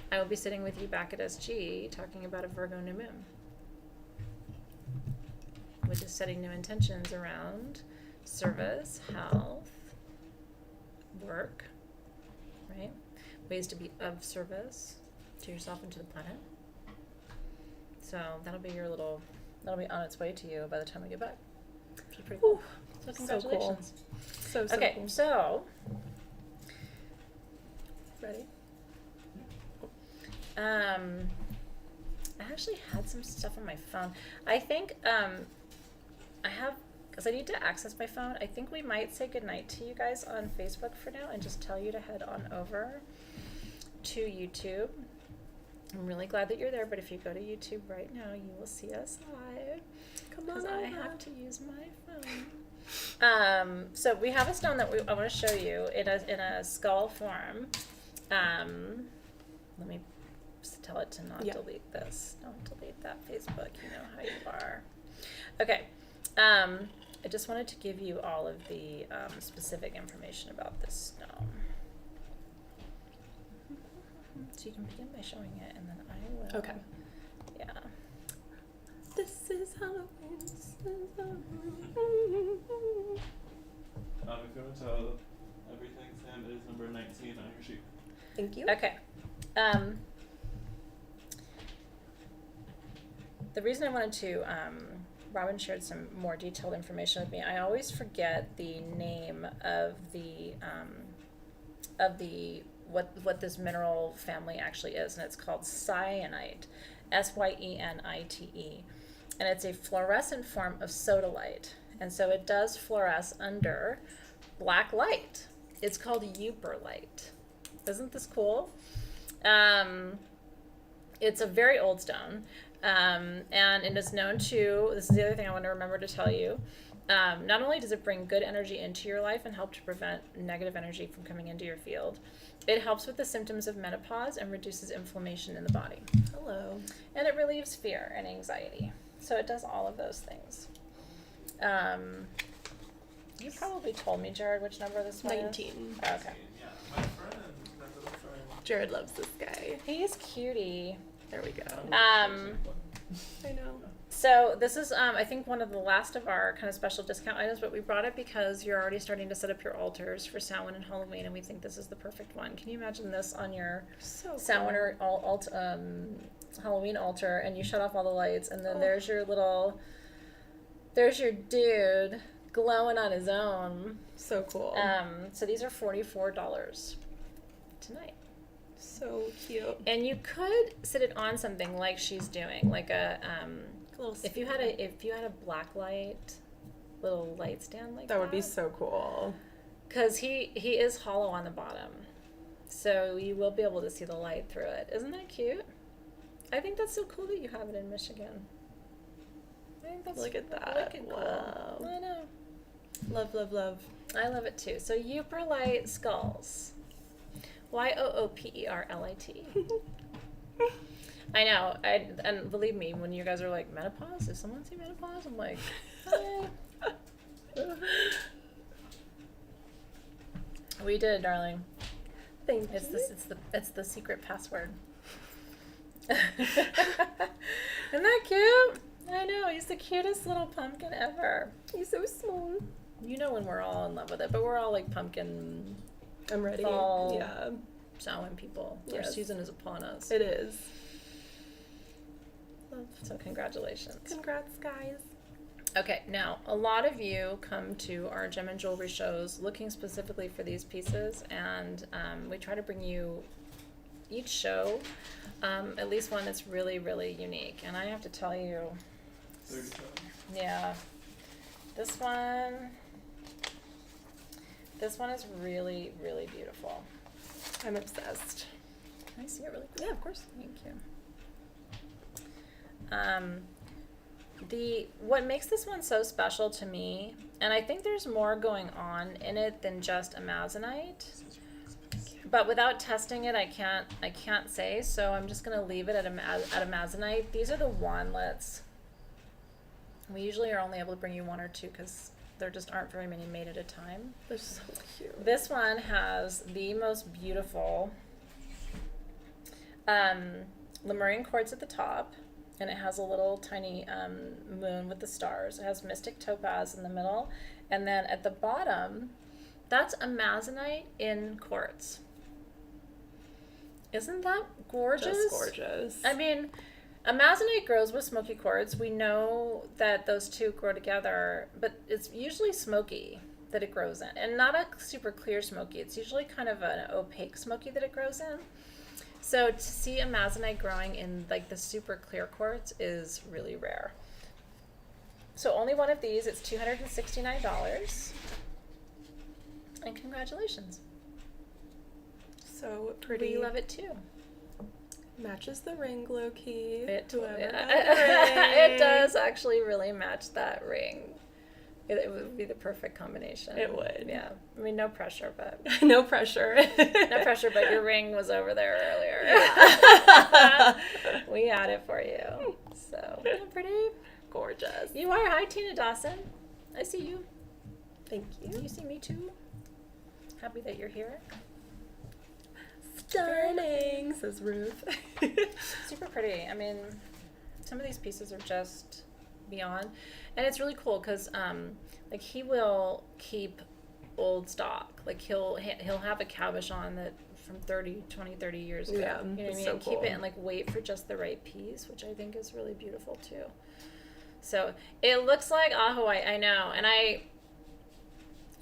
I will be sitting with you back at SG talking about a Virgo new moon, which is setting new intentions around service, health, work, right? Ways to be of service to yourself and to the planet. So that'll be on its way to you by the time we get back. Which is pretty cool. So congratulations. So Okay, cool. so Ready? I actually had some stuff on my phone. I think I have, because I need to access my phone. I think we might say goodnight to you guys on Facebook for now and just tell you to head on over to YouTube. I'm really glad that you're there, but if you go to YouTube right now, you will see us live. Come on Because I over. have to use my phone. So we have a stone that I want to show you in a skull form. Let me just tell it to not delete this. Don't delete that, Facebook. You know how you are. Okay. I just wanted to give you all of the specific information about this stone. So you can begin by showing it, and then I will. Okay. Yeah. This is Halloween. This is Halloween. If you want to tell everything, Sam, it is number 19 on your sheet. Thank you. Okay. The reason I wanted to, Robin shared some more detailed information with me. I always forget the name of the what this mineral family actually is, and it's called syenite, Syenite, and it's a fluorescent form of sodalite, and so it does fluoresce under black light. It's called euperlite. Isn't this cool? It's a very old stone, and it is known to, this is the other thing I want to remember to tell you, not only does it bring good energy into your life and help to prevent negative energy from coming into your field, it helps with the symptoms of menopause and reduces inflammation in the body. Hello. And it relieves fear and anxiety. So it does all of those things. You probably told me, Jared, which number this one is. 19. Oh, okay. Yeah, my friend, my little friend. Jared loves this guy. He's cutie. There we go. I know. So this is, I think, one of the last of our kind of special discount items, but we brought it because you're already starting to set up your altars for Samhain and Halloween, and we think this is the perfect one. Can you imagine this on your So Samhain or Halloween altar, and you shut off all the lights, and then there's your dude glowing on his own. So cool. So these are $44 tonight. So cute. And you could sit it on something like she's doing, like a if you had a black light, little light stand like that. That would be so cool. Because he is hollow on the bottom, so you will be able to see the light through it. Isn't that cute? I think that's so cool that you have it in Michigan. I think that's Look at that. wicked Wow. cool. I know. Love, love, love. I love it too. So Euperlite skulls. Yooperlite. I know. And believe me, when you guys are like, menopause? Does someone see menopause? I'm like, we did, darling. Thank It's you. it's the secret password. Isn't that cute? I know, he's the cutest little pumpkin ever. He's so small. You know when we're all in love with it, but we're all like pumpkin I'm ready. fall Yeah, Samhain people. Our Yes. season is upon us. it is. So congratulations. Congrats, guys. Okay, now a lot of you come to our gem and jewelry shows looking specifically for these pieces, and we try to bring you each show at least one that's really, really unique. And I have to tell you, 37. yeah, this one is really, really beautiful. I'm obsessed. Can I see it really quick? Yeah, of course. Thank you. What makes this one so special to me, and I think there's more going on in it than just amazonite, but without testing it, I can't say. So I'm just gonna leave it at amazonite. These are the wantlets. We usually are only able to bring you one or two because there just aren't very many made at a time. They're so cute. This one has the most beautiful Lemurian quartz at the top, and it has a little tiny moon with the stars. It has mystic topaz in the middle, and then at the bottom, that's amazonite in quartz. Isn't that gorgeous? Just gorgeous. I mean, amazonite grows with smoky quartz. We know that those two grow together, but it's usually smoky that it grows in, and not a super clear smoky. It's usually kind of an opaque smoky that it grows in. So to see amazonite growing in like the super clear quartz is really rare. So only one of these. It's $269, and congratulations. So pretty. We love it too. Matches the ring, low key. It Whoever got the it ring. does actually really match that ring. It would be the perfect combination. It would. Yeah. I mean, no pressure, but No pressure. no pressure. But your ring was over there earlier. Yeah. We had it for you. So isn't it pretty. Gorgeous. You are. Hi, Tina Dawson. I see you. Thank you. You see me too. Happy that you're here. Stunning, says Ruth. Super pretty. I mean, some of these pieces are just beyond, and it's really cool because like he will keep old stock. Like he'll have a cabochon that from 30 years ago. Yeah, You know what I it's mean? so And keep cool. it and like wait for just the right piece, which I think is really beautiful too. So it looks like Ahoite, I know, and I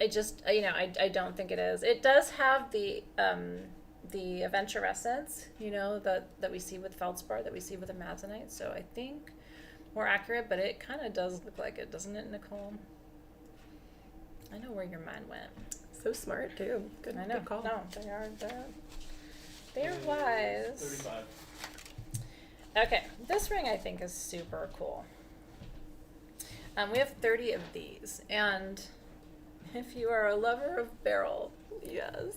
just I don't think it is. It does have the eventurescence, that we see with feldspar, that we see with amazonite. So I think more accurate, but it kind of does look like it, doesn't it, Nicole? I know where your mind went. So smart too. Good, I know. good call. No, they're wise. 35. Okay, this ring I think is super cool. We have 30 of these, and if you are a lover of beryl, Yes.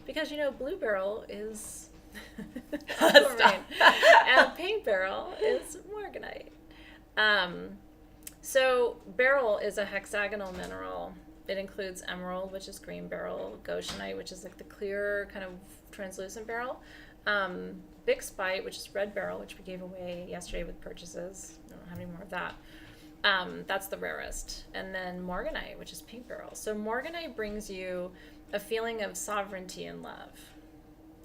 because blue beryl is Stop. Aquamarine, and pink beryl is morganite. So beryl is a hexagonal mineral. It includes emerald, which is green beryl, goshenite, which is like the clear kind of translucent beryl, big spite, which is red beryl, which we gave away yesterday with purchases. I don't have any more of that. That's the rarest. And then morganite, which is pink beryl. So morganite brings you a feeling of sovereignty and love,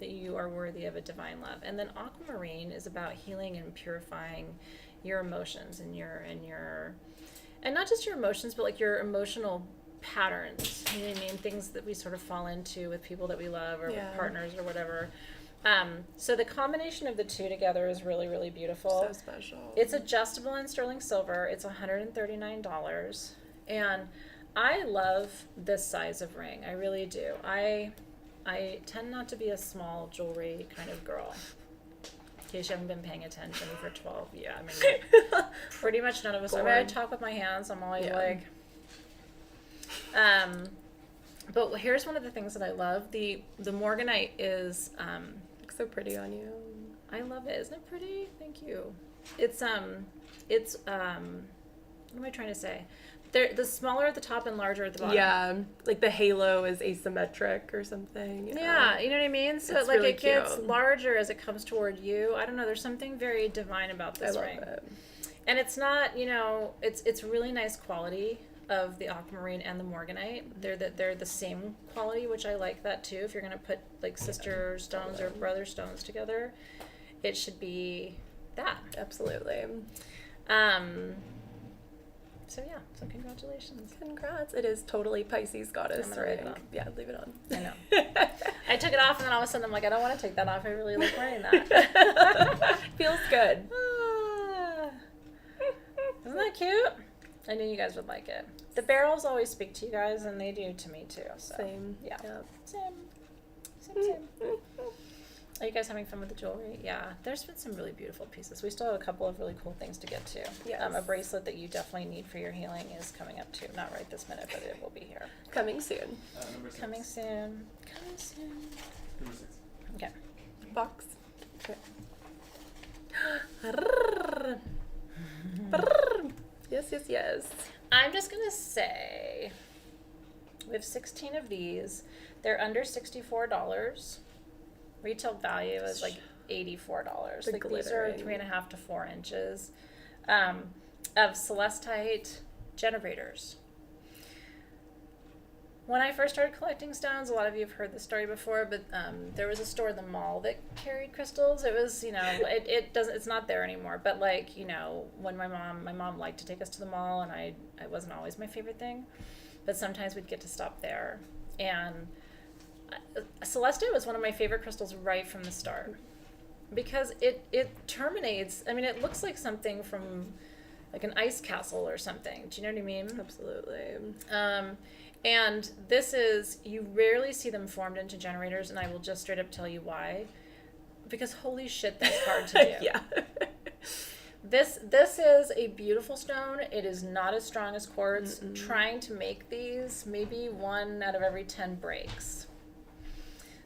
that you are worthy of a divine love. And then aquamarine is about healing and purifying your emotions and and not just your emotions, but like your emotional patterns. You know what I mean? Things that we sort of fall into with people that we love, or Yeah. with partners or whatever. So the combination of the two together is really, really beautiful. So special. It's adjustable in sterling silver. It's $139. And I love this size of ring. I really do. I tend not to be a small jewelry kind of girl. In case you haven't been paying attention for 12 years. I mean, pretty much none of us. I mean, I Boring. talk with my hands. I'm always Yeah. like... but here's one of the things that I love. The morganite is... Looks so pretty on you. I love it. Isn't it pretty? Thank you. It's what am I trying to say? They're the smaller at the top and larger at the bottom. Yeah, like the halo is asymmetric or something. Yeah, you know what I mean? So It's like really it gets cute. larger as it comes toward you. I don't know, there's something very divine about I this love ring. it. And it's not, it's really nice quality of the aquamarine and the morganite. They're the same quality, which I like that too. If you're gonna put like sister stones or brother stones together, it should be that. Absolutely. So yeah, so congratulations. Congrats. It is totally Pisces goddess I'm gonna leave it ring. on. Yeah, leave it on. I know. I took it off and then all of a sudden I'm like, I don't want to take that off. I really like wearing that. Feels good. Ah. Isn't that cute? I knew you guys would like it. The barrels always speak to you guys, and they do to me too. So Same. yeah. Yep. Same. Are you guys having fun with the jewelry? Yeah, there's been some really beautiful pieces. We still have a couple of really cool things to get to. Yes. A bracelet that you definitely need for your healing is coming up too. Not right this minute, but it will be here. Coming soon. Number 6. Coming soon. Coming soon. Number 6. Okay. Box. Okay. Brrr. Yes. I'm just going to say we have 16 of these. They're under $64. Retail value is like $84. The Like these are glittering. 3.5 to 4 inches of celestite generators. When I first started collecting stones, a lot of you have heard the story before, but there was a store in the mall that carried crystals. It was, it doesn't, it's not there anymore. But like, when my mom liked to take us to the mall, and it wasn't always my favorite thing, but sometimes we'd get to stop there. And celestite was one of my favorite crystals right from the start, because it terminates. I mean, it looks like something from like an ice castle or something. Do you know what I mean? Absolutely. And this is, you rarely see them formed into generators, and I will just straight up tell you why. Because holy shit, that's hard to do. Yeah. This is a beautiful stone. It is not as strong as quartz. Trying to make these, maybe 1 out of every 10 breaks.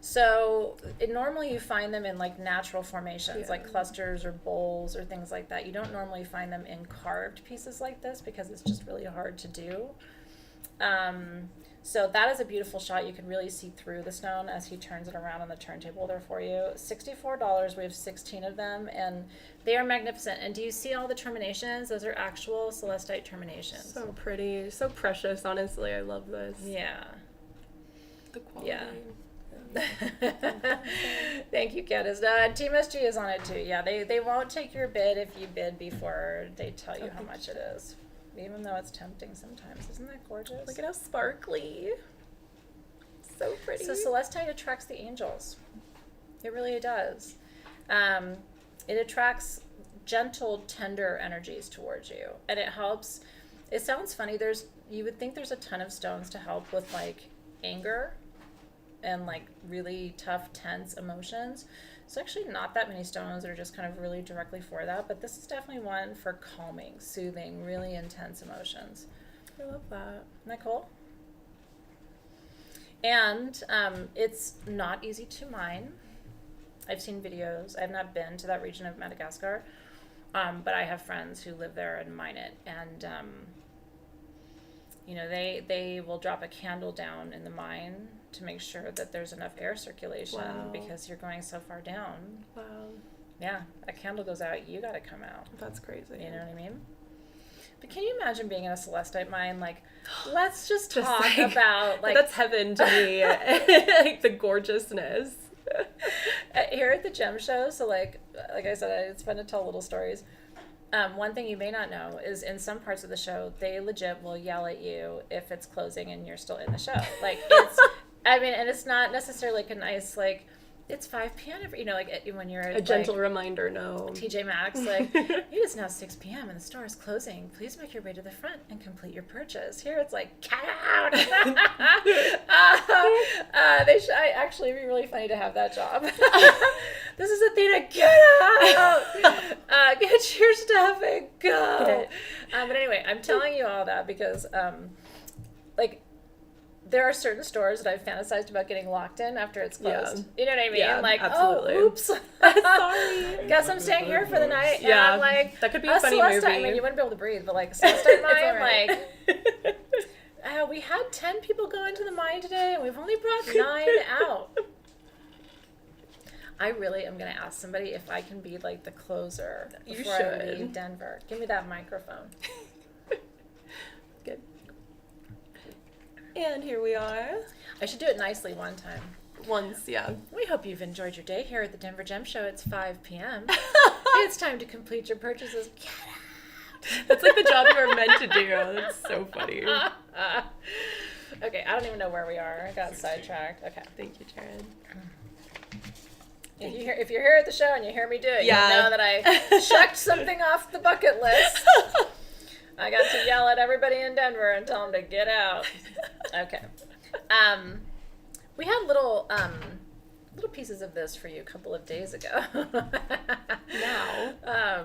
So normally you find them in like natural formations, like clusters or bowls or things like that. You don't normally find them in carved pieces like this, because it's just really hard to do. So that is a beautiful shot. You can really see through the stone as he turns it around on the turntable there for you. $64. We have 16 of them, and they are magnificent. And do you see all the terminations? Those are actual celestite terminations. So pretty, so precious, honestly. I love this. Yeah. The quality. Yeah. Thank you, Candace. Team SG is on it too. Yeah, they won't take your bid if you bid before they tell you how much it is. Even though it's tempting sometimes. Isn't that gorgeous? Look at how sparkly. So pretty. So celestite attracts the angels. It really does. It attracts gentle, tender energies towards you. And it helps. It sounds funny. You would think there's a ton of stones to help with like anger and like really tough, tense emotions. It's actually not that many stones that are just kind of really directly for that, but this is definitely one for calming, soothing, really intense emotions. I love that. Isn't that cool? And it's not easy to mine. I've seen videos. I've not been to that region of Madagascar, but I have friends who live there and mine it. And, they will drop a candle down in the mine to make sure that there's enough air circulation. Wow. Because you're going so far down. Wow. Yeah, a candle goes out, you gotta come out. That's crazy. You know what I mean? But can you imagine being in a celestite mine? Like, let's just talk like, about, like... That's heaven to me. Like, the gorgeousness. Here at the gem show, so like I said, it's fun to tell little stories. One thing you may not know is in some parts of the show, they legit will yell at you if it's closing and you're still in the show. Like, it's... and it's not necessarily like a nice, like, it's 5 p.m. When you're a gentle reminder, no. TJ Maxx, like, it is now 6 p.m. and the store is closing. Please make your way to the front and complete your purchase. Here it's like, get out! Actually, it'd be really funny to have that job. This is Athena, get out! Get your stuff and go! But anyway, I'm telling you all that because, there are certain stores that I've fantasized about getting locked in after it's closed. Yeah. You know what I mean? Yeah, like, absolutely. Oh, oops. Sorry. Guess I'm staying here for the night. Yeah, and like, that could be a funny movie. I mean, you wouldn't be able to breathe, but like, celestite mine, right. like, we had 10 people go into the mine today, and we've only brought 9 out. I really am going to ask somebody if I can be like the closer before I leave Denver. Give me that microphone. Good. And here we are. I should do it nicely one time. Once, yeah. We hope you've enjoyed your day here at the Denver Gem Show. It's 5 p.m. It's time to complete your purchases. Get out! That's like the job you were meant to do. That's so funny. Okay, I don't even know where we are. I got sidetracked. Okay. Thank you, Jared. If you're here at the show and you hear me do it, yeah. you know that I checked something off the bucket list. I got to yell at everybody in Denver and tell them to get out. Okay. We had little pieces of this for you a couple of days ago. Now.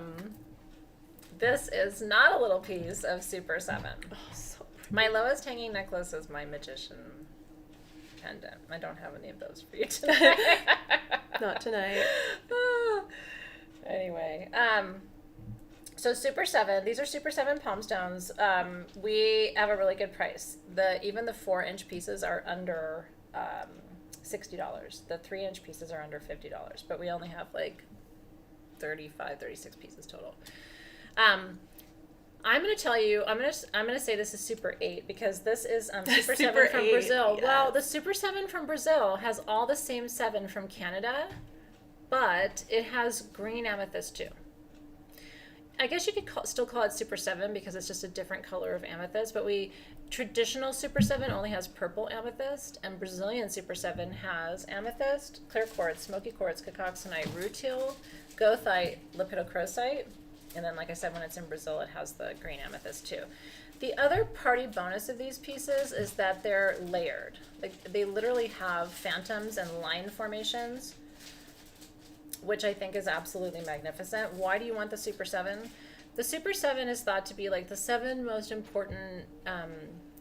This is not a little piece of Super 7. Oh, so pretty. My lowest hanging necklace is my magician pendant. I don't have any of those for you tonight. Not tonight. Anyway, so Super 7, these are Super 7 palm stones. We have a really good price. Even the 4-inch pieces are under $60. The 3-inch pieces are under $50, but we only have like 35, 36 pieces total. I'm gonna tell you. I'm gonna say this is Super 8 because this is Super 7 Super from 8, Brazil. yes. Well, the Super 7 from Brazil has all the same 7 from Canada, but it has green amethyst too. I guess you could still call it Super 7 because it's just a different color of amethyst, but traditional Super 7 only has purple amethyst, and Brazilian Super 7 has amethyst, clear quartz, smoky quartz, cacoxenite, rutile, goethite, lepidochrosite, and then, like I said, when it's in Brazil, it has the green amethyst too. The other party bonus of these pieces is that they're layered. Like, they literally have phantoms and line formations, which I think is absolutely magnificent. Why do you want the Super 7? The Super 7 is thought to be like the 7 most important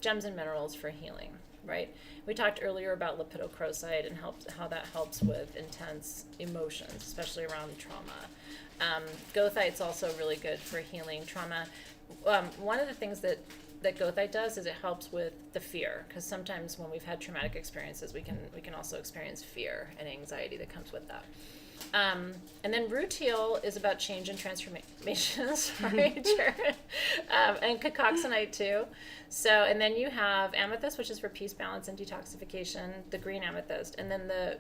gems and minerals for healing, right? We talked earlier about lepidochrosite and how that helps with intense emotions, especially around trauma. Goethite's also really good for healing trauma. One of the things that goethite does is it helps with the fear, because sometimes when we've had traumatic experiences, we can also experience fear and anxiety that comes with that. And then rutile is about change and transformation. Sorry, Jared. And cacoxenite too. So, and then you have amethyst, which is for peace, balance, and detoxification. The green amethyst, and then the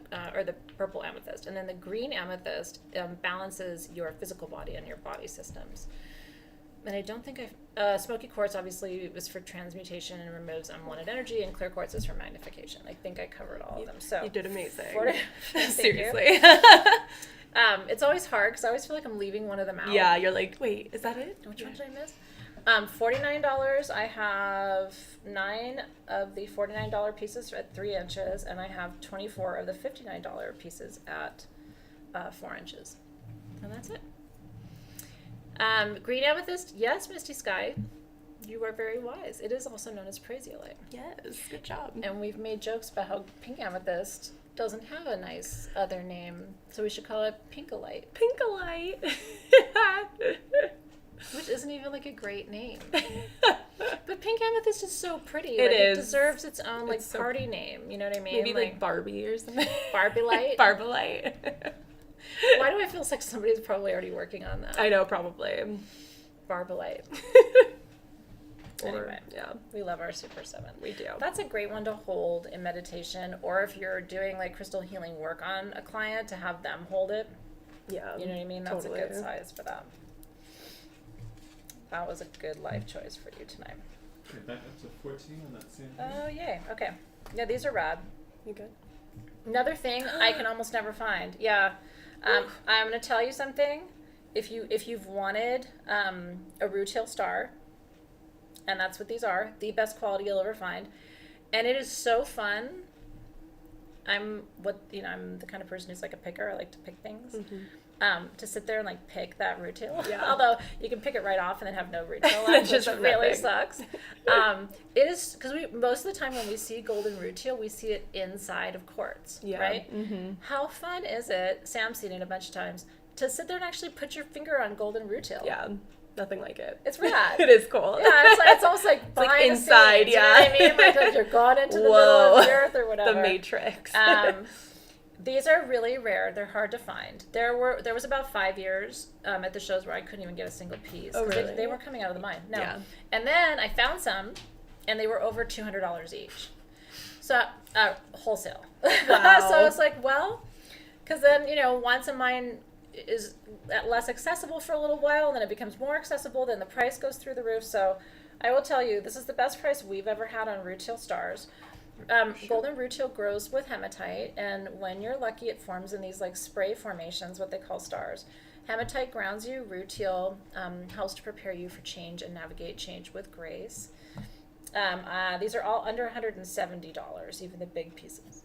purple amethyst, and then the green amethyst balances your physical body and your body systems. And I don't think smoky quartz obviously is for transmutation and removes unwanted energy, and clear quartz is for magnification. I think I covered all of them. So you did amazing. Seriously. It's always hard because I always feel like I'm leaving one of them out. Yeah, you're like, wait, is that it? Which one did I miss? $49. I have 9 of the $49 pieces at 3 inches, and I have 24 of the $59 pieces at 4 inches. And that's it. Green amethyst, yes, Misty Sky. You are very wise. It is also known as prasiolite. Yes, good job. And we've made jokes about how pink amethyst doesn't have a nice other name, so we should call it pinkolite. Pinkolite. Which isn't even like a great name. But pink amethyst is so pretty. It It is. deserves its own like It's so party name. You know what I mean? Maybe like Barbie or something. Barbie-lite? Barbalite. Why do I feel like somebody's probably already working on that? I know, probably. Barbalite. Anyway, yeah, we love our Super 7. we do. That's a great one to hold in meditation, or if you're doing like crystal healing work on a client, to have them hold it. Yeah. You know what I mean? That's totally. a good size for that. That was a good life choice for you tonight. Okay, back up to 14 on that same thing. Oh, yay. Okay. Yeah, these are rad. You good? Another thing I can almost never find. Yeah. I'm going to tell you something. If you've wanted a rutile star, and that's what these are, the best quality you'll ever find, and it is so fun. I'm the kind of person who's like a picker. I like to pick things. Mm-hmm. To sit there and like pick that rutile. Yeah. Although you can pick it right off and then have no rutile left, which really sucks. It is because most of the time when we see golden rutile, we see it inside of quartz, Yeah. right? Mm-hmm. How fun is it? Sam's seen it a bunch of times, to sit there and actually put your finger on golden rutile. Yeah. Nothing like it. It's rad. It is cool. Yeah, it's almost like behind like inside, the scenes, yeah. You know what I mean? Like you're gone into the middle of the earth or whatever. The Matrix. These are really rare. They're hard to find. There was about 5 years at the shows where I couldn't even get a single piece. Oh, really? They were coming out of the mine. No. Yeah. And then I found some, and they were over $200 each. So wholesale. Wow. So it's like, well, because then, once a mine is less accessible for a little while, and then it becomes more accessible, then the price goes through the roof. So I will tell you, this is the best price we've ever had on rutile stars. Golden rutile grows with hematite, and when you're lucky, it forms in these like spray formations, what they call stars. Hematite grounds you. Rutile helps to prepare you for change and navigate change with grace. These are all under $170, even the big pieces.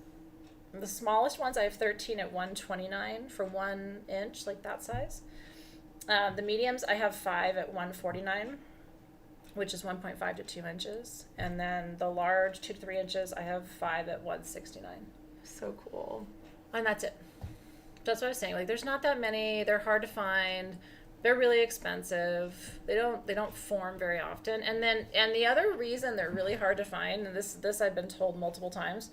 The smallest ones, I have 13 at $129 for 1 inch, like that size. The mediums, I have 5 at $149, which is 1.5 to 2 inches. And then the large 2 to 3 inches, I have 5 at $169. So cool. And that's it. That's what I was saying. Like, there's not that many. They're hard to find. They're really expensive. They don't form very often. And the other reason they're really hard to find, and this I've been told multiple times,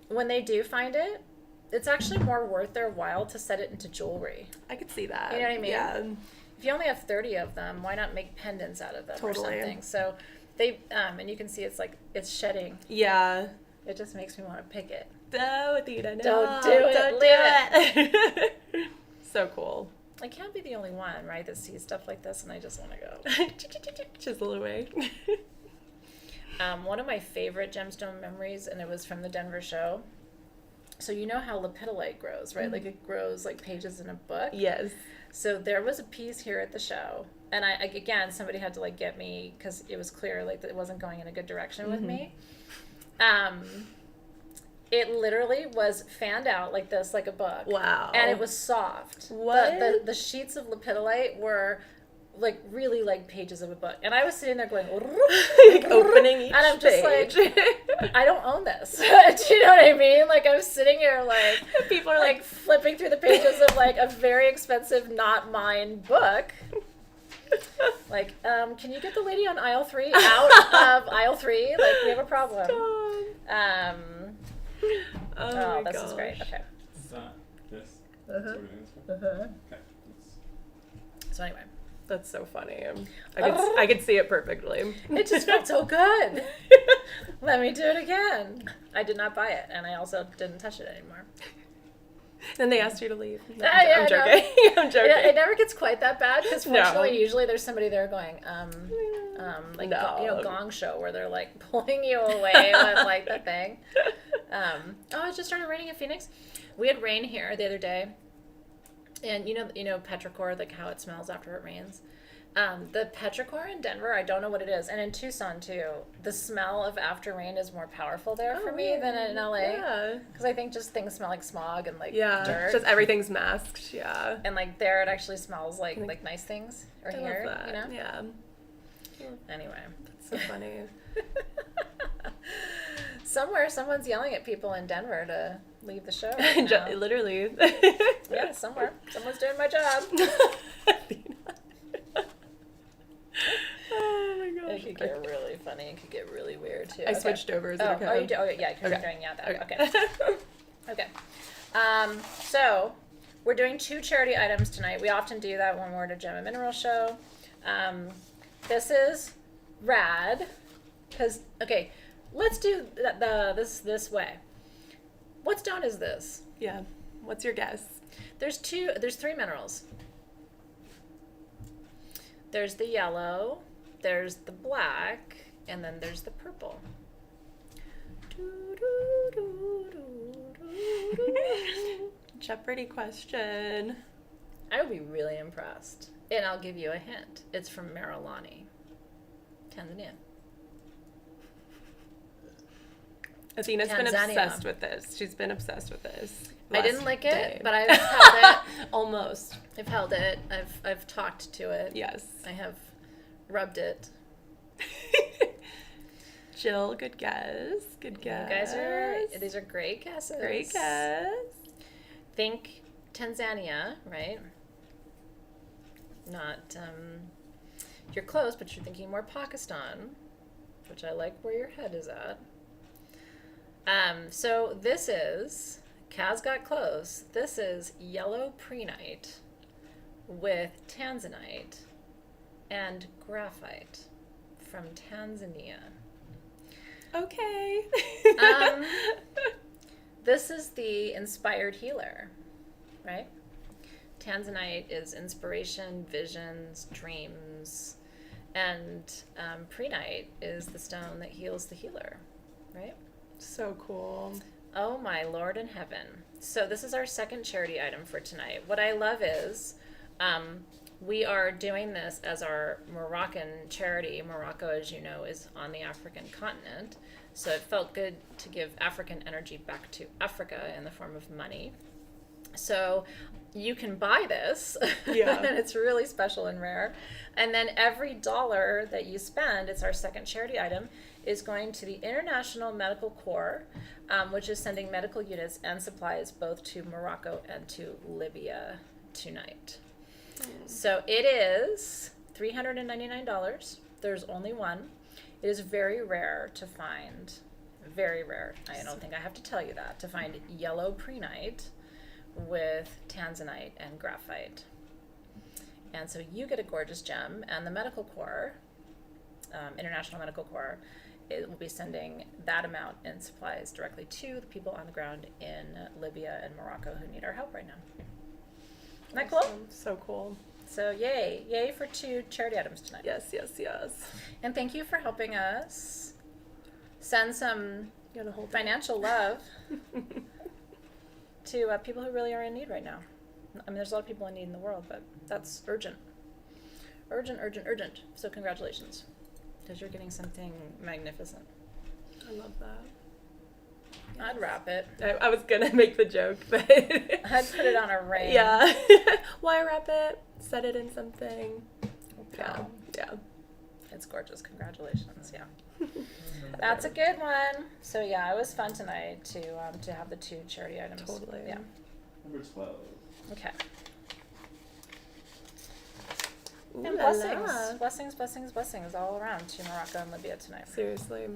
when they do find it, it's actually more worth their while to set it into jewelry. I could see that. You know what I mean? Yeah. if you only have 30 of them, why not make pendants out of them or Totally. something? So they, and you can see it's like, it's shedding. Yeah. It just makes me want to pick it. No, Athena, no. Don't do it. Don't Leave do it. So cool. I can't be the only one, right, that sees stuff like this and I just want to go. Chisel away. One of my favorite gemstone memories, and it was from the Denver show. So you know how lepidolite grows, right? Like it grows like pages in a book. Yes. So there was a piece here at the show, and I again, somebody had to like get me because it was clear like that it wasn't going in a good direction with me. It literally was fanned out like this, like a book. Wow. And it was soft. What? The sheets of lepidolite were like really like pages of a book, and I was sitting there going like opening each and I'm just page. like, I don't own this. Do you know what I mean? Like I'm sitting here like People are like flipping through the pages of like a very expensive, not mine book. Like, can you get the lady on aisle 3 out of aisle 3? Like we have a problem. Stop. Oh, my this is great. gosh. Okay. Is that this? That's what we're doing this for? Okay. Let's- So anyway, That's so funny. I could see it perfectly. it just felt so good. Let me do it again. I did not buy it, and I also didn't touch it anymore. Then they asked you to leave. No, Yeah, I'm joking. I'm joking. Yeah, it never gets quite that bad because No. fortunately, usually there's somebody there going, like No. Gong Show where they're like pulling you away with like the thing. Oh, it just started raining in Phoenix. We had rain here the other day, and you know petrichor, like how it smells after it rains. The petrichor in Denver, I don't know what it is, and in Tucson too. The smell of after rain is more powerful there for me than in LA. Yeah. Because I think just things smell like smog and like Yeah. dirt. Just everything's masked. Yeah. And like there, it actually smells like nice things. Or I here, love that. you know. Yeah. Anyway, So funny. somewhere someone's yelling at people in Denver to leave the show. Right now. Literally. Yeah, somewhere someone's doing my job. Oh my gosh. It could get really funny. It could get really weird too. I switched over. Is it okay? Oh, you do? Oh, yeah, because Okay. you're doing that. Okay. Okay. So we're doing 2 charity items tonight. We often do that when we're at a gem and mineral show. This is rad because let's do this way. What stone is this? Yeah. What's your guess? There's 3 minerals. There's the yellow, there's the black, and then there's the purple. Jeopardy question. I would be really impressed. And I'll give you a hint. It's from Marilani, Tanzania. Athena's been Tanzania. obsessed with this. She's been obsessed with this. I didn't last lick day. it, but I've held it. Almost. I've held it. I've talked to it. Yes. I have rubbed it. Jill, good guess. Good guess. You guys these are great guesses. Great guess. Think Tanzania, right? Not, you're close, but you're thinking more Pakistan, which I like where your head is at. So this is, Kaz got close, this is yellow prehnite with tanzanite and graphite from Tanzania. Okay. This is the inspired healer, right? Tanzanite is inspiration, visions, dreams, and prehnite is the stone that heals the healer, right? So cool. Oh my Lord in heaven. So this is our second charity item for tonight. What I love is we are doing this as our Moroccan charity. Morocco, as you know, is on the African continent. So it felt good to give African energy back to Africa in the form of money. So you can buy this, Yeah. and it's really special and rare. And then every dollar that you spend, it's our second charity item, is going to the International Medical Corps, which is sending medical units and supplies both to Morocco and to Libya tonight. So it is $399. There's only one. It is very rare to find. Very rare. I don't think I have to tell you that. To find yellow prehnite with tanzanite and graphite. And so you get a gorgeous gem, and the Medical Corps, International Medical Corps, it will be sending that amount in supplies directly to the people on the ground in Libya and Morocco who need our help right now. Isn't that cool? Awesome. So cool. So yay for 2 charity items tonight. Yes, yes, yes. And thank you for helping us send some You gotta hold financial love to people who really are in need right now. I mean, there's a lot of people in need in the world, but that's urgent. Urgent, urgent, urgent. So congratulations, because you're getting something magnificent. I love that. I'd wrap it. I was gonna make the joke, but I'd put it on a ring. yeah. Why wrap it? Set it in something. Yeah, yeah. It's gorgeous. Congratulations. Yeah. That's a good one. So yeah, it was fun tonight to have the 2 charity items. Totally. Yeah. Number 12. Okay. Ooh And la blessings, la. blessings, blessings, blessings all around to Morocco and Libya tonight. Seriously.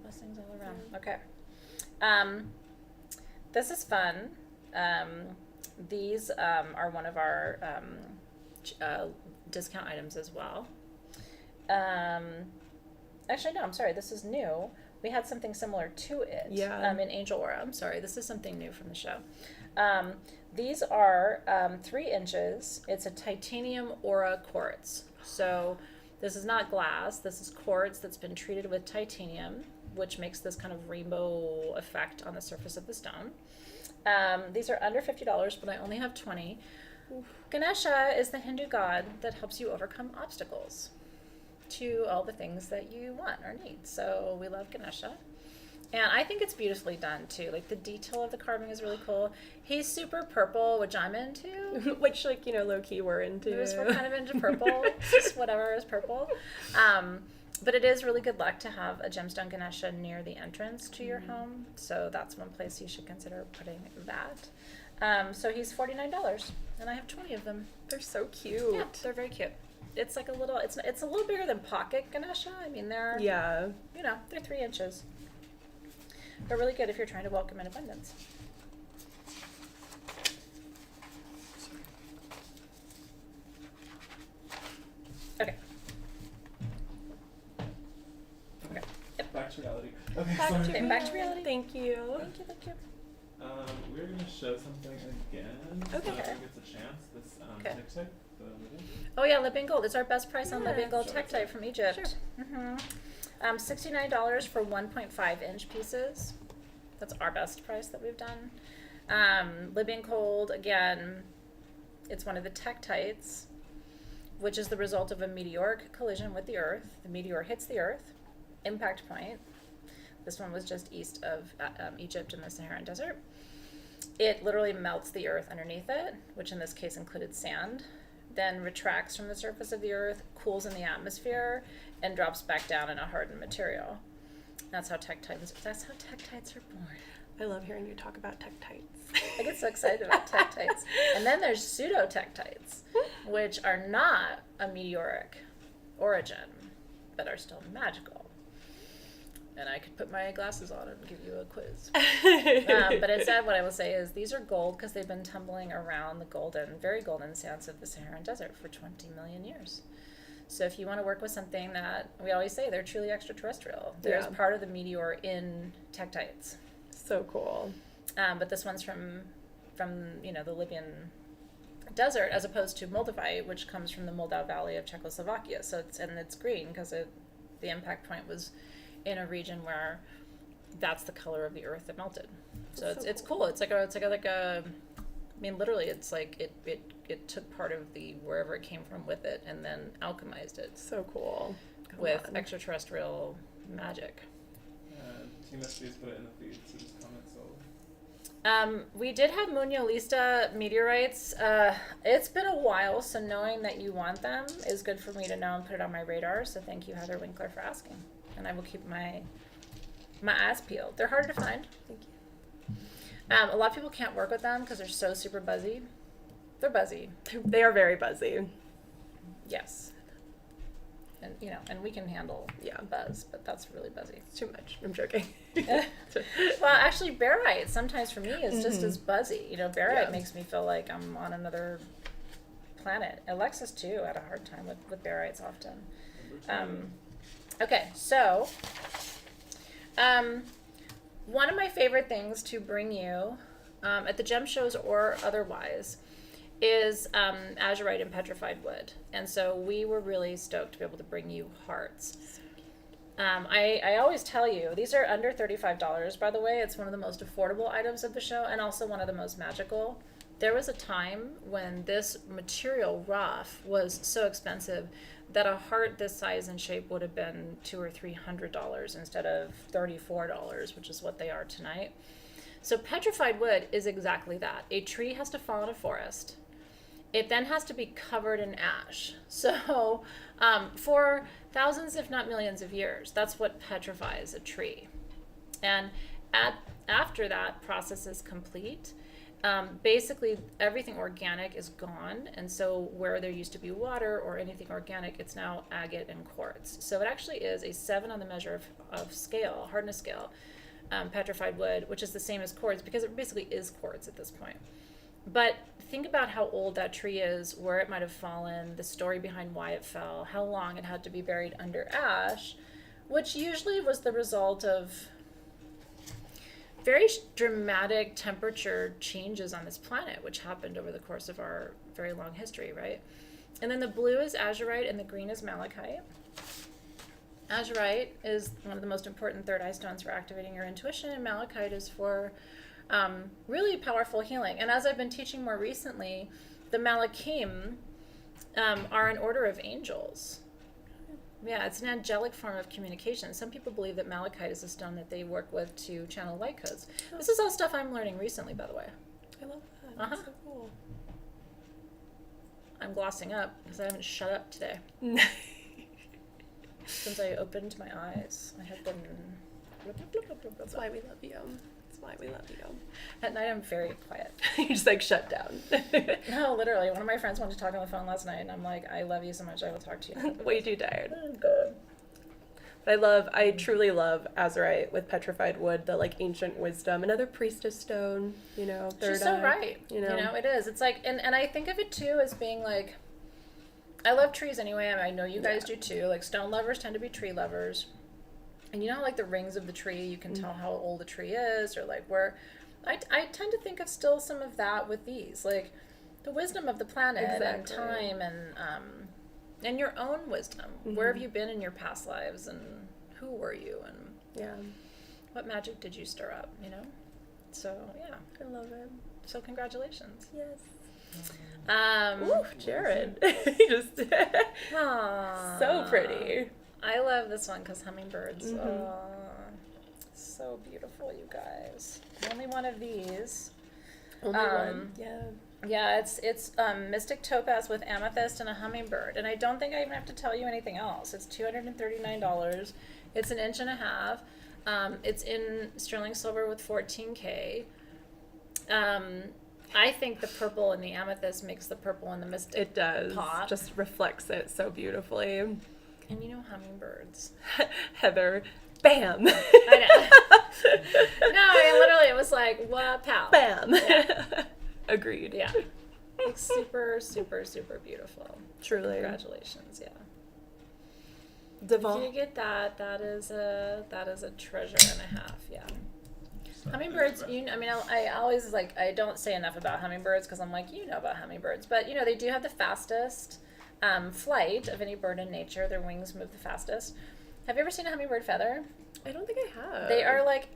Blessings all around. Okay. This is fun. These are one of our discount items as well. Actually, no, I'm sorry. This is new. We had something similar to it. Yeah. In Angel Aura. I'm sorry. This is something new from the show. These are 3 inches. It's a titanium aura quartz. So this is not glass. This is quartz that's been treated with titanium, which makes this kind of rainbow effect on the surface of the stone. These are under $50, but I only have 20. Ganesha is the Hindu god that helps you overcome obstacles to all the things that you want or need. So we love Ganesha. And I think it's beautifully done too. Like the detail of the carving is really cool. He's super purple, which I'm into. Which, like, you know, low key we're into. We're kind of into purple. Just whatever is purple. But it is really good luck to have a gemstone Ganesha near the entrance to your home. So that's one place you should consider putting that. So he's $49, and I have 20 of them. They're so cute. Yeah, they're very cute. It's like a little. It's a little bigger than pocket Ganesha. I mean, they're Yeah. you know, they're 3 inches. They're really good if you're trying to welcome in abundance. Okay. Okay. Yep. Back to reality. Okay, Back sorry. to Okay, back to reality. Thank you. Thank you. Thank you. We're gonna show something again. Okay. So everyone gets a chance. This Okay. tektite, the Libyan. Oh yeah, Libyan gold. It's our best price on Yeah. Libyan gold Sure. tektite from Egypt. Sure. $69 for 1.5 inch pieces. That's our best price that we've done. Libyan gold, again, it's one of the tektites, which is the result of a meteoric collision with the Earth. The meteor hits the Earth, impact point. This one was just east of Egypt in the Saharan desert. It literally melts the Earth underneath it, which in this case included sand, then retracts from the surface of the Earth, cools in the atmosphere, and drops back down in a hardened material. That's how tektites are born. I love hearing you talk about tektites. I get so excited about tektites. And then there's pseudo-tektites, which are not a meteoric origin, but are still magical. And I could put my glasses on and give you a quiz. But instead, what I will say is these are gold because they've been tumbling around the very golden sands of the Saharan desert for 20 million years. So if you want to work with something that, we always say, they're truly extraterrestrial. There's Yeah. part of the meteor in tektites. So cool. But this one's from the Libyan desert, as opposed to Moldavite, which comes from the Moldau Valley of Czechoslovakia. So it's green because the impact point was in a region where that's the color of the Earth that melted. So That's it's so cool. It's like a I mean, literally, it's like it took part of the wherever it came from with it and then alchemized it So cool. Come with on. extraterrestrial magic. Team SG's put it in the feed, so just comment so. We did have Munio meteorites. It's been a while, so knowing that you want them is good for me to know and put it on my radar. So thank you, Heather Winkler, for asking. And I will keep my eyes peeled. They're hard to find. Thank you. A lot of people can't work with them because they're so super buzzy. They're buzzy, They are very buzzy. yes. And and we can handle Yeah. buzz, but that's really buzzy. It's too much. I'm joking. Well, actually, barite sometimes for me is just Mhm. as buzzy. Barite Yeah. makes me feel like I'm on another planet. Alexis too had a hard time with barytes often. Okay, so one of my favorite things to bring you at the gem shows or otherwise is azurite and petrified wood. And so we were really stoked to be able to bring you hearts. I always tell you, these are under $35, by the way. It's one of the most affordable items of the show and also one of the most magical. There was a time when this material, rough, was so expensive that a heart this size and shape would have been $200 or $300 instead of $34, which is what they are tonight. So petrified wood is exactly that. A tree has to fall in a forest. It then has to be covered in ash. So for thousands, if not millions of years, that's what petrifies a tree. And after that process is complete, basically everything organic is gone. And so where there used to be water or anything organic, it's now agate and quartz. So it actually is a 7 on the measure of scale, hardness scale, petrified wood, which is the same as quartz because it basically is quartz at this point. But think about how old that tree is, where it might have fallen, the story behind why it fell, how long it had to be buried under ash, which usually was the result of very dramatic temperature changes on this planet, which happened over the course of our very long history, right? And then the blue is azurite and the green is malachite. Azurite is one of the most important third eye stones for activating your intuition, and malachite is for really powerful healing. And as I've been teaching more recently, the malachim are an order of angels. Yeah, it's an angelic form of communication. Some people believe that malachite is a stone that they work with to channel light codes. Oh. This is all stuff I'm learning recently, by the way. I love that. That's so cool. I'm glossing up because I haven't shut up today. Since I opened my eyes, I have been... That's why we love you. Why we love you. At night, I'm very quiet. You just like shut down. No, literally. One of my friends wanted to talk on the phone last night, and I'm like, I love you so much. I will talk to you. Way too tired. Good. But I truly love azurite with petrified wood, the like ancient wisdom, another priestess stone. You know, third She's so eye, right. You know, it is. It's like, and I think of it too as being like, I love trees anyway. I mean, I know you guys do too. Like stone lovers tend to be tree lovers. And you know, like the rings of the tree, you can tell how old the tree is, or like where, I tend to think of still some of that with these, like the wisdom of the planet and time and your own wisdom. Mm-hmm. Where have you been in your past lives, and who were you, and what magic did you stir up? You know, so yeah, I love it. So congratulations. Yes. Ooh, Jared, he just so pretty. I love this one because hummingbirds. Mm-hmm. Oh, so beautiful, you guys. Only one of these. Only one. Yeah. Yeah, it's mystic topaz with amethyst and a hummingbird. And I don't think I even have to tell you anything else. It's $239. It's 1.5 inches. It's in sterling silver with 14K. I think the purple and the amethyst makes the purple and the mystic It does. pop. Just reflects it so beautifully. And you know hummingbirds. Heather, bam. I know. No, literally it was like, what, pow. Bam. Yeah. Agreed. Yeah. Like super, super, super beautiful. Truly. Congratulations, yeah. Devon. If you get that, that is a treasure and a half, yeah. Hummingbirds, I always I don't say enough about hummingbirds because I'm like, you know about hummingbirds, but they do have the fastest flight of any bird in nature. Their wings move the fastest. Have you ever seen a hummingbird feather? I don't think I have. They are like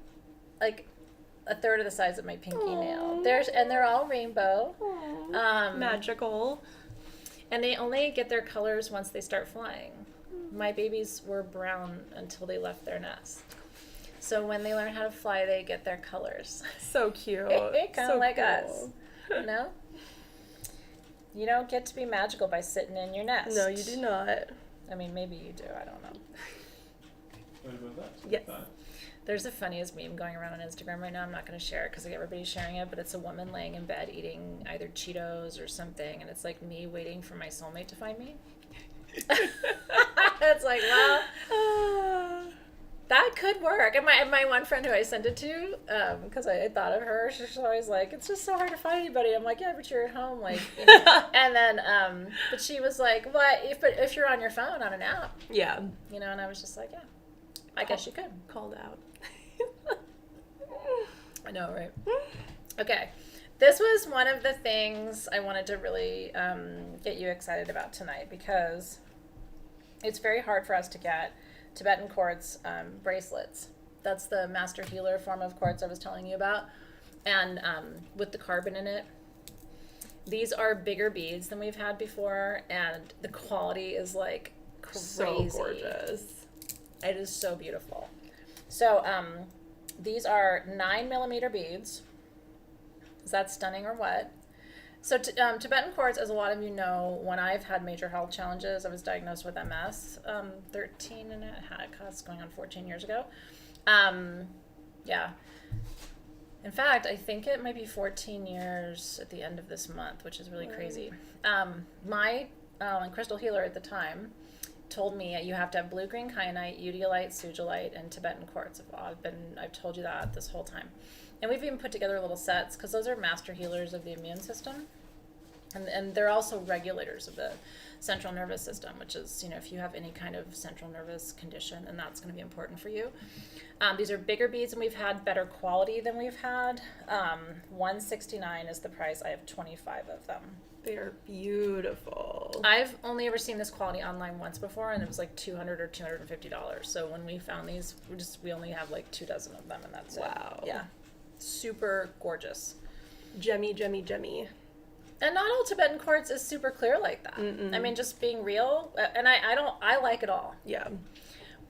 a third of the size of my pinky nail. They're all rainbow. Magical. And they only get their colors once they start flying. My babies were brown until they left their nest. So when they learn how to fly, they get their colors. So cute. Kind of like us, you know? You don't get to be magical by sitting in your nest. No, you do not. I mean, maybe you do. I don't know. What about that? Yes. There's the funniest meme going around on Instagram right now. I'm not going to share it because everybody's sharing it, but it's a woman laying in bed eating either Cheetos or something, and it's like me waiting for my soulmate to find me. It's like, well, That could work. And my one friend who I sent it to, because I thought of her, she's always like, it's just so hard to find anybody. I'm like, yeah, but you're at home, like, you know. And then, but she was like, well, if you're on your phone on an app, Yeah. you know. And I was just like, yeah, I guess you could. Called out. I know, right? Okay. This was one of the things I wanted to really get you excited about tonight, because it's very hard for us to get Tibetan quartz bracelets. That's the master healer form of quartz I was telling you about. And with the carbon in it. These are bigger beads than we've had before, and the quality is like crazy. So gorgeous. It is so beautiful. So these are 9mm beads. Is that stunning or what? So Tibetan quartz, as a lot of you know, when I've had major health challenges, I was diagnosed with MS 13 and it's going on 14 years ago. Yeah. In fact, I think it might be 14 years at the end of this month, which is really crazy. My crystal healer at the time told me you have to have blue-green kyanite, udilite, sugilite, and Tibetan quartz. I've told you that this whole time. And we've even put together little sets, because those are master healers of the immune system. And they're also regulators of the central nervous system, which is, you know, if you have any kind of central nervous condition, then that's going to be important for you. These are bigger beads, and we've had better quality than we've had. $169 is the price. I have 25 of them. They are beautiful. I've only ever seen this quality online once before, and it was like $200 or $250. So when we found these, we only have like 24 of them, and that's Wow. it. Yeah. Super gorgeous. Gemmy, gemmy, gemmy. And not all Tibetan quartz is super clear like that. Mm-mm. I mean, just being real, and I like it all, Yeah.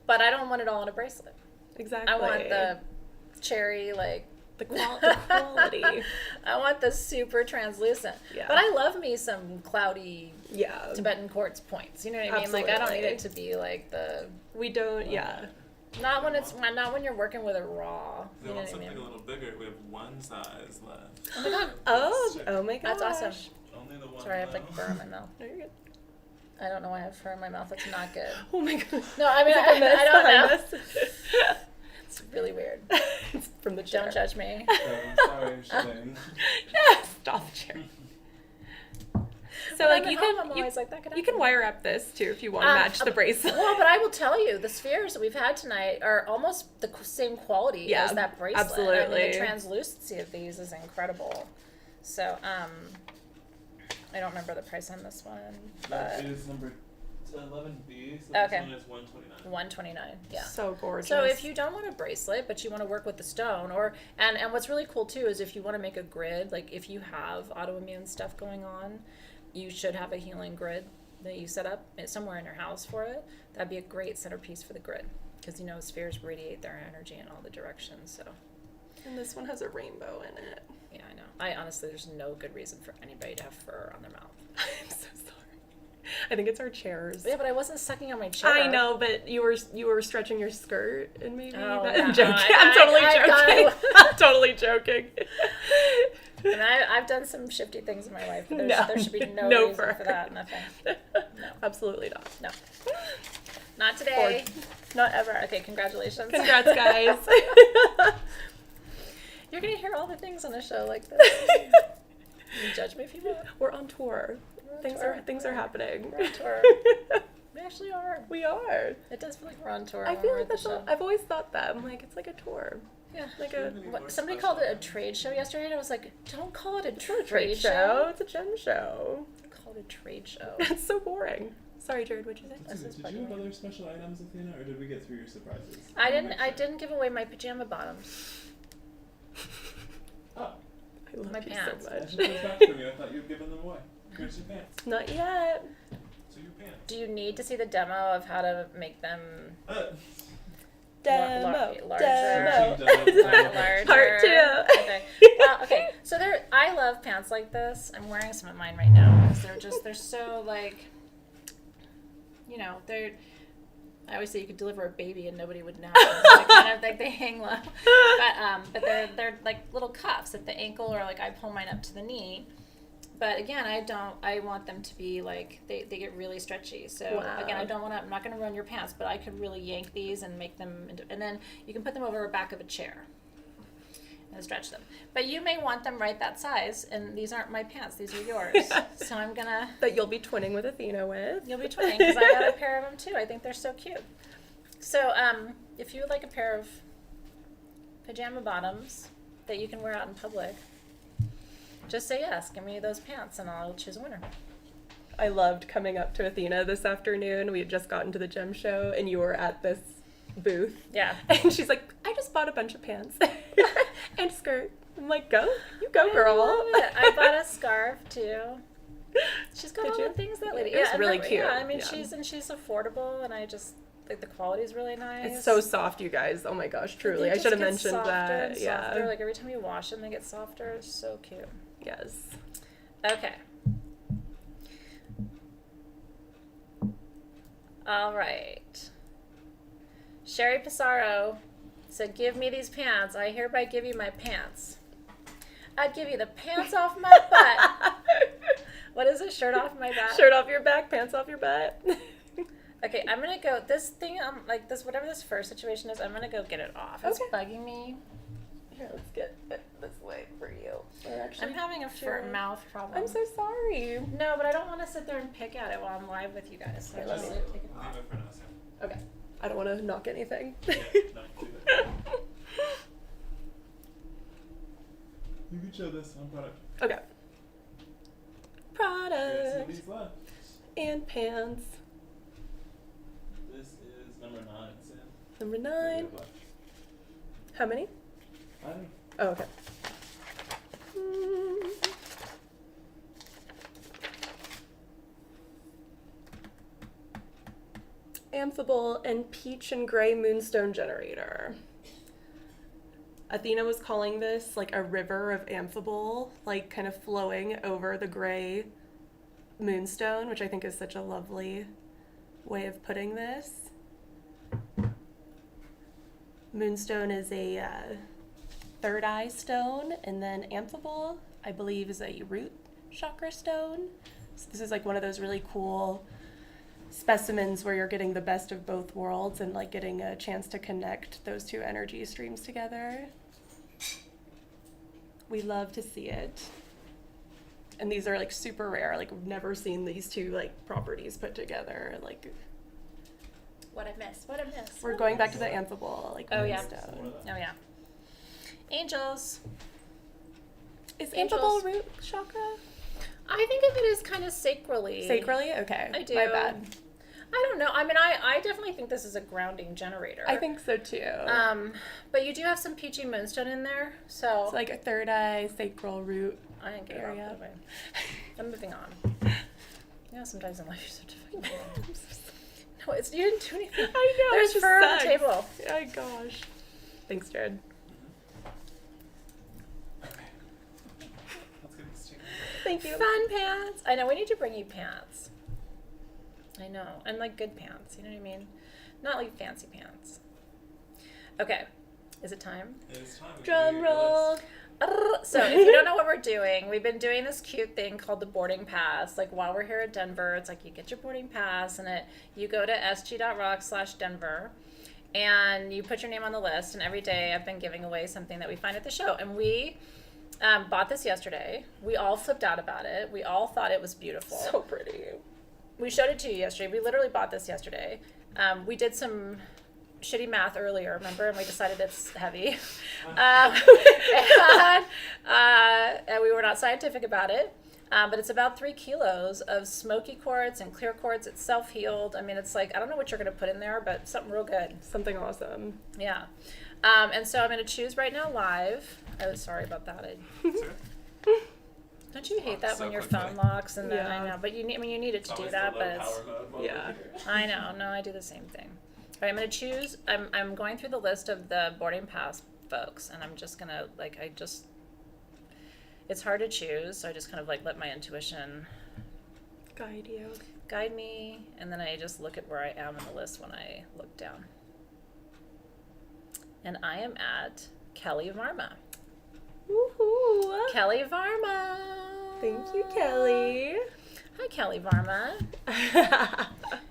but I don't want it all in a bracelet. Exactly. I want the cherry, like, the quality. I want the super translucent. Yeah. But I love me some cloudy Yeah. Tibetan quartz points. You know what I mean? Like, I don't need it to be like We don't. Yeah. not when you're working with it raw. They You know want what I something mean? a little bigger. We have one size left. Oh my god. Oh my gosh. That's awesome. Only the one. Sorry, I have like left. fur in my mouth. No, you're good. I don't know why I have fur in my mouth. That's not good. Oh my god. No, I mean, I don't know. It's really weird. It's from the chair. Don't judge me. I'm sorry, Shane. Yeah, stop the chair. So When like I'm you at home, can I'm always like, that could you can happen. wire up this too if you want to match the bracelet. Well, but I will tell you, the spheres that we've had tonight are almost the same quality Yeah, as that bracelet. I absolutely. mean, the translucency of these is incredible. So, I don't remember the price on this one, That but is number 11B, so Okay. this one is $129. $129. Yeah. So gorgeous. So if you don't want a bracelet, but you want to work with the stone, and what's really cool too is if you want to make a grid, like if you have autoimmune stuff going on, you should have a healing grid that you set up somewhere in your house for it. That'd be a great centerpiece for the grid, because you know spheres radiate their energy in all the directions. So And this one has a rainbow in it. yeah, I know. I honestly, there's no good reason for anybody to have fur on their mouth. I'm so sorry. I think it's our chairs. Yeah, but I wasn't sucking on my chair. I know, but you were stretching your skirt and maybe Oh, that, yeah. I'm joking. I- I'm totally I joking. I'm totally joking. And I've done some shifty things in my life, but there should be no no reason fur. for that. Nothing. No. Absolutely not. No. Not today. Not ever. Okay, congratulations. Congrats, guys. You're gonna hear all the things on a show like this. You judge me if you want. We're on tour. We're on Things tour. are things are happening. We're on tour. We actually are. We are. It does feel like we're on tour. I when feel we're like at the that's show. I've always thought that. I'm like, it's like a tour. Yeah. Like a Somebody called it a trade show yesterday, and I was like, don't call it a it's not a trade show. It's a gem show. Call it a trade show. That's so boring. Sorry, Jared, what'd you say? This is Did you have other special items, Athena, or did we get through your surprises? I didn't give away my pajama bottoms. Oh, I love My you pants. so I much. should have back from you. I thought you'd given them away. Here's your pants. Not yet. So your pants. Do you need to see the demo of how to make them Demo. larger? Demo. Part 2. Okay. Okay. So I love pants like this. I'm wearing some of mine right now because they're so like, you know, I always say you could deliver a baby and nobody would know. Like, kind of like they hang low, but they're like little cuffs at the ankle, or like I pull mine up to the knee. But again, I want them to be like, they get really stretchy. So Wow. again, I'm not going to ruin your pants, but I could really yank these and make them, and then you can put them over the back of a chair and stretch them. But you may want them right that size, and these aren't my pants, these are yours. So I'm going to. That you'll be twinning with Athena with. You'll be twinning, because I got a pair of them too. I think they're so cute. So if you would like a pair of pajama bottoms that you can wear out in public, just say yes. Give me those pants, and I'll choose a winner. I loved coming up to Athena this afternoon. We had just gotten to the gem show, and you were at this booth. Yeah. And she's like, I just bought a bunch of pants and skirt. I'm like, go. You go, girl. I love it. I bought a scarf, too. She's got Did all you? the things that lady. It was and really that- cute. Yeah, I mean, Yeah. she's affordable, and I just think the quality's really nice. It's so soft, you guys. Oh my gosh, truly. They I just should have get mentioned softer that. and Yeah. softer. Like every time you wash them, they get softer. It's so cute. Yes. Okay. All right. Sherry Pissarro said, give me these pants. I hereby give you my pants. I'd give you the pants off my butt. What is it? Shirt off my butt? Shirt off your back, pants off your butt. Okay, I'm going to go. This thing, like this, whatever this first situation is, I'm going to go get it off. It's Okay. bugging me. Here, let's get it this way for you. Or actually, I'm having a sure. mouth problem. I'm so sorry. No, but I don't want to sit there and pick at it while I'm live with you guys. So Okay, just let like, take it off. Leave it for now, Sam. Okay. I don't want to knock anything. Yeah, no, do that. You can show this on product. Okay. Here's Product these left. and pants. This is number 9, Sam. Number Maybe 9. a bunch. How many? I don't Oh, okay. Mm. Amphibole and peach and gray moonstone generator. Athena was calling this like a river of amphibole, like kind of flowing over the gray moonstone, which I think is such a lovely way of putting this. Moonstone is a third eye stone, and then amphibole, I believe, is a root chakra stone. So this is like one of those really cool specimens where you're getting the best of both worlds and like getting a chance to connect those two energy streams together. We love to see it. And these are like super rare. Like we've never seen these two like properties put together. Like What I missed? What I missed? we're going back to the amphibole, like Oh, yeah. moonstone. Oh, yeah. Angels. Is Angels. amphibole root chakra? I think of it as kind of sacrally. Sacrally? Okay. I do. My bad. I don't know. I mean, I definitely think this is a grounding generator. I think so too. But you do have some peachy moonstone in there, so It's like a third eye, sacral root. I didn't get it area. off that way. I'm moving on. You know, sometimes in life you're so difficult. No, you didn't do anything. I know. There's it just fur on sucks. the table. Oh gosh. Thanks, Jared. Let's get this taken. Thank you. Fun pants. I know, we need to bring you pants. I know. And like good pants, you know what I mean? Not like fancy pants. Okay. Is it time? It is time. We Drum can do your roll. list. So if you don't know what we're doing, we've been doing this cute thing called the boarding pass. Like while we're here at Denver, it's like you get your boarding pass and you go to sg.rocks/Denver and you put your name on the list, and every day I've been giving away something that we find at the show. And we bought this yesterday. We all flipped out about it. We all thought it was beautiful. So pretty. We showed it to you yesterday. We literally bought this yesterday. We did some shitty math earlier, remember? And we decided it's heavy. And we were not scientific about it. But it's about 3 kilos of smoky quartz and clear quartz. It's self-healed. I mean, it's like, I don't know what you're going to put in there, but something real good. Something awesome. Yeah. And so I'm going to choose right now live. Oh, sorry about that. Sure. Don't you hate that So when your quickly. phone locks? And then, Yeah. I know, but you need it to It's do always that. the But low it's, power mode while Yeah. we're here. I know. No, I do the same thing. All right, I'm going to choose. I'm going through the list of the boarding pass folks, and I'm just going to, like, it's hard to choose, so I just kind of, like, let my intuition Guide you. guide me, and then I just look at where I am in the list when I look down. And I am at Kelly Varma. Woohoo! Kelly Varma! Thank you, Kelly. Hi, Kelly Varma.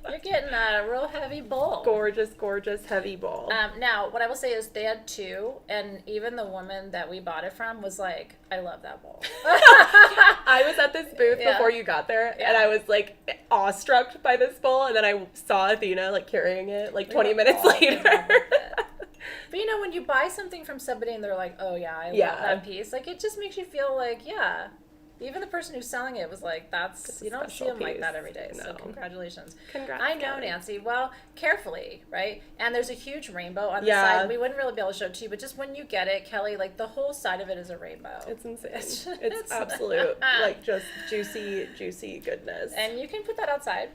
You're getting a real heavy bowl. Gorgeous, gorgeous, heavy bowl. Now, what I will say is they had two, and even the woman that we bought it from was like, I love that bowl. I was at this booth Yeah. before you got there, Yeah. and I was like awestruck by this bowl, and then I saw Athena like carrying it like 20 minutes later. But you know, when you buy something from somebody and they're like, oh yeah, I Yeah. love that piece, like it just makes you feel like, yeah. Even the person who's selling it was like, that's, It's a you don't see special them like piece. that every day. So No. congratulations. Congrats, I know, Kelly. Nancy. Well, carefully, right? And there's a huge rainbow on the Yeah. side. We wouldn't really be able to show it to you, but just when you get it, Kelly, like the whole side of it is a rainbow. It's insane. It's- It's absolute, like, just juicy, juicy goodness. And you can put that outside.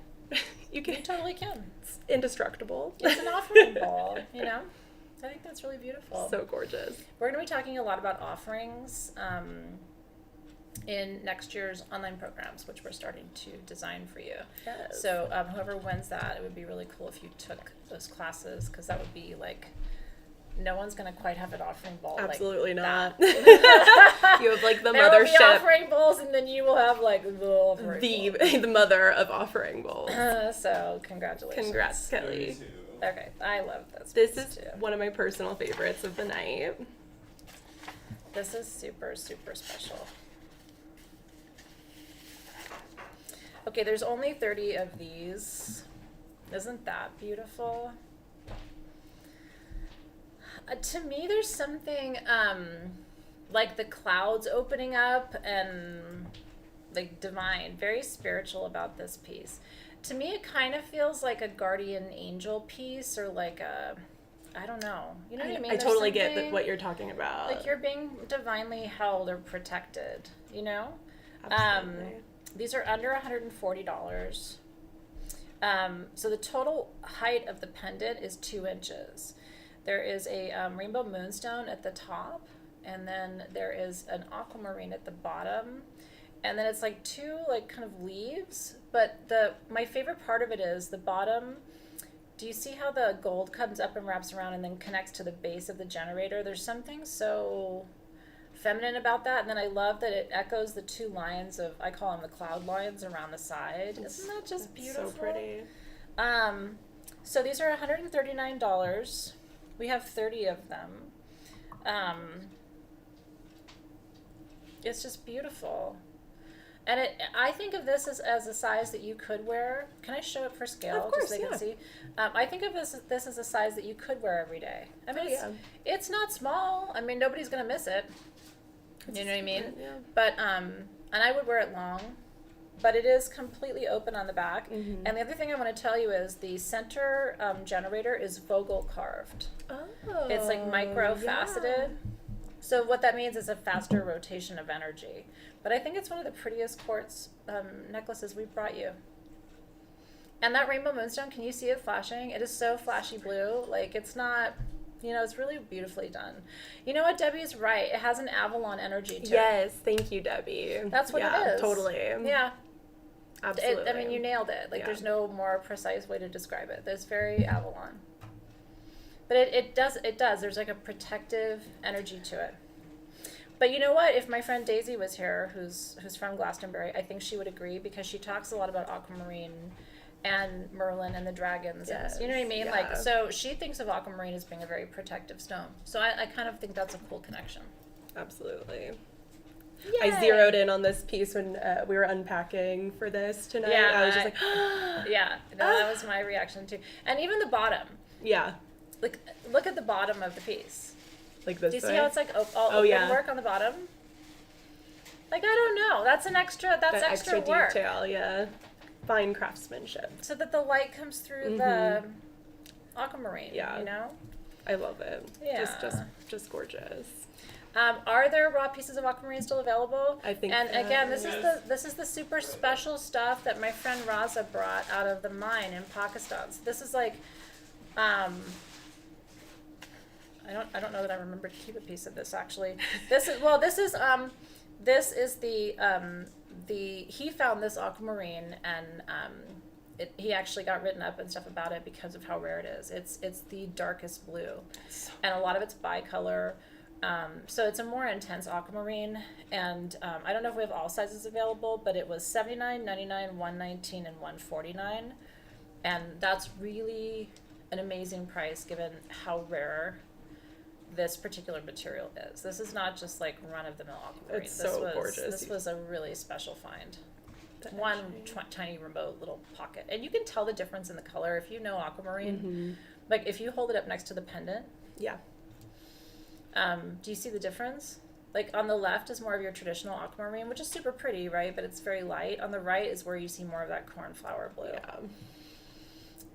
you can, You totally can. it's indestructible. It's an offering bowl, you know? I think that's really beautiful. So gorgeous. We're going to be talking a lot about offerings in next year's online programs, which we're starting to design for you. Yes. So whoever wins that, it would be really cool if you took those classes, because that would be like, no one's going to quite have an offering bowl. Absolutely like not. that. You have like the There will be mothership, offering bowls, and then you will have like the offering bowl. the mother of offering bowls. So congratulations. Congrats, Kelly. Me too. Okay, I love this. This piece is too. one of my personal favorites of the night. This is super, super special. Okay, there's only 30 of these. Isn't that beautiful? To me, there's something like the clouds opening up and like divine, very spiritual about this piece. To me, it kind of feels like a guardian angel piece, or like a, I don't know. You know what I mean? I There's totally get something- what you're talking about. like you're being divinely held or protected, you know? Absolutely. These are under $140. So the total height of the pendant is 2 inches. There is a rainbow moonstone at the top, and then there is an aquamarine at the bottom, and then it's like two like kind of leaves. But my favorite part of it is the bottom. Do you see how the gold comes up and wraps around and then connects to the base of the generator? There's something so feminine about that, and then I love that it echoes the two lines of, I call them the cloud lines around the side. Isn't that just beautiful? So pretty. So these are $139. We have 30 of them. It's just beautiful. And I think of this as a size that you could wear. Can I show it for scale? Of course, just so they yeah. can see. I think of this as a size that you could wear every day. I mean, it's not small. I mean, nobody's going to miss it. You know what I mean? Yeah. But, and I would wear it long. But it is completely open on the back. Mm-hmm. And the other thing I want to tell you is the center generator is Vogel carved. Oh, It's like micro faceted. So what that means is a faster rotation of energy. But I think it's one of the prettiest quartz necklaces we've brought you. And that rainbow moonstone, can you see it flashing? It is so flashy blue. Like, it's not, you know, it's really beautifully done. You know what, Debbie's right. It has an Avalon energy to it. Yes, thank you, Debbie. That's what yeah, it is. Totally. Yeah. Absolutely. I mean, you nailed it. Like, Yeah. there's no more precise way to describe it. There's very Avalon. But it does. There's like a protective energy to it. But you know what? If my friend Daisy was here, who's from Glastonbury, I think she would agree, because she talks a lot about Aquamarine and Merlin and the dragons. Yes, And, you know what I mean? yeah. Like, so she thinks of Aquamarine as being a very protective stone. So I kind of think that's a cool connection. Absolutely. Yay! I zeroed in on this piece when we were unpacking for this tonight. Yeah, I was just like, yeah, no, that was my reaction too. And even the bottom. yeah, Like, look at the bottom of the piece. like this. Do you see way. how it's like all Oh, open yeah. work on the bottom? Like, I don't know. That's an extra. That's That extra work. detail, yeah. Fine craftsmanship. So that the light comes through the aquamarine. Yeah. You know. I love it. Yeah. Just gorgeous. Are there raw pieces of aquamarine still available? I think. And again, this Yes. is the super special stuff that my friend Raza brought out of the mine in Pakistan. So this is like, I don't know that I remember to keep a piece of this actually. This is the he found this aquamarine, and he actually got written up and stuff about it because of how rare it is. It's the darkest blue, and a lot of it's bicolor. So it's a more intense aquamarine, and I don't know if we have all sizes available, but it was $79, $99, $119, and $149, and that's really an amazing price given how rare this particular material is. This is not just like run-of-the-mill aquamarine. It's so gorgeous. This was a really special find. One tiny remote little pocket, and you can tell the difference in the color if you know aquamarine. Like if you hold it up next to the pendant. Yeah. Do you see the difference? Like on the left is more of your traditional aquamarine, which is super pretty, right? But it's very light. On the right is where you see more of that cornflower blue.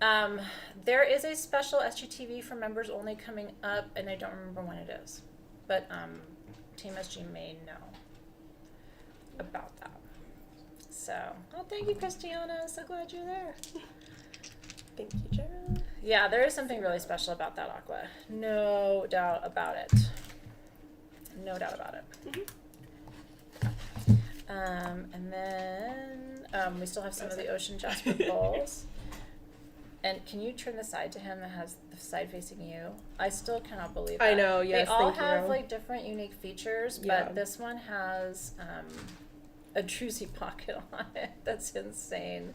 Yeah. There is a special SGTV for members only coming up, and I don't remember when it is, but Team SG may know about that. So, thank you, Christiana. So glad you're there. Thank you, Gerald. Yeah, there is something really special about that aqua. No doubt about it. No doubt about it. And then we still have some of the ocean jasper bowls. And can you turn the side to him that has the side facing you? I still cannot believe that. I know, yes, they all thank have you. like different unique features, Yeah. but this one has a druzy pocket on it. That's insane.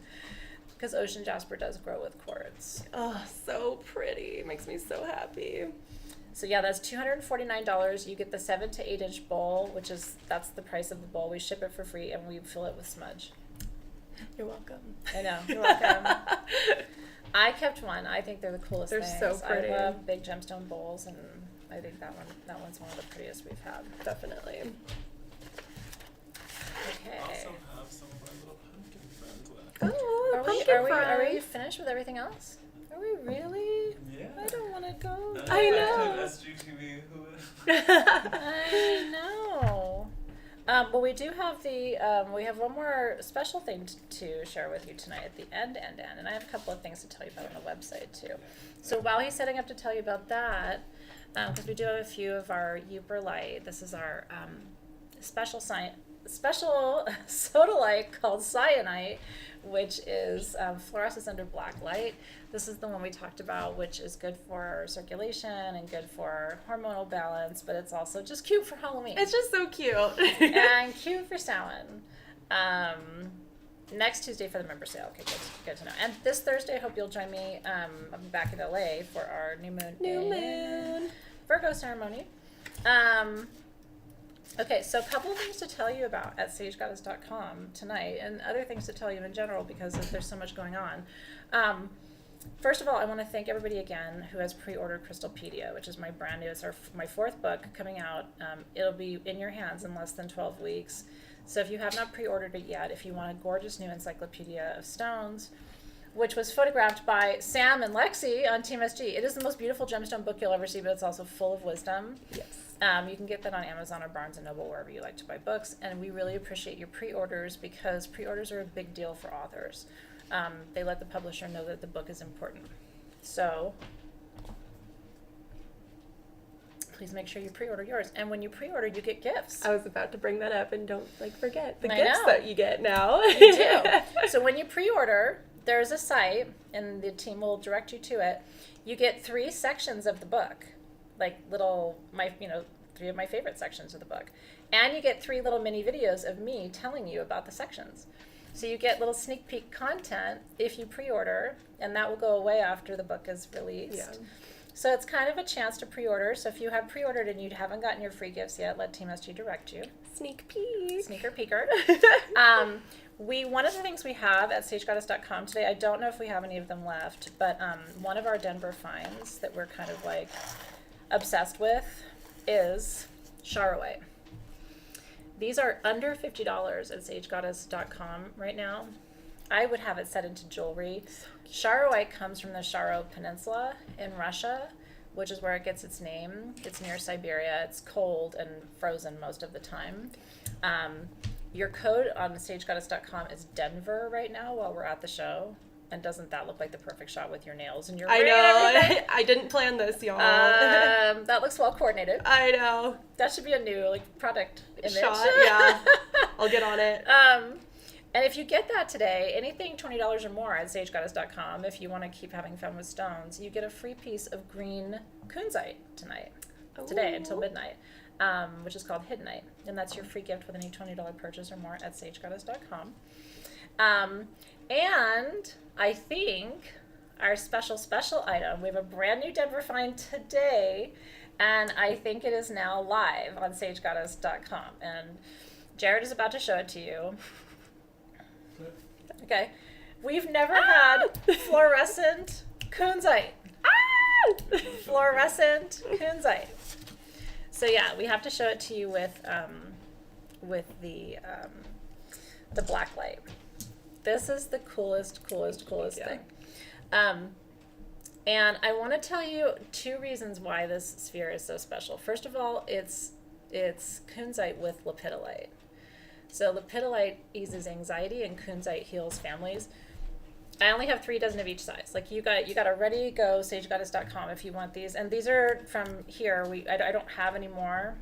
Because ocean jasper does grow with quartz. Oh, so pretty. Makes me so happy. So yeah, that's $249. You get the 7 to 8 inch bowl, that's the price of the bowl. We ship it for free and we fill it with smudge. You're welcome. I know. You're welcome. I kept one. I think they're the coolest They're things. so pretty. I love big gemstone bowls, and I think that one's one of the prettiest we've had. Definitely. Okay. We also have some of our little pumpkin friends left. Oh, Are we finished with everything else? Are we really? Yeah. I don't want to go. I know. SGTV, who I know. Well, we do have we have one more special thing to share with you tonight at the end, and I have a couple of things to tell you about on the website too. So while he's setting up to tell you about that, because we do have a few of our Uperlite, this is our special sodalite called cyanite, which is fluoresces under black light. This is the one we talked about, which is good for circulation and good for hormonal balance, but it's also just cute for Halloween. It's just so cute. And cute for Samhain. Next Tuesday for the member sale. Okay, good to know. And this Thursday, I hope you'll join me. I'll be back in LA for our new moon Virgo ceremony. Okay, so a couple of things to tell you about at sagegoddess.com tonight, and other things to tell you in general because there's so much going on. First of all, I want to thank everybody again who has pre-ordered Crystalpedia, which is my brand new, it's my 4th book coming out. It'll be in your hands in less than 12 weeks. So if you have not pre-ordered it yet, if you want a gorgeous new encyclopedia of stones, which was photographed by Sam and Lexi on Team SG. It is the most beautiful gemstone book you'll ever see, but it's also full of wisdom. Yes. You can get that on Amazon or Barnes & Noble, wherever you like to buy books. And we really appreciate your pre-orders because pre-orders are a big deal for authors. They let the publisher know that the book is important. So please make sure you pre-order yours. And when you pre-order, you get gifts. I was about to bring that up, and don't forget the I gifts know. that you get now. You do. So when you pre-order, there's a site, and the team will direct you to it. You get 3 sections of the book, like 3 of my favorite sections of the book. And you get 3 little mini videos of me telling you about the sections. So you get little sneak peek content if you pre-order, and that will go away after the book is released. Yeah. So it's kind of a chance to pre-order. So if you have pre-ordered and you haven't gotten your free gifts yet, let Team SG direct you. Sneak peek. Sneaker peeker. One of the things we have at sagegoddess.com today, I don't know if we have any of them left, but one of our Denver finds that we're kind of like obsessed with is Charoite. These are under $50 at sagegoddess.com right now. I would have it set into jewelry. Charoite comes from the Charo Peninsula in Russia, which is where it gets its name. It's near Siberia. It's cold and frozen most of the time. Your code on sagegoddess.com is Denver right now while we're at the show. And doesn't that look like the perfect shot with your nails and your I ring and know. everything? I didn't plan this, y'all. That looks well coordinated. I know. That should be a new product image. Shot, yeah. I'll get on it. And if you get that today, anything $20 or more at sagegoddess.com, if you want to keep having fun with stones, you get a free piece of green Kunzite today until midnight. which is called Hiddenite. And that's your free gift with any $20 purchase or more at sagegoddess.com. And I think our special item, we have a brand new Denver find today, and I think it is now live on sagegoddess.com. And Jared is about to show it to you. Okay. We've never had fluorescent Kunzite. Fluorescent Kunzite. So yeah, we have to show it to you with the black light. This is the coolest thing. And I want to tell you 2 reasons why this sphere is so special. First of all, it's Kunzite with lepidolite. So lepidolite eases anxiety and Kunzite heals families. I only have 3 dozen of each size. Like you got a ready to go sagegoddess.com if you want these. And these are from here. I don't have any more.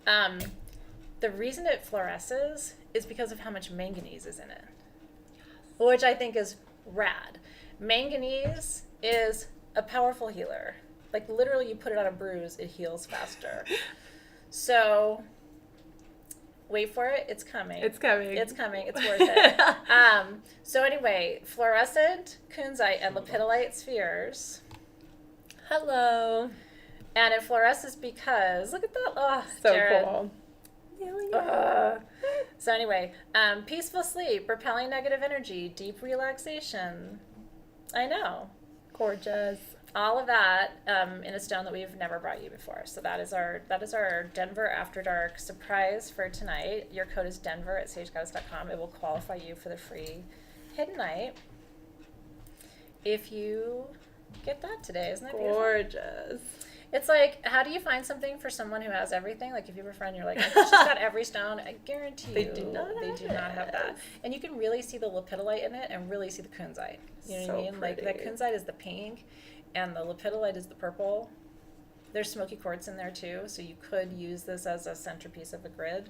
The reason it fluoresces is because of how much manganese is in it, which I think is rad. Manganese is a powerful healer. Like literally, you put it on a bruise, it heals faster. So wait for it. It's coming. It's coming. It's worth it. So anyway, fluorescent Kunzite and lepidolite spheres. Hello. And it fluoresces because look at that. Oh, So Jared. cool. So anyway, peaceful sleep, repelling negative energy, deep relaxation. I know. Gorgeous. All of that in a stone that we've never brought you before. So that is our Denver After Dark surprise for tonight. Your code is Denver at sagegoddess.com. It will qualify you for the free Hiddenite if you get that today. Isn't that beautiful? Gorgeous. It's like, how do you find something for someone who has everything? Like, if you have a friend, you're like, she's got every stone. I guarantee you, They do not have that. And you can really see the lepidolite in it and really see the Kunzite. You know what I mean? Like, that Kunzite is the pink, and the lepidolite is the purple. There's smoky quartz in there, too, so you could use this as a centerpiece of a grid.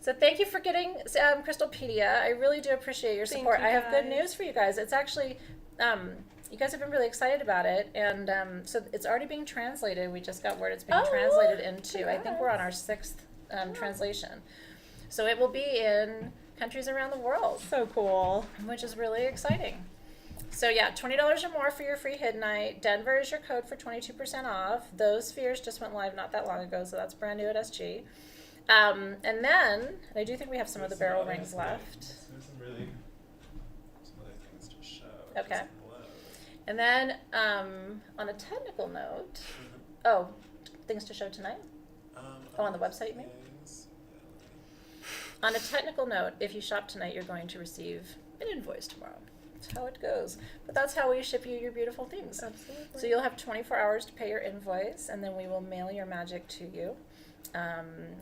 So thank you for getting Crystalpedia. I really do appreciate your support. I have good news for you guys. It's actually... you guys have been really excited about it, and so it's already being translated. We just got word it's being translated into, I think we're on our 6th translation. So it will be in countries around the world. So cool. Which is really exciting. So yeah, $20 or more for your free Hiddenite. Denver is your code for 22% off. Those spheres just went live not that long ago, so that's brand new at SG. And then, I do think we have some of the barrel rings left. There's some other things to show. Okay. Just below. And then, on a technical note, things to show tonight? On the website, you mean? Yes. On a technical note, if you shop tonight, you're going to receive an invoice tomorrow. That's how it goes. But that's how we ship you your beautiful things. Absolutely. So you'll have 24 hours to pay your invoice, and then we will mail your magic to you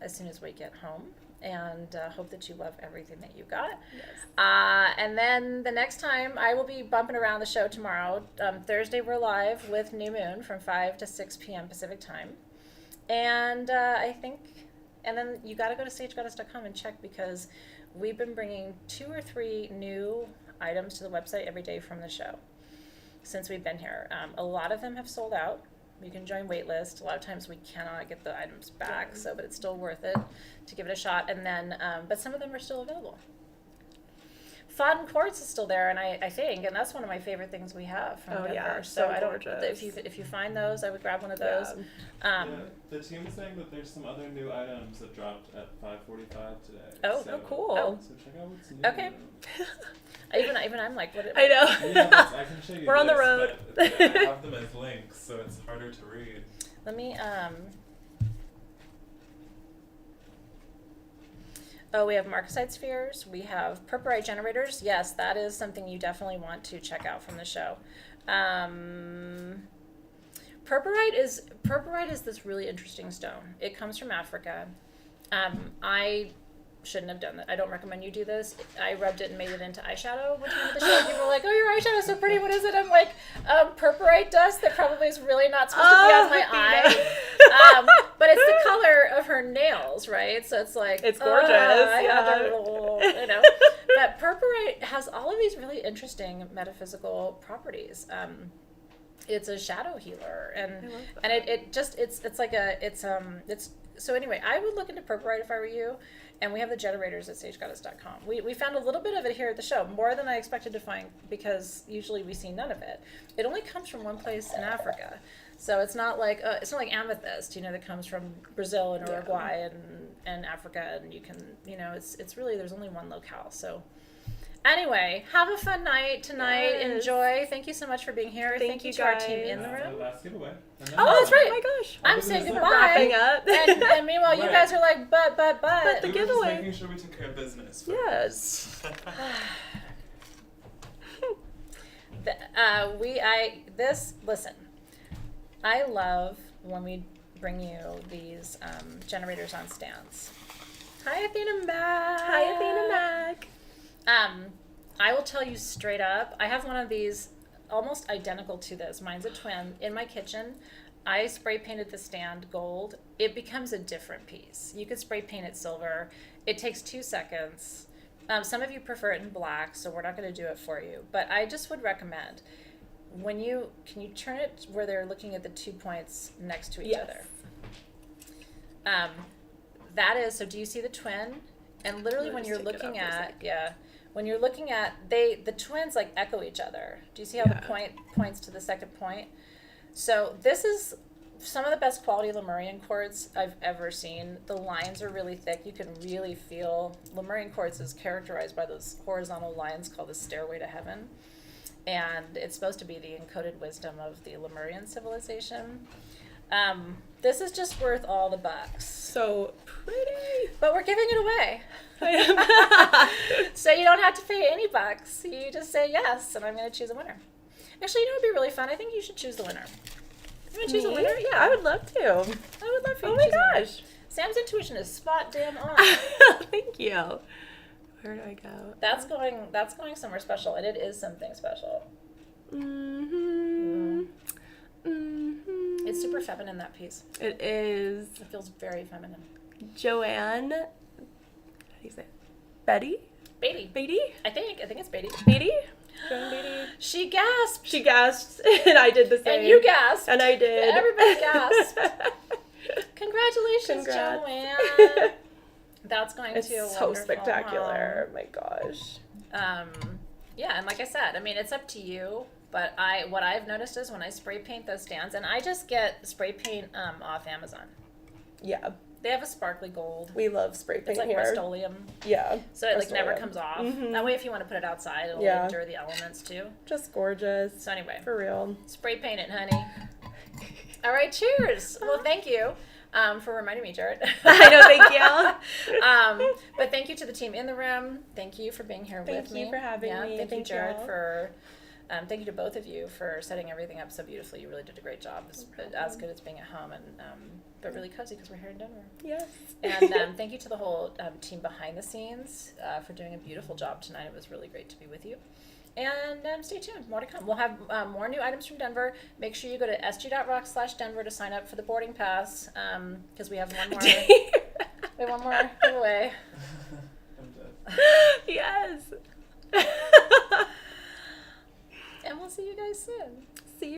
as soon as we get home. And hope that you love everything that you got. Yes. And then the next time, I will be bumping around the show tomorrow. Thursday, we're live with New Moon from 5 to 6 p.m. Pacific time. And and then you got to go to sagegoddess.com and check, because we've been bringing 2 or 3 new items to the website every day from the show since we've been here. A lot of them have sold out. You can join waitlist. A lot of times we cannot get the items back, but it's still worth it to give it a shot. And then, but some of them are still available. Fodden quartz is still there, and I think, and that's one of my favorite things we have from Denver. Yeah, so I don't. gorgeous. If you find those, I would grab one of those. Yeah, the team is saying that there's some other new items that dropped at 5:45 today. Oh, cool. So check out what's new. Okay. Even I'm like, what? I know. Yeah, I can show you. We're on the this, road. but, yeah, I have them as links, so it's harder to read. Let me Oh, we have marcasite spheres. We have purpurite generators. Yes, that is something you definitely want to check out from the show. Purpurite is this really interesting stone. It comes from Africa. I shouldn't have done that. I don't recommend you do this. I rubbed it and made it into eyeshadow one time at the show. People were like, "Oh, your eyeshadow's so pretty. What is it?" I'm like, purpurite dust that probably is really not supposed to be on my eye. But it's the color of her nails, right? So it's like, It's gorgeous. you know. But purpurite has all of these really interesting metaphysical properties. It's a shadow healer, I and love and that. it just it's like a it's so anyway. I would look into purpurite if I were you, and we have the generators at sagegoddess.com. We found a little bit of it here at the show, more than I expected to find, because usually we see none of it. It only comes from one place in Africa, so it's not like amethyst, that comes from Brazil and Yeah. Uruguay and Africa, and you can it's really, there's only one locale. So anyway, have a fun night tonight. Yes. Enjoy. Thank you so much for being here. Thank you you to our team guys. in the room. Last giveaway. And then Oh, that's right. Oh my gosh. I'm We're saying just goodbye. wrapping up. And meanwhile, you Right. guys are like, but. the We were giveaway. just making sure we took care of business. first. Yes. Listen, I love when we bring you these generators on stands. Hi, Athena Mac. Hi, Athena Mac. I will tell you straight up, I have one of these almost identical to this. Mine's a twin in my kitchen. I spray painted the stand gold. It becomes a different piece. You could spray paint it silver. It takes 2 seconds. Some of you prefer it in black, so we're not going to do it for you. But I just would recommend, can you turn it where they're looking at the 2 points next to each Yes. other? So do you see the twin? And literally Let me when just you're take it looking out for a at, sec. when you're looking at, the twins like echo each other. Do you see how Yeah. the point points to the second point? So this is some of the best quality Lemurian quartz I've ever seen. The lines are really thick. You can really feel, Lemurian quartz is characterized by those horizontal lines called the Stairway to Heaven. And it's supposed to be the encoded wisdom of the Lemurian civilization. This is just worth all the bucks. So pretty. But we're giving it away. I So you don't have to pay any bucks. You just say yes, and I'm going to choose a winner. Actually, it would be really fun. I think you should choose the winner. You want to choose a winner? Yeah, I would love to. I would love for you Oh to my choose a winner. gosh. Sam's intuition is spot damn on. Thank you. Where do I go? That's going somewhere special, and it is something special. Mm-hmm. Mm-hmm. It's super feminine, that piece. It is. It feels very feminine. Joanne. How do you say it? Betty? Beatty. Beatty? I think it's Beatty. Beatty? Joanne Beatty? She gasped. She gasped, and I did the same. And you gasped. And I did. Everybody gasped. Congratulations, Congrats. Joanne. That's going It's to a so wonderful spectacular. Oh my gosh. home. Yeah, and like I said, I mean, it's up to you. But what I've noticed is when I spray paint those stands, and I just get spray paint off Amazon. Yeah. They have a sparkly gold. We love spray paint It's like here. Rust-Oleum. Yeah. So it like never Rust-Oleum. comes off. Mhm. That way if you want to put it outside, it'll Yeah. endure the elements too. Just gorgeous. So anyway, For real. spray paint it, honey. All right, cheers. Well, thank you for reminding me, Jared. I know, thank you. But thank you to the team in the room. Thank you for being here Thank with me. you for having me. Thank you, Thank Jared, y'all. for. Thank you to both of you for setting everything up so beautifully. You really did a great job. It's as good as being at home, and but really cozy because we're here in Denver. Yes. And thank you to the whole team behind the scenes for doing a beautiful job tonight. It was really great to be with you. And stay tuned. More to come. We'll have more new items from Denver. Make sure you go to sg.rocks/Denver to sign up for the boarding pass because we have one more. We have one more giveaway. I'm dead. Yes. And we'll see you guys soon.